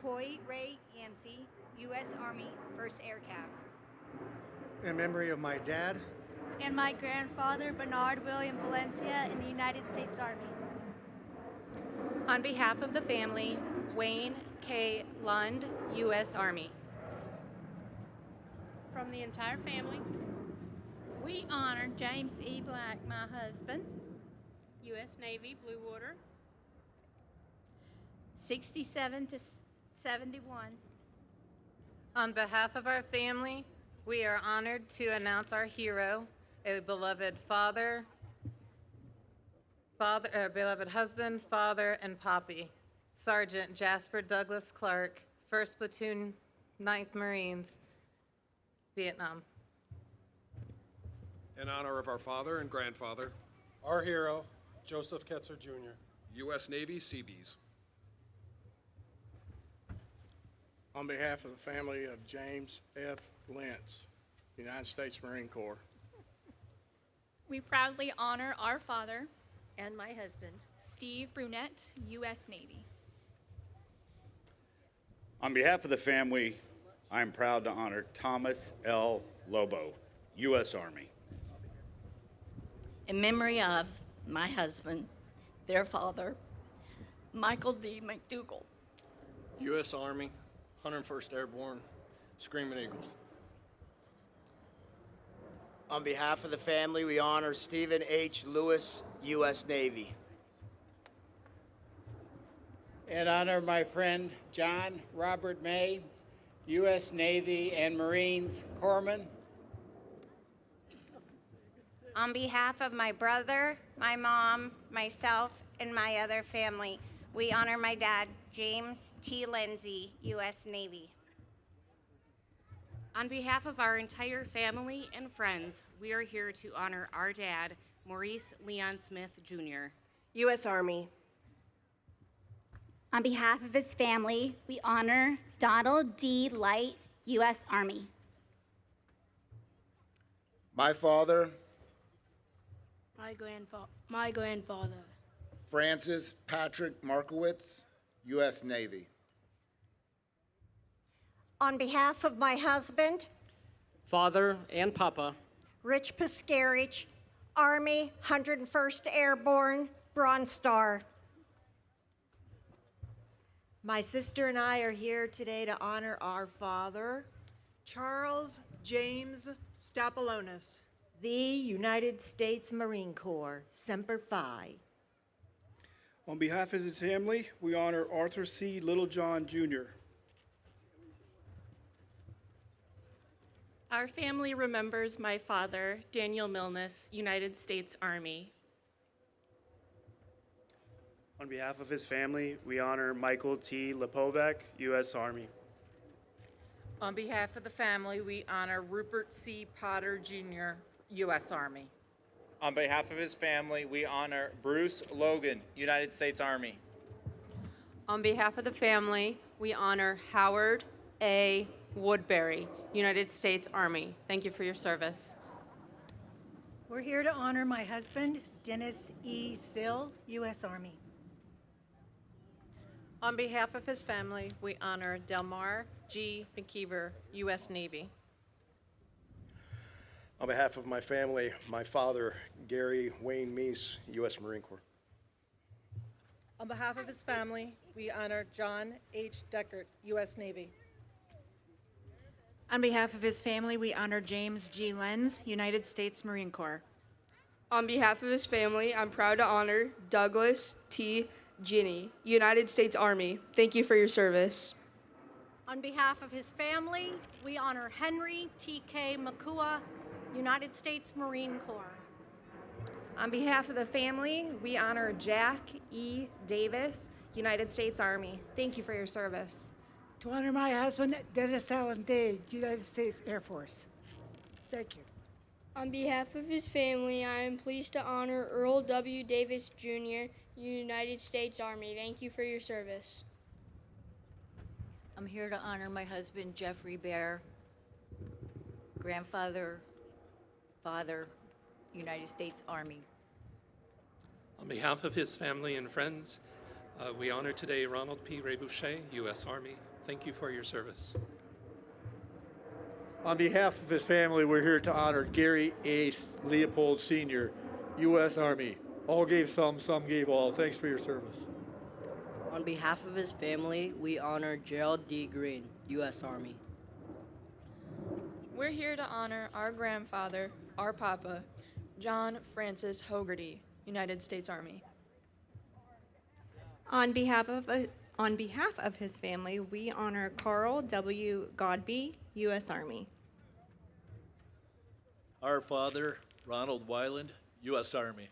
Coy Ray Yancey, U.S. Army, 1st Air Cav. In memory of my dad, and my grandfather, Bernard William Valencia, in the United States Army. On behalf of the family, Wayne K. Lund, U.S. Army. From the entire family, we honor James E. Black, my husband, U.S. Navy, Blue Water, 67 to 71. On behalf of our family, we are honored to announce our hero, a beloved beloved husband, father, and poppy, Sergeant Jasper Douglas Clark, 1st Platoon, 9th Marines, Vietnam. In honor of our father and grandfather, Our hero, Joseph Ketzer Jr. U.S. Navy Seabees. On behalf of the family of James F. Lentz, United States Marine Corps. We proudly honor our father and my husband, Steve Brunette, U.S. Navy. On behalf of the family, I am proud to honor Thomas L. Lobo, U.S. Army. In memory of my husband, their father, Michael D. McDougall, U.S. Army, 101st Airborne, Screaming Eagles. On behalf of the family, we honor Stephen H. Lewis, U.S. Navy. In honor of my friend John Robert May, U.S. Navy and Marines Corpsman. On behalf of my brother, my mom, myself, and my other family, we honor my dad, James T. Lindsay, U.S. Navy. On behalf of our entire family and friends, we are here to honor our dad, Maurice Leon Smith, Jr. U.S. Army. On behalf of his family, we honor Donald D. Light, U.S. Army. My father, My grandfather. Francis Patrick Markowitz, U.S. Navy. On behalf of my husband, Father and Papa, Rich Piscarich, Army, 101st Airborne, Bronze Star. My sister and I are here today to honor our father, Charles James Stapalonis, the United States Marine Corps, Semper Fi. On behalf of his family, we honor Arthur C. Littlejohn, Jr. Our family remembers my father, Daniel Milnes, United States Army. On behalf of his family, we honor Michael T. Lipovak, U.S. Army. On behalf of the family, we honor Rupert C. Potter, Jr., U.S. Army. On behalf of his family, we honor Bruce Logan, United States Army. On behalf of the family, we honor Howard A. Woodbury, United States Army. Thank you for your service. We're here to honor my husband, Dennis E. Sill, U.S. Army. On behalf of his family, we honor Delmar G. McKeever, U.S. Navy. On behalf of my family, my father, Gary Wayne Meese, U.S. Marine Corps. On behalf of his family, we honor John H. Deckert, U.S. Navy. On behalf of his family, we honor James G. Lenz, United States Marine Corps. On behalf of his family, I'm proud to honor Douglas T. Ginny, United States Army. Thank you for your service. On behalf of his family, we honor Henry T.K. Makua, United States Marine Corps. On behalf of the family, we honor Jack E. Davis, United States Army. Thank you for your service. To honor my husband, Dennis Allen Dade, United States Air Force. Thank you. On behalf of his family, I am pleased to honor Earl W. Davis, Jr., United States Army. Thank you for your service. I'm here to honor my husband, Jeffrey Bear, grandfather, father, United States Army. On behalf of his family and friends, we honor today Ronald P. Reboucher, U.S. Army. Thank you for your service. On behalf of his family, we're here to honor Gary A. Leopold Sr., U.S. Army. All gave some gave all. Thanks for your service. On behalf of his family, we honor Gerald D. Green, U.S. Army. We're here to honor our grandfather, our papa, John Francis Hogarty, United States Army. On behalf of his family, we honor Carl W. Godby, U.S. Army. Our father, Ronald Weiland, U.S. Army.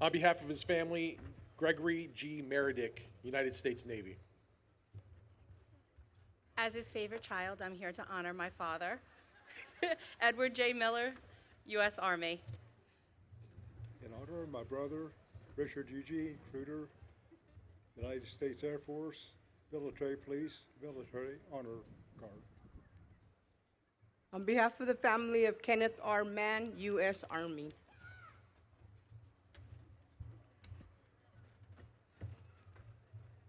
On behalf of his family, Gregory G. Meredick, United States Navy. As his favorite child, I'm here to honor my father, Edward J. Miller, U.S. Army. In honor of my brother, Richard Eugene Kruder, United States Air Force, Military Police, Military Honor Guard. On behalf of the family of Kenneth R. Mann, U.S. Army.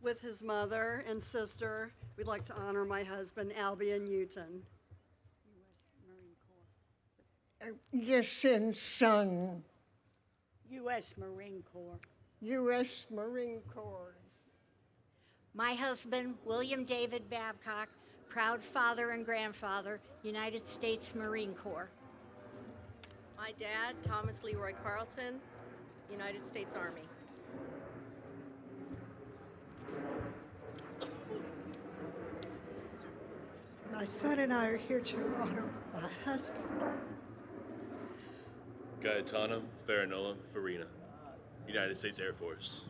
With his mother and sister, we'd like to honor my husband, Albion Newton. Yishin Sung, U.S. Marine Corps. U.S. Marine Corps. My husband, William David Babcock, proud father and grandfather, United States Marine Corps. My dad, Thomas Leroy Carlton, United States Army. My son and I are here to honor my husband. Gaetano Farinola Farina, United States Air Force.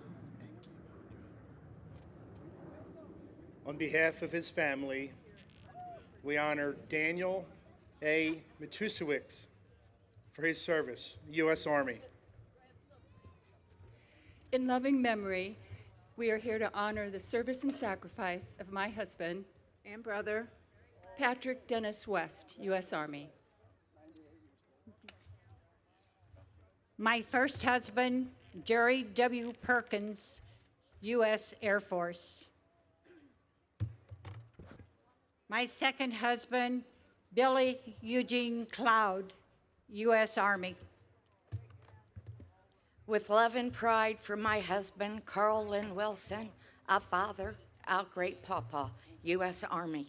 On behalf of his family, we honor Daniel A. Matusewicz for his service, U.S. Army. In loving memory, we are here to honor the service and sacrifice of my husband and brother, Patrick Dennis West, U.S. Army. My first husband, Jerry W. Perkins, U.S. Air Force. My second husband, Billy Eugene Cloud, U.S. Army. With love and pride for my husband, Carl Lynn Wilson, our father, our great papa, U.S. Army.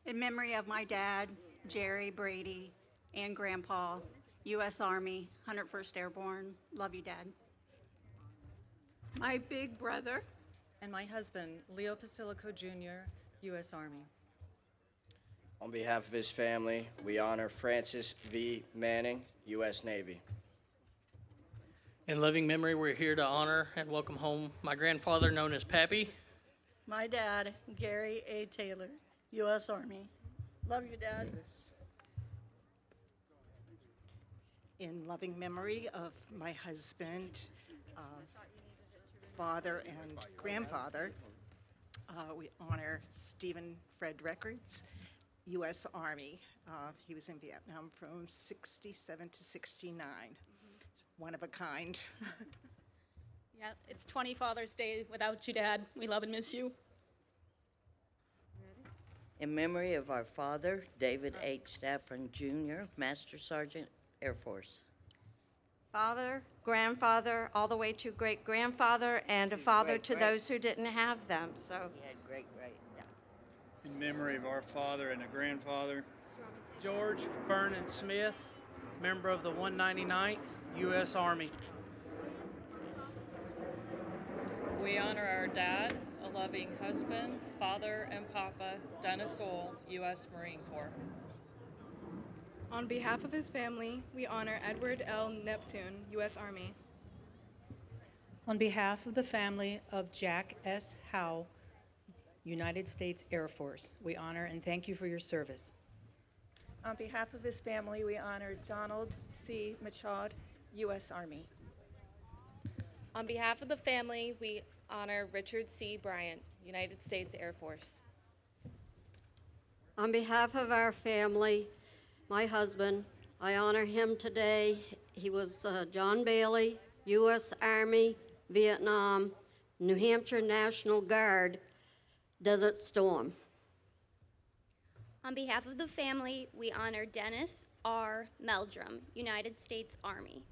In memory of my dad, Jerry Brady, and Grandpa, U.S. Army, 101st Airborne. Love you, Dad. My big brother. And my husband, Leo Pasilico Jr., U.S. Army. On behalf of his family, we honor Francis V. Manning, U.S. Navy. In loving memory, we're here to honor and welcome home my grandfather, known as Pappy. My dad, Gary A. Taylor, U.S. Army. Love you, Dad. In loving memory of my husband, father and grandfather, we honor Stephen Fred Records, U.S. Army. He was in Vietnam from 67 to 69. It's one of a kind. Yeah, it's 20 Father's Day without you, Dad. We love and miss you. In memory of our father, David H. Stafford Jr., Master Sergeant, Air Force. Father, grandfather, all the way to great-grandfather, and a father to Great-great. those who didn't have them, so. He had great, yeah. In memory of our father and a grandfather, George Vernon Smith, member of the 199th U.S. Army. We honor our dad, a loving husband, father, and papa, Dennis Ohl, U.S. Marine Corps. On behalf of his family, we honor Edward L. Neptune, U.S. Army. On behalf of the family of Jack S. Howe, United States Air Force, we honor and thank you for your service. On behalf of his family, we honor Donald C. Machad, U.S. Army. On behalf of the family, we honor Richard C. Bryant, United States Air Force. On behalf of our family, my husband, I honor him today. He was John Bailey, U.S. Army, Vietnam, New Hampshire National Guard, Desert Storm. On behalf of the family, we honor Dennis R. Meldrum, United States Army.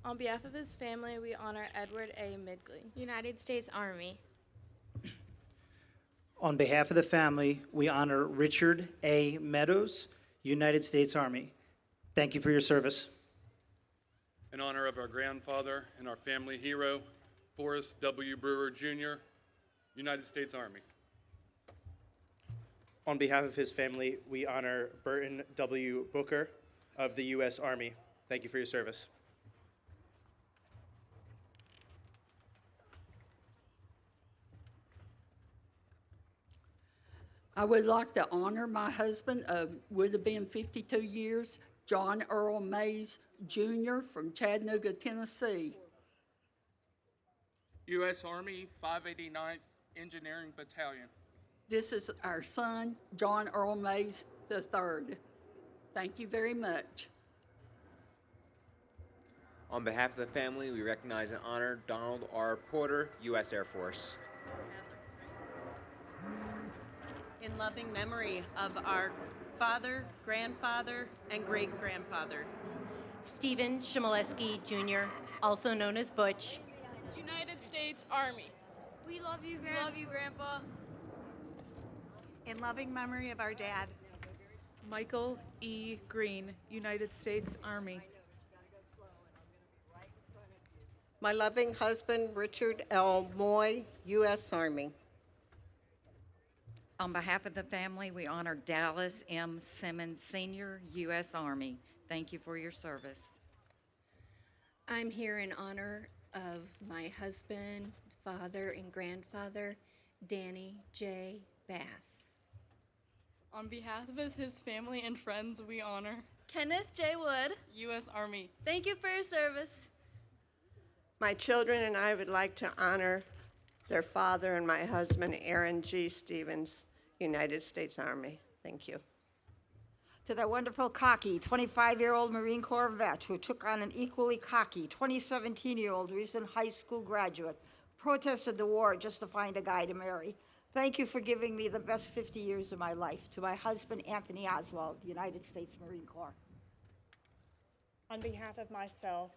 On behalf of his family, we honor Edward A. Medley, United States Army. On behalf of the family, we honor Richard A. Meadows, United States Army. Thank you for your service. In honor of our grandfather and our family hero, Forrest W. Brewer, Jr., United States Army. On behalf of his family, we honor Burton W. Booker of the U.S. Army. Thank you for your service. I would like to honor my husband of would have been 52 years, John Earl Mays Jr. from Chattanooga, Tennessee. U.S. Army 589th Engineering Battalion. This is our son, John Earl Mays III. Thank you very much. On behalf of the family, we recognize and honor Donald R. Porter, U.S. Air Force. In loving memory of our father, grandfather, and great-grandfather. Stephen Shimoleski, Jr., also known as Butch. United States Army. We love you, Grandpa. We love you, Grandpa. In loving memory of our dad. Michael E. Green, United States Army. My loving husband, Richard L. Moy, U.S. Army. On behalf of the family, we honor Dallas M. Simmons Sr., U.S. Army. Thank you for your service. I'm here in honor of my husband, father, and grandfather, Danny J. Bass. On behalf of his family and friends, we honor Kenneth J. Wood, U.S. Army. thank you for your service. My children and I would like to honor their father and my husband, Aaron G. Stevens, United States Army. Thank you. To that wonderful cocky 25-year-old Marine Corps vet who took on an equally cocky 17-year-old recent high school graduate, protested the war just to find a guy to marry. Thank you for giving me the best 50 years of my life. To my husband, Anthony Oswald, United States Marine Corps. On behalf of myself,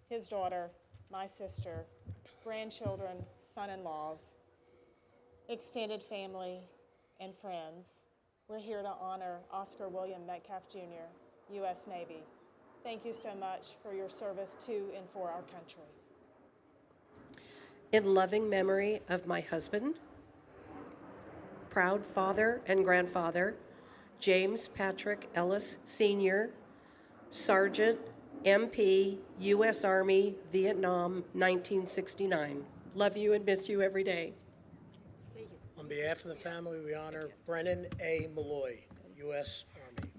his daughter, my sister, grandchildren, son-in-laws, extended family, and friends, we're here to honor Oscar William Metcalf Jr., U.S. Navy. Thank you so much for your service to and for our country. In loving memory of my husband, proud father and grandfather, James Patrick Ellis Sr., Sergeant, MP, U.S. Army, Vietnam, 1969. Love you and miss you every day. On behalf of the family, we honor Brennan A. Malloy, U.S. Army.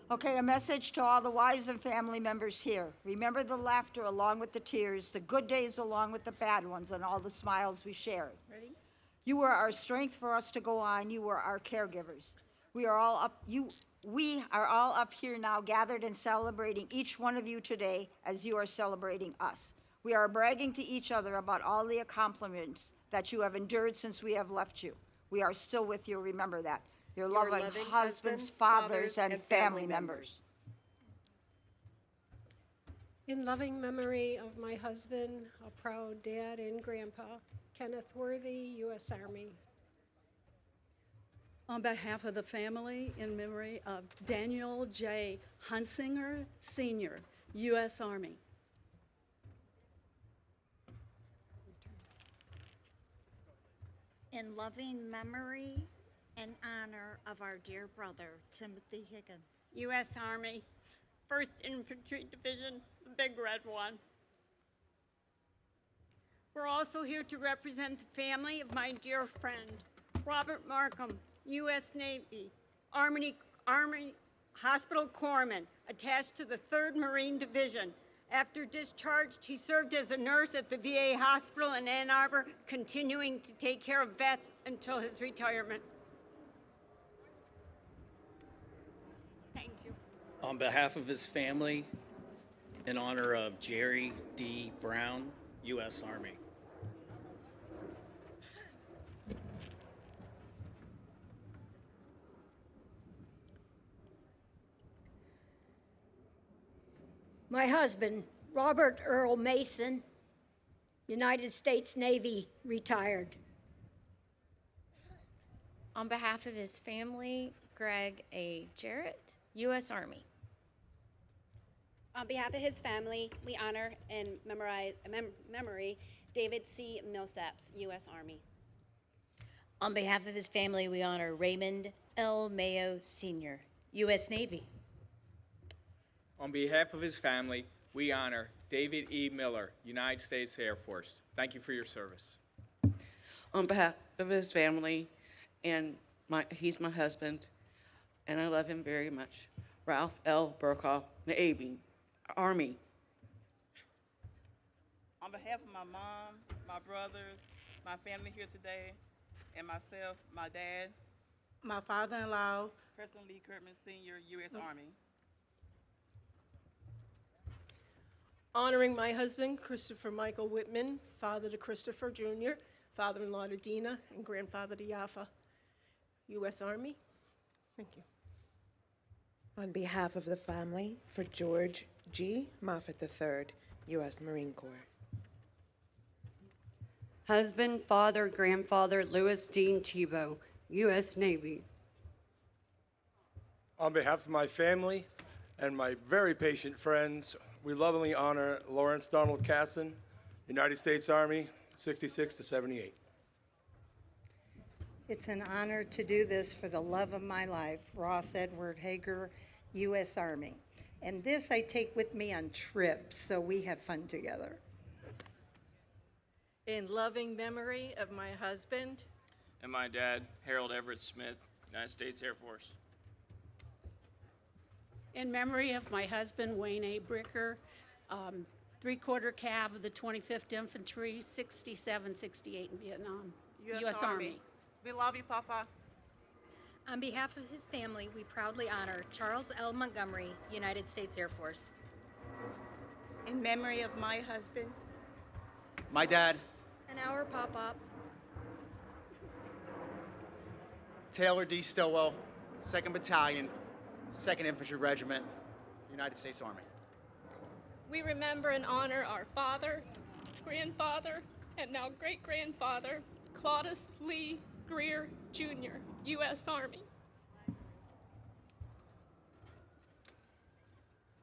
Okay, a message to all the wives and family members here. Remember the laughter along with the tears, the good days along with the bad ones, and all the smiles we shared. Ready? You were our strength for us to go on. You were our caregivers. We are all up here now gathered and celebrating each one of you today as you are celebrating us. We are bragging to each other about all the accomplishments that you have endured since we have left you. We are still with you, remember that. Your loving husbands, fathers, and family members. In loving memory of my husband, a proud dad and grandpa, Kenneth Worthy, U.S. Army. On behalf of the family, in memory of Daniel J. Hunsinger, Sr., U.S. Army. In loving memory and honor of our dear brother, Timothy Higgins, U.S. Army, 1st Infantry Division, the Big Red One. We're also here to represent the family of my dear friend, Robert Markham, U.S. Navy, Army Hospital Corpsman, attached to the 3rd Marine Division. After discharged, he served as a nurse at the VA hospital in Ann Arbor, continuing to take care of vets until his retirement. Thank you. On behalf of his family, in honor of Jerry D. Brown, U.S. Army. My husband, Robert Earl Mason, United States Navy, retired. On behalf of his family, Greg A. Jarrett, U.S. Army. On behalf of his family, we honor and memory David C. Millsaps, U.S. Army. On behalf of his family, we honor Raymond L. Mayo, Sr., U.S. Navy. On behalf of his family, we honor David E. Miller, United States Air Force. Thank you for your service. On behalf of his family, and he's my husband, and I love him very much, Ralph L. Burkoff, Navy, Army. On behalf of my mom, my brothers, my family here today, and myself, my dad, my father-in-law, Preston Lee Kurtman, Sr., U.S. Army. Honoring my husband, Christopher Michael Whitman, father to Christopher Jr., father-in-law to Dina, and grandfather to Yafa, U.S. Army. Thank you. On behalf of the family, for George G. Moffett III, U.S. Marine Corps. Husband, father, grandfather, Louis Dean Tebow, U.S. Navy. On behalf of my family and my very patient friends, we lovingly honor Lawrence Donald Casson, United States Army, 66 to 78. It's an honor to do this for the love of my life, Ross Edward Hager, U.S. Army. And this I take with me on trips, so we have fun together. In loving memory of my husband and my dad, Harold Everett Smith, United States Air Force. In memory of my husband, Wayne A. Bricker, 3/4 Cav of the 25th Infantry, 67-68 in Vietnam, U.S. Army. We love you, Papa. On behalf of his family, we proudly honor Charles L. Montgomery, United States Air Force. In memory of my husband, my dad, and our Pop-Up, Taylor D. Stillwell, 2nd Battalion, 2nd Infantry Regiment, United States Army. we remember and honor our father, grandfather, and now great-grandfather, Claudius Lee Greer, Jr., U.S. Army.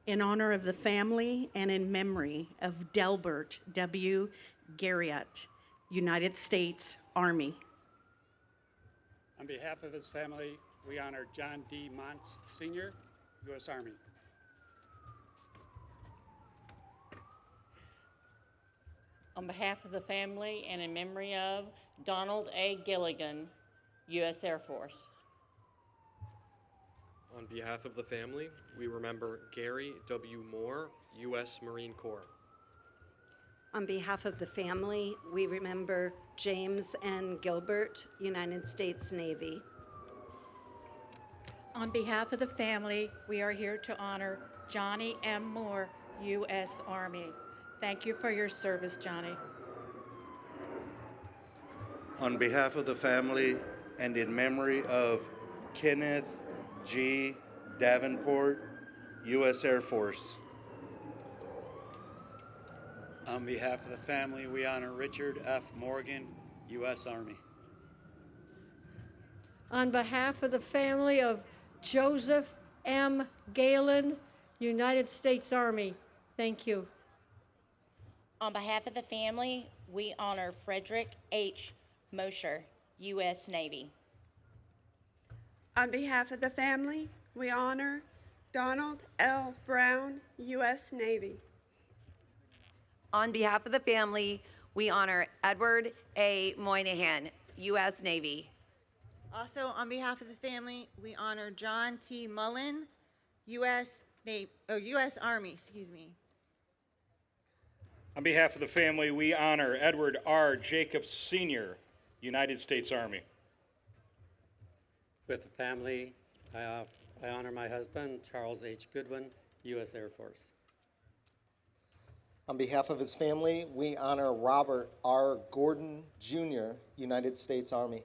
In honor of the family and in memory of Delbert W. Garriott, United States Army. On behalf of his family, we honor John D. Montz, Sr., U.S. Army. On behalf of the family and in memory of Donald A. Gilligan, U.S. Air Force. On behalf of the family, we remember Gary W. Moore, U.S. Marine Corps. On behalf of the family, we remember James N. Gilbert, United States Navy. On behalf of the family, we are here to honor Johnny M. Moore, U.S. Army. Thank you for your service, Johnny. On behalf of the family and in memory of Kenneth G. Davenport, U.S. Air Force. On behalf of the family, we honor Richard F. Morgan, U.S. Army. On behalf of the family of Joseph M. Galen, United States Army, thank you. On behalf of the family, we honor Frederick H. Mosher, U.S. Navy. On behalf of the family, we honor Donald L. Brown, U.S. Navy. On behalf of the family, we honor Edward A. Moynihan, U.S. Navy. Also, on behalf of the family, we honor John T. Mullen, U.S. Army, excuse me. On behalf of the family, we honor Edward R. Jacobs, Sr., United States Army. With the family, I honor my husband, Charles H. Goodwin, U.S. Air Force. On behalf of his family, we honor Robert R. Gordon, Jr., United States Army.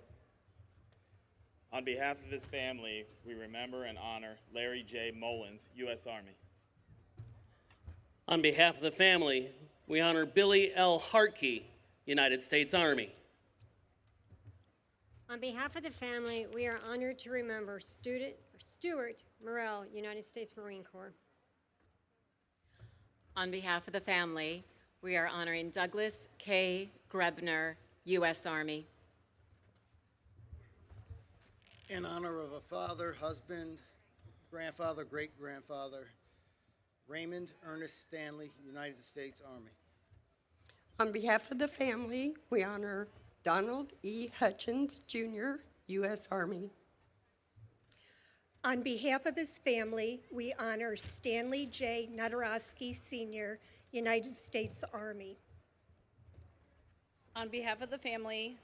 On behalf of his family, we remember and honor Larry J. Mullins, U.S. Army. On behalf of the family, we honor Billy L. Hartke, United States Army. On behalf of the family, we are honored to remember Stuart Morrell, United States Marine Corps. On behalf of the family, we are honoring Douglas K. Grebner, U.S. Army. In honor of a father, husband, grandfather, great-grandfather, Raymond Ernest Stanley, United States Army. On behalf of the family, we honor Donald E. Hutchins, Jr., U.S. Army. On behalf of his family, we honor Stanley J. Nudorowski, Sr., United States Army. On behalf of the family,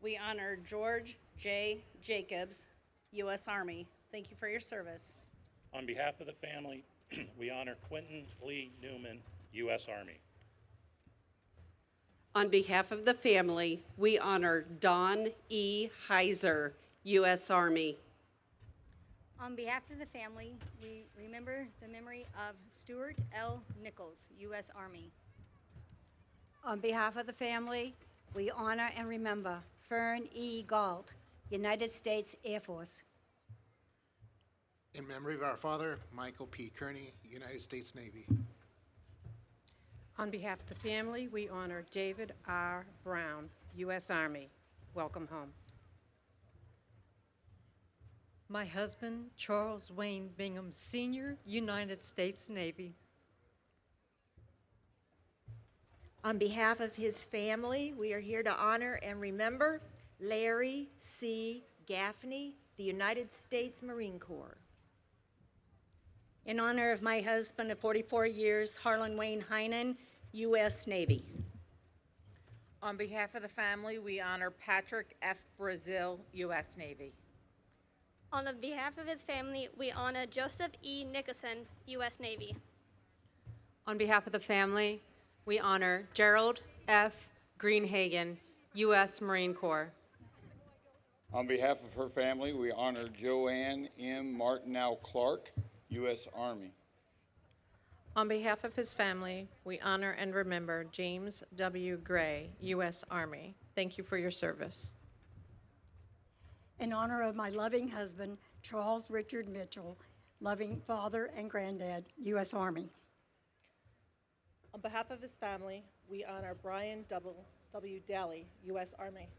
we honor George J. Jacobs, U.S. Army. Thank you for your service. On behalf of the family, we honor Quentin Lee Newman, U.S. Army. On behalf of the family, we honor Don E. Heiser, U.S. Army. On behalf of the family, we remember the memory of Stuart L. Nichols, U.S. Army. On behalf of the family, we honor and remember Fern E. Galt, United States Air Force. In memory of our father, Michael P. Kearney, United States Navy. On behalf of the family, we honor David R. Brown, U.S. Army. Welcome home. My husband, Charles Wayne Bingham, Sr., United States Navy. On behalf of his family, we are here to honor and remember Larry C. Gaffney, the United States Marine Corps. In honor of my husband of 44 years, Harlan Wayne Heinen, U.S. Navy. On behalf of the family, we honor Patrick F. Brazil, U.S. Navy. On behalf of his family, we honor Joseph E. Nicholson, U.S. Navy. On behalf of the family, we honor Gerald F. Greenhagen, U.S. Marine Corps. On behalf of her family, we honor Joanne M. Martineau Clark, U.S. Army. On behalf of his family, we honor and remember James W. Gray, U.S. Army. Thank you for your service. In honor of my loving husband, Charles Richard Mitchell, loving father and granddad, U.S. Army. On behalf of his family, we honor Brian W. Daly, U.S. Army.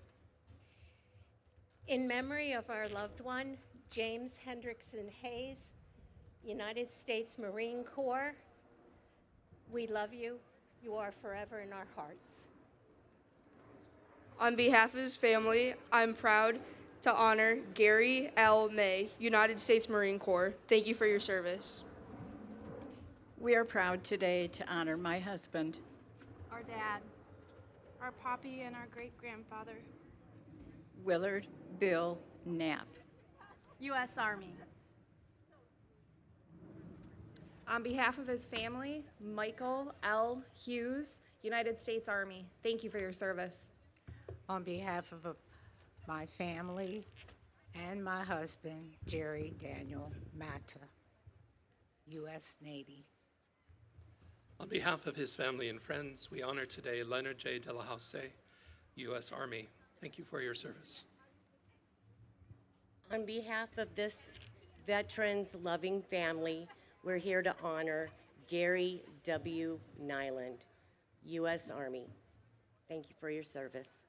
In memory of our loved one, James Hendrickson Hayes, United States Marine Corps, we love you. You are forever in our hearts. On behalf of his family, I'm proud to honor Gary L. May, United States Marine Corps. Thank you for your service. We are proud today to honor my husband, Our dad, our poppy, and our great-grandfather. Willard Bill Knapp. U.S. Army. On behalf of his family, Michael L. Hughes, United States Army, thank you for your service. On behalf of my family and my husband, Jerry Daniel Matta, U.S. Navy. On behalf of his family and friends, we honor today Leonard J. De La House, U.S. Army. Thank you for your service. On behalf of this veterans loving family, we're here to honor Gary W. Nyland, U.S. Army. Thank you for your service.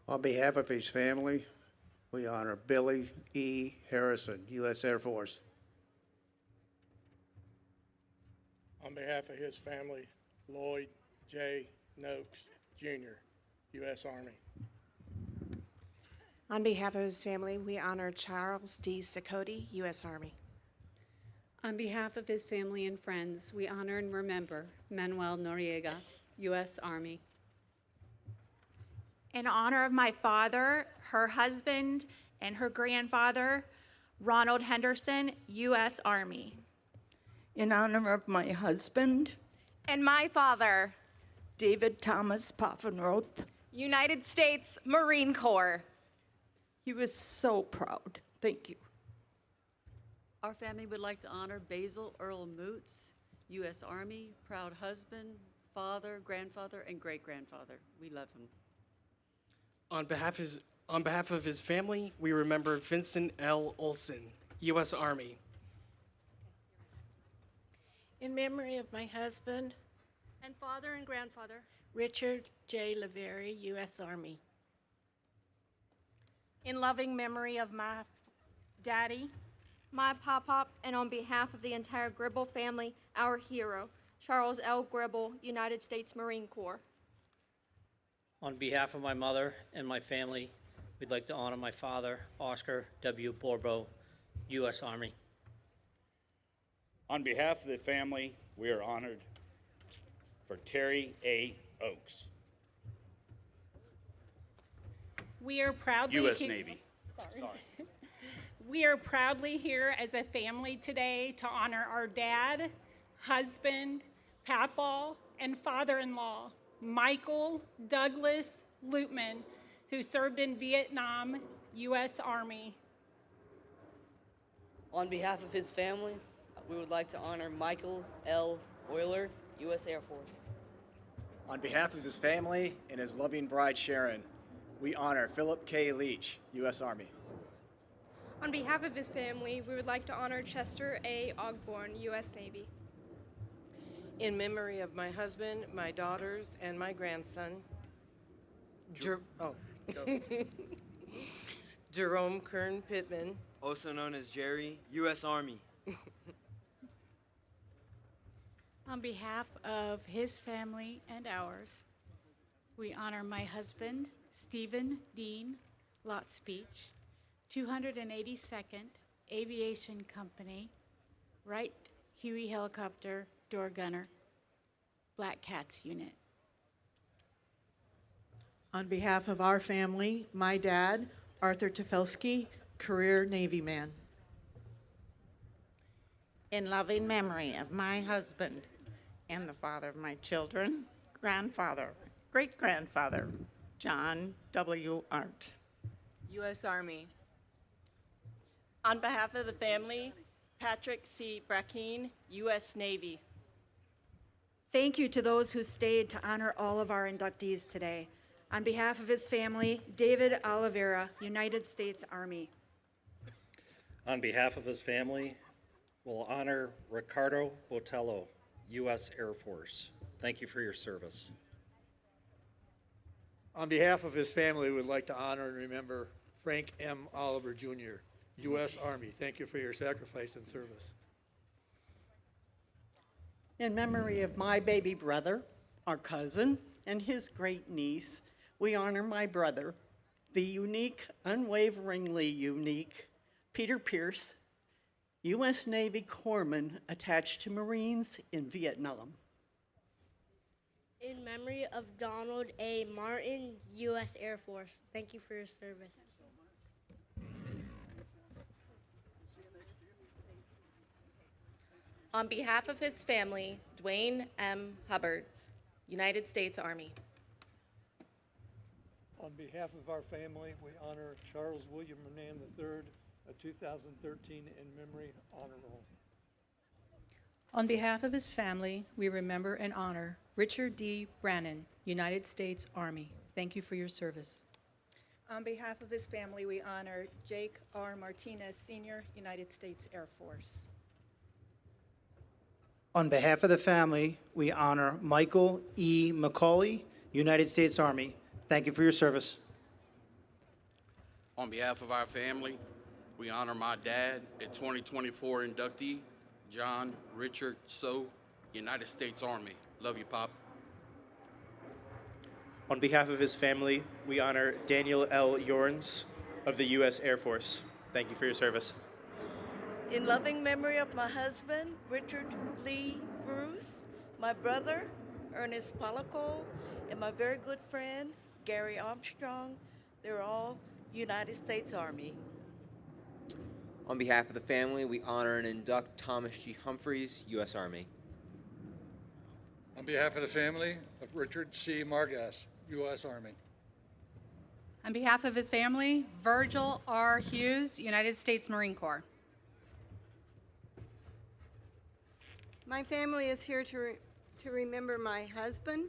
On behalf of his family, we honor Billy E. Harrison, U.S. Air Force. On behalf of his family, Lloyd J. Noakes, Jr., U.S. Army. On behalf of his family, we honor Charles D. Sikoti, U.S. Army. On behalf of his family and friends, we honor and remember Manuel Noriega, U.S. Army. In honor of my father, her husband, and her grandfather, Ronald Henderson, U.S. Army. In honor of my husband And my father, David Thomas Poffenroth. United States Marine Corps. He was so proud. Thank you. Our family would like to honor Basil Earl Moots, U.S. Army, proud husband, father, grandfather, and great-grandfather. We love him. On behalf of his family, we remember Vincent L. Olson, U.S. Army. In memory of my husband, And father and grandfather. Richard J. Lavery, U.S. Army. In loving memory of my daddy. My pop-pop, and on behalf of the entire Gribble family, our hero, Charles L. Gribble, United States Marine Corps. On behalf of my mother and my family, we'd like to honor my father, Oscar W. Borbo, U.S. Army. On behalf of the family, we are honored for Terry A. Oakes, We are proudly U.S. he- Navy. Sorry. We are proudly here as a family today to honor our dad, husband, papaw, and father-in-law, Michael Douglas Lutman, who served in Vietnam, U.S. Army. On behalf of his family, we would like to honor Michael L. Euler, U.S. Air Force. On behalf of his family and his loving bride Sharon, we honor Philip K. Leach, U.S. Army. On behalf of his family, we would like to honor Chester A. Ogborn, U.S. Navy. In memory of my husband, my daughters, and my grandson, Jerome Kern Pittman. Also known as Jerry, U.S. Army. On behalf of his family and ours, we honor my husband, Stephen Dean Lotspeech, 282nd Aviation Company, Wright Huey Helicopter Door Gunner, Black Cats Unit. On behalf of our family, my dad, Arthur Tefelsky, career Navy man. In loving memory of my husband and the father of my children, grandfather, great-grandfather, John W. Arndt. U.S. Army. On behalf of the family, Patrick C. Brackeen, U.S. Navy. Thank you to those who stayed to honor all of our inductees today. On behalf of his family, David Oliveira, United States Army. On behalf of his family, we'll honor Ricardo Botello, U.S. Air Force. Thank you for your service. On behalf of his family, we would like to honor and remember Frank M. Oliver, Jr., U.S. Army. Thank you for your sacrifice and service. In memory of my baby brother, our cousin, and his great niece, we honor my brother, the unique, unwaveringly unique Peter Pierce, U.S. Navy corpsman attached to Marines in Vietnam. In memory of Donald A. Martin, U.S. Air Force. Thank you for your service. On behalf of his family, Dwayne M. Hubbard, United States Army. On behalf of our family, we honor Charles William Renan III, a 2013 in memory honor roll. On behalf of his family, we remember and honor Richard D. Brannon, United States Army. Thank you for your service. On behalf of his family, we honor Jake R. Martinez, Sr., United States Air Force. On behalf of the family, we honor Michael E. McCauley, United States Army. Thank you for your service. On behalf of our family, we honor my dad, a 2024 inductee, John Richard So, United States Army. Love you, Pop. On behalf of his family, we honor Daniel L. Yorns of the U.S. Air Force. Thank you for your service. In loving memory of my husband, Richard Lee Bruce, my brother, Ernest Polico, and my very good friend, Gary Armstrong, they're all United States Army. On behalf of the family, we honor and induct Thomas G. Humphreys, U.S. Army. On behalf of the family of Richard C. Margas, U.S. Army. On behalf of his family, Virgil R. Hughes, United States Marine Corps. My family is here to remember my husband,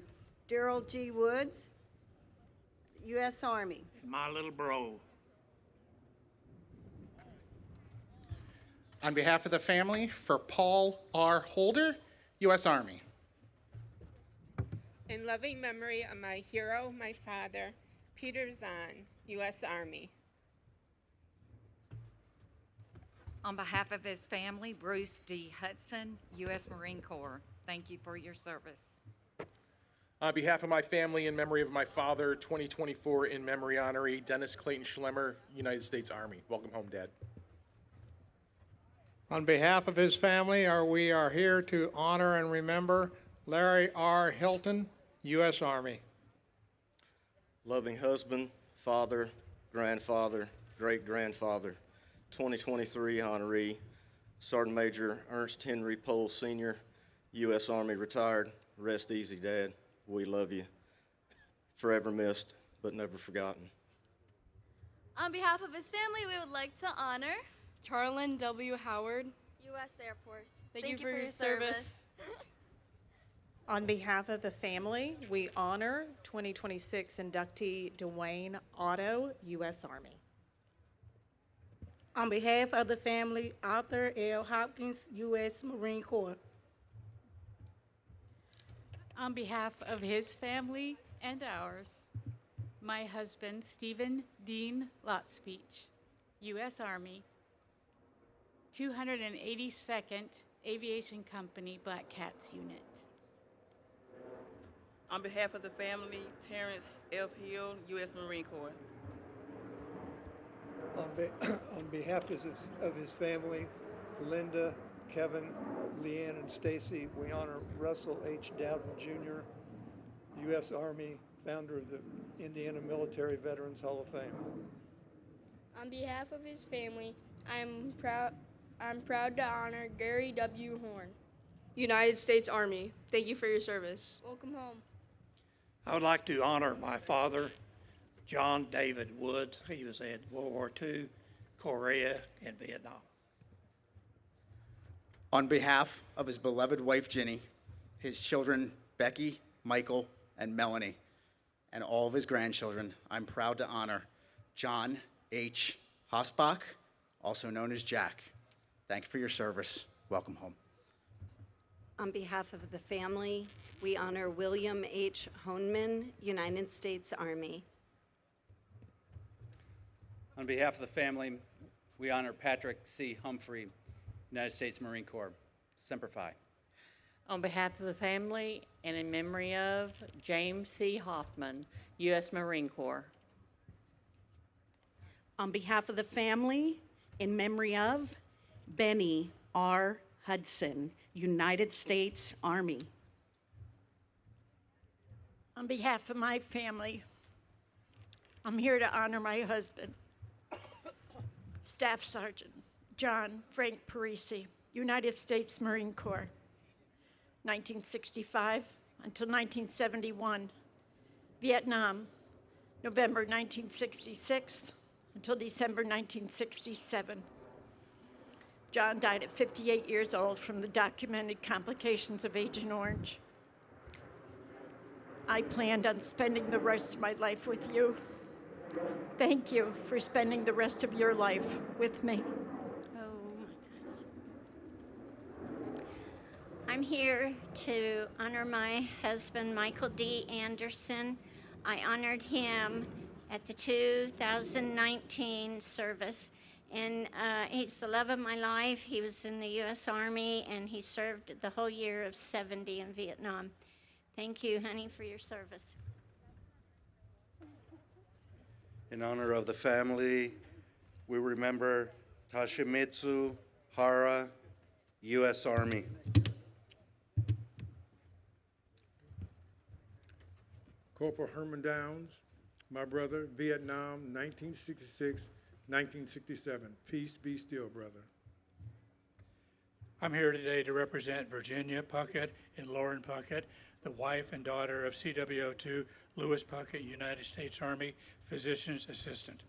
Darrell G. Woods, U.S. Army. And my little bro. On behalf of the family, for Paul R. Holder, U.S. Army. In loving memory of my hero, my father, Peter Zahn, U.S. Army. On behalf of his family, Bruce D. Hudson, U.S. Marine Corps. Thank you for your service. On behalf of my family, in memory of my father, 2024 in memory honoree, Dennis Clayton Schlemmer, United States Army. Welcome home, Dad. On behalf of his family, we are here to honor and remember Larry R. Hilton, U.S. Army. Loving husband, father, grandfather, great-grandfather, 2023 honoree, Sergeant Major Ernst Henry Pohl Sr., U.S. Army retired. Rest easy, Dad. We love you. Forever missed, but never forgotten. On behalf of his family, we would like to honor Charlin W. Howard, U.S. Air Force. Thank you for your service. On behalf of the family, we honor 2026 inductee Dwayne Otto, U.S. Army. On behalf of the family, Arthur L. Hopkins, U.S. Marine Corps. On behalf of his family and ours, my husband, Stephen Dean Lotspeech, U.S. Army, 282nd Aviation Company Black Cats Unit. On behalf of the family, Terrence F. Hill, U.S. Marine Corps. On behalf of his family, Linda, Kevin, Leanne, and Stacy, we honor Russell H. Dowden Jr., U.S. Army, founder of the Indiana Military Veterans Hall of Fame. On behalf of his family, I'm proud to honor Gary W. Horn, United States Army. Thank you for your service. Welcome home. I would like to honor my father, John David Woods. He was at World War II, Korea, and Vietnam. On behalf of his beloved wife, Ginny, his children, Becky, Michael, and Melanie, and all of his grandchildren, I'm proud to honor John H. Hosbach, also known as Jack. Thank you for your service. Welcome home. On behalf of the family, we honor William H. Honeman, United States Army. On behalf of the family, we honor Patrick C. Humphrey, United States Marine Corps. Semper Fi. On behalf of the family and in memory of James C. Hoffman, U.S. Marine Corps. On behalf of the family, in memory of Benny R. Hudson, United States Army. On behalf of my family, I'm here to honor my husband, Staff Sergeant John Frank Parisi, United States Marine Corps. 1965 until 1971. Vietnam, November 1966 until December 1967. John died at 58 years old from the documented complications of Agent Orange. I planned on spending the rest of my life with you. Thank you for spending the rest of your life with me. I'm here to honor my husband, Michael D. Anderson. I honored him at the 2019 service. And he's the love of my life. He was in the U.S. Army, and he served the whole year of 70 in Vietnam. Thank you, honey, for your service. In honor of the family, we remember Tashimitsu Hara, U.S. Army. Corporal Herman Downs, my brother, Vietnam, 1966, 1967. Peace be still, brother. I'm here today to represent Virginia Puckett and Lauren Puckett, the wife and daughter of CWO2 Lewis Puckett, United States Army Physician's Assistant.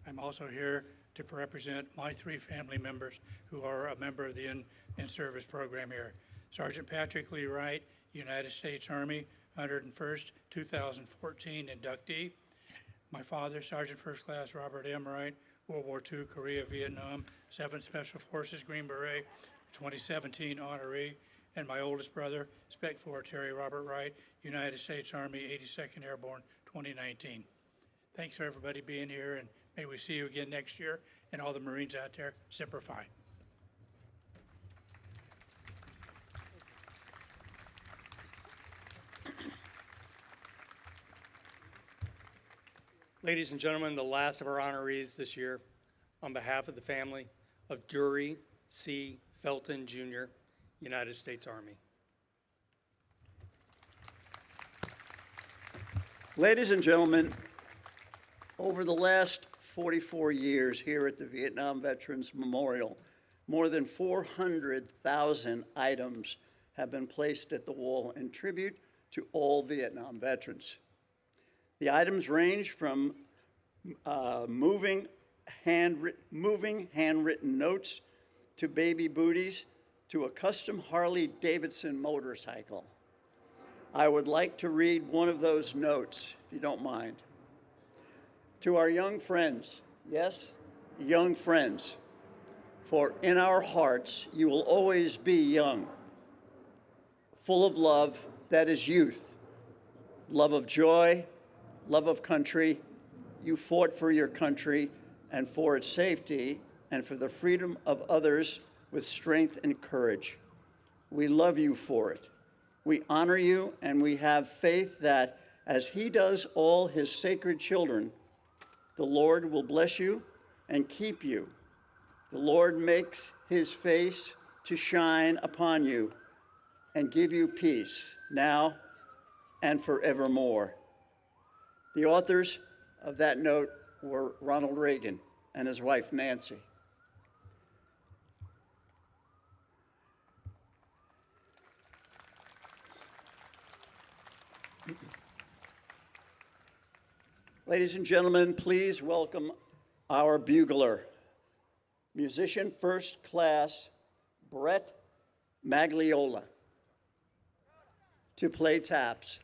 I'm also here to represent my 3 family members who are a member of the in-service program here. Sergeant Patrick Lee Wright, United States Army, 101st, 2014 inductee. My father, Sergeant First Class Robert M. Wright, World War II, Korea, Vietnam, 7th Special Forces, Green Beret, 2017 honoree. And my oldest brother, Spec 4 Terry Robert Wright, United States Army, 82nd Airborne, 2019. Thanks for everybody being here, and may we see you again next year. And all the Marines out there, Semper Fi. Ladies and gentlemen, the last of our honorees this year, on behalf of the family of Dury C. Felton, Jr., United States Army. Ladies and gentlemen, over the last 44 years here at the Vietnam Veterans Memorial, more than 400,000 items have been placed at the wall in tribute to all Vietnam veterans. The items range from moving handwritten notes to baby booties to a custom Harley-Davidson motorcycle. I would like to read one of those notes, if you don't mind. To our young friends, yes, young friends, for in our hearts you will always be young, full of love that is youth, love of joy, love of country. You fought for your country and for its safety and for the freedom of others with strength and courage. We love you for it. We honor you, and we have faith that as he does all his sacred children, the Lord will bless you and keep you. The Lord makes his face to shine upon you and give you peace now and forevermore. The authors of that note were Ronald Reagan and his wife, Nancy. Ladies and gentlemen, please welcome our bugler, musician first class Brett Magliola, to play taps.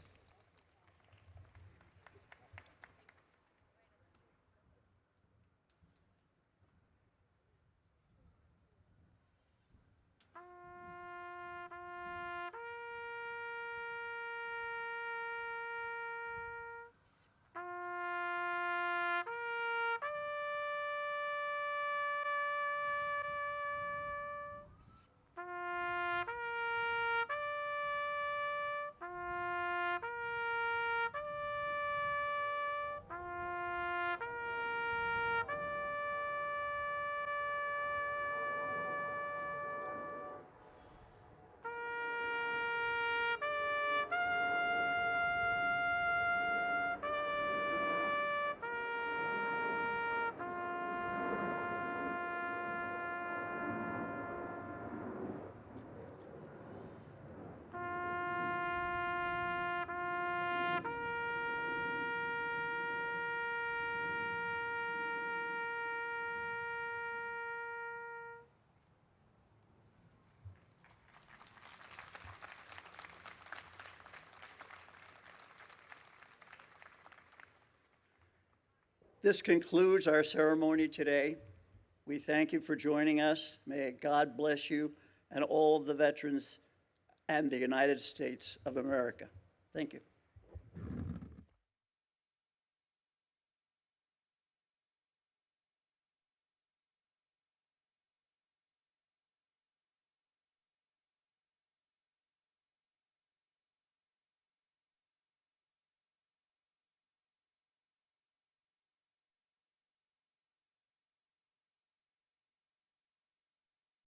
This concludes our ceremony today. We thank you for joining us. May God bless you and all of the veterans and the United States of America. Thank you.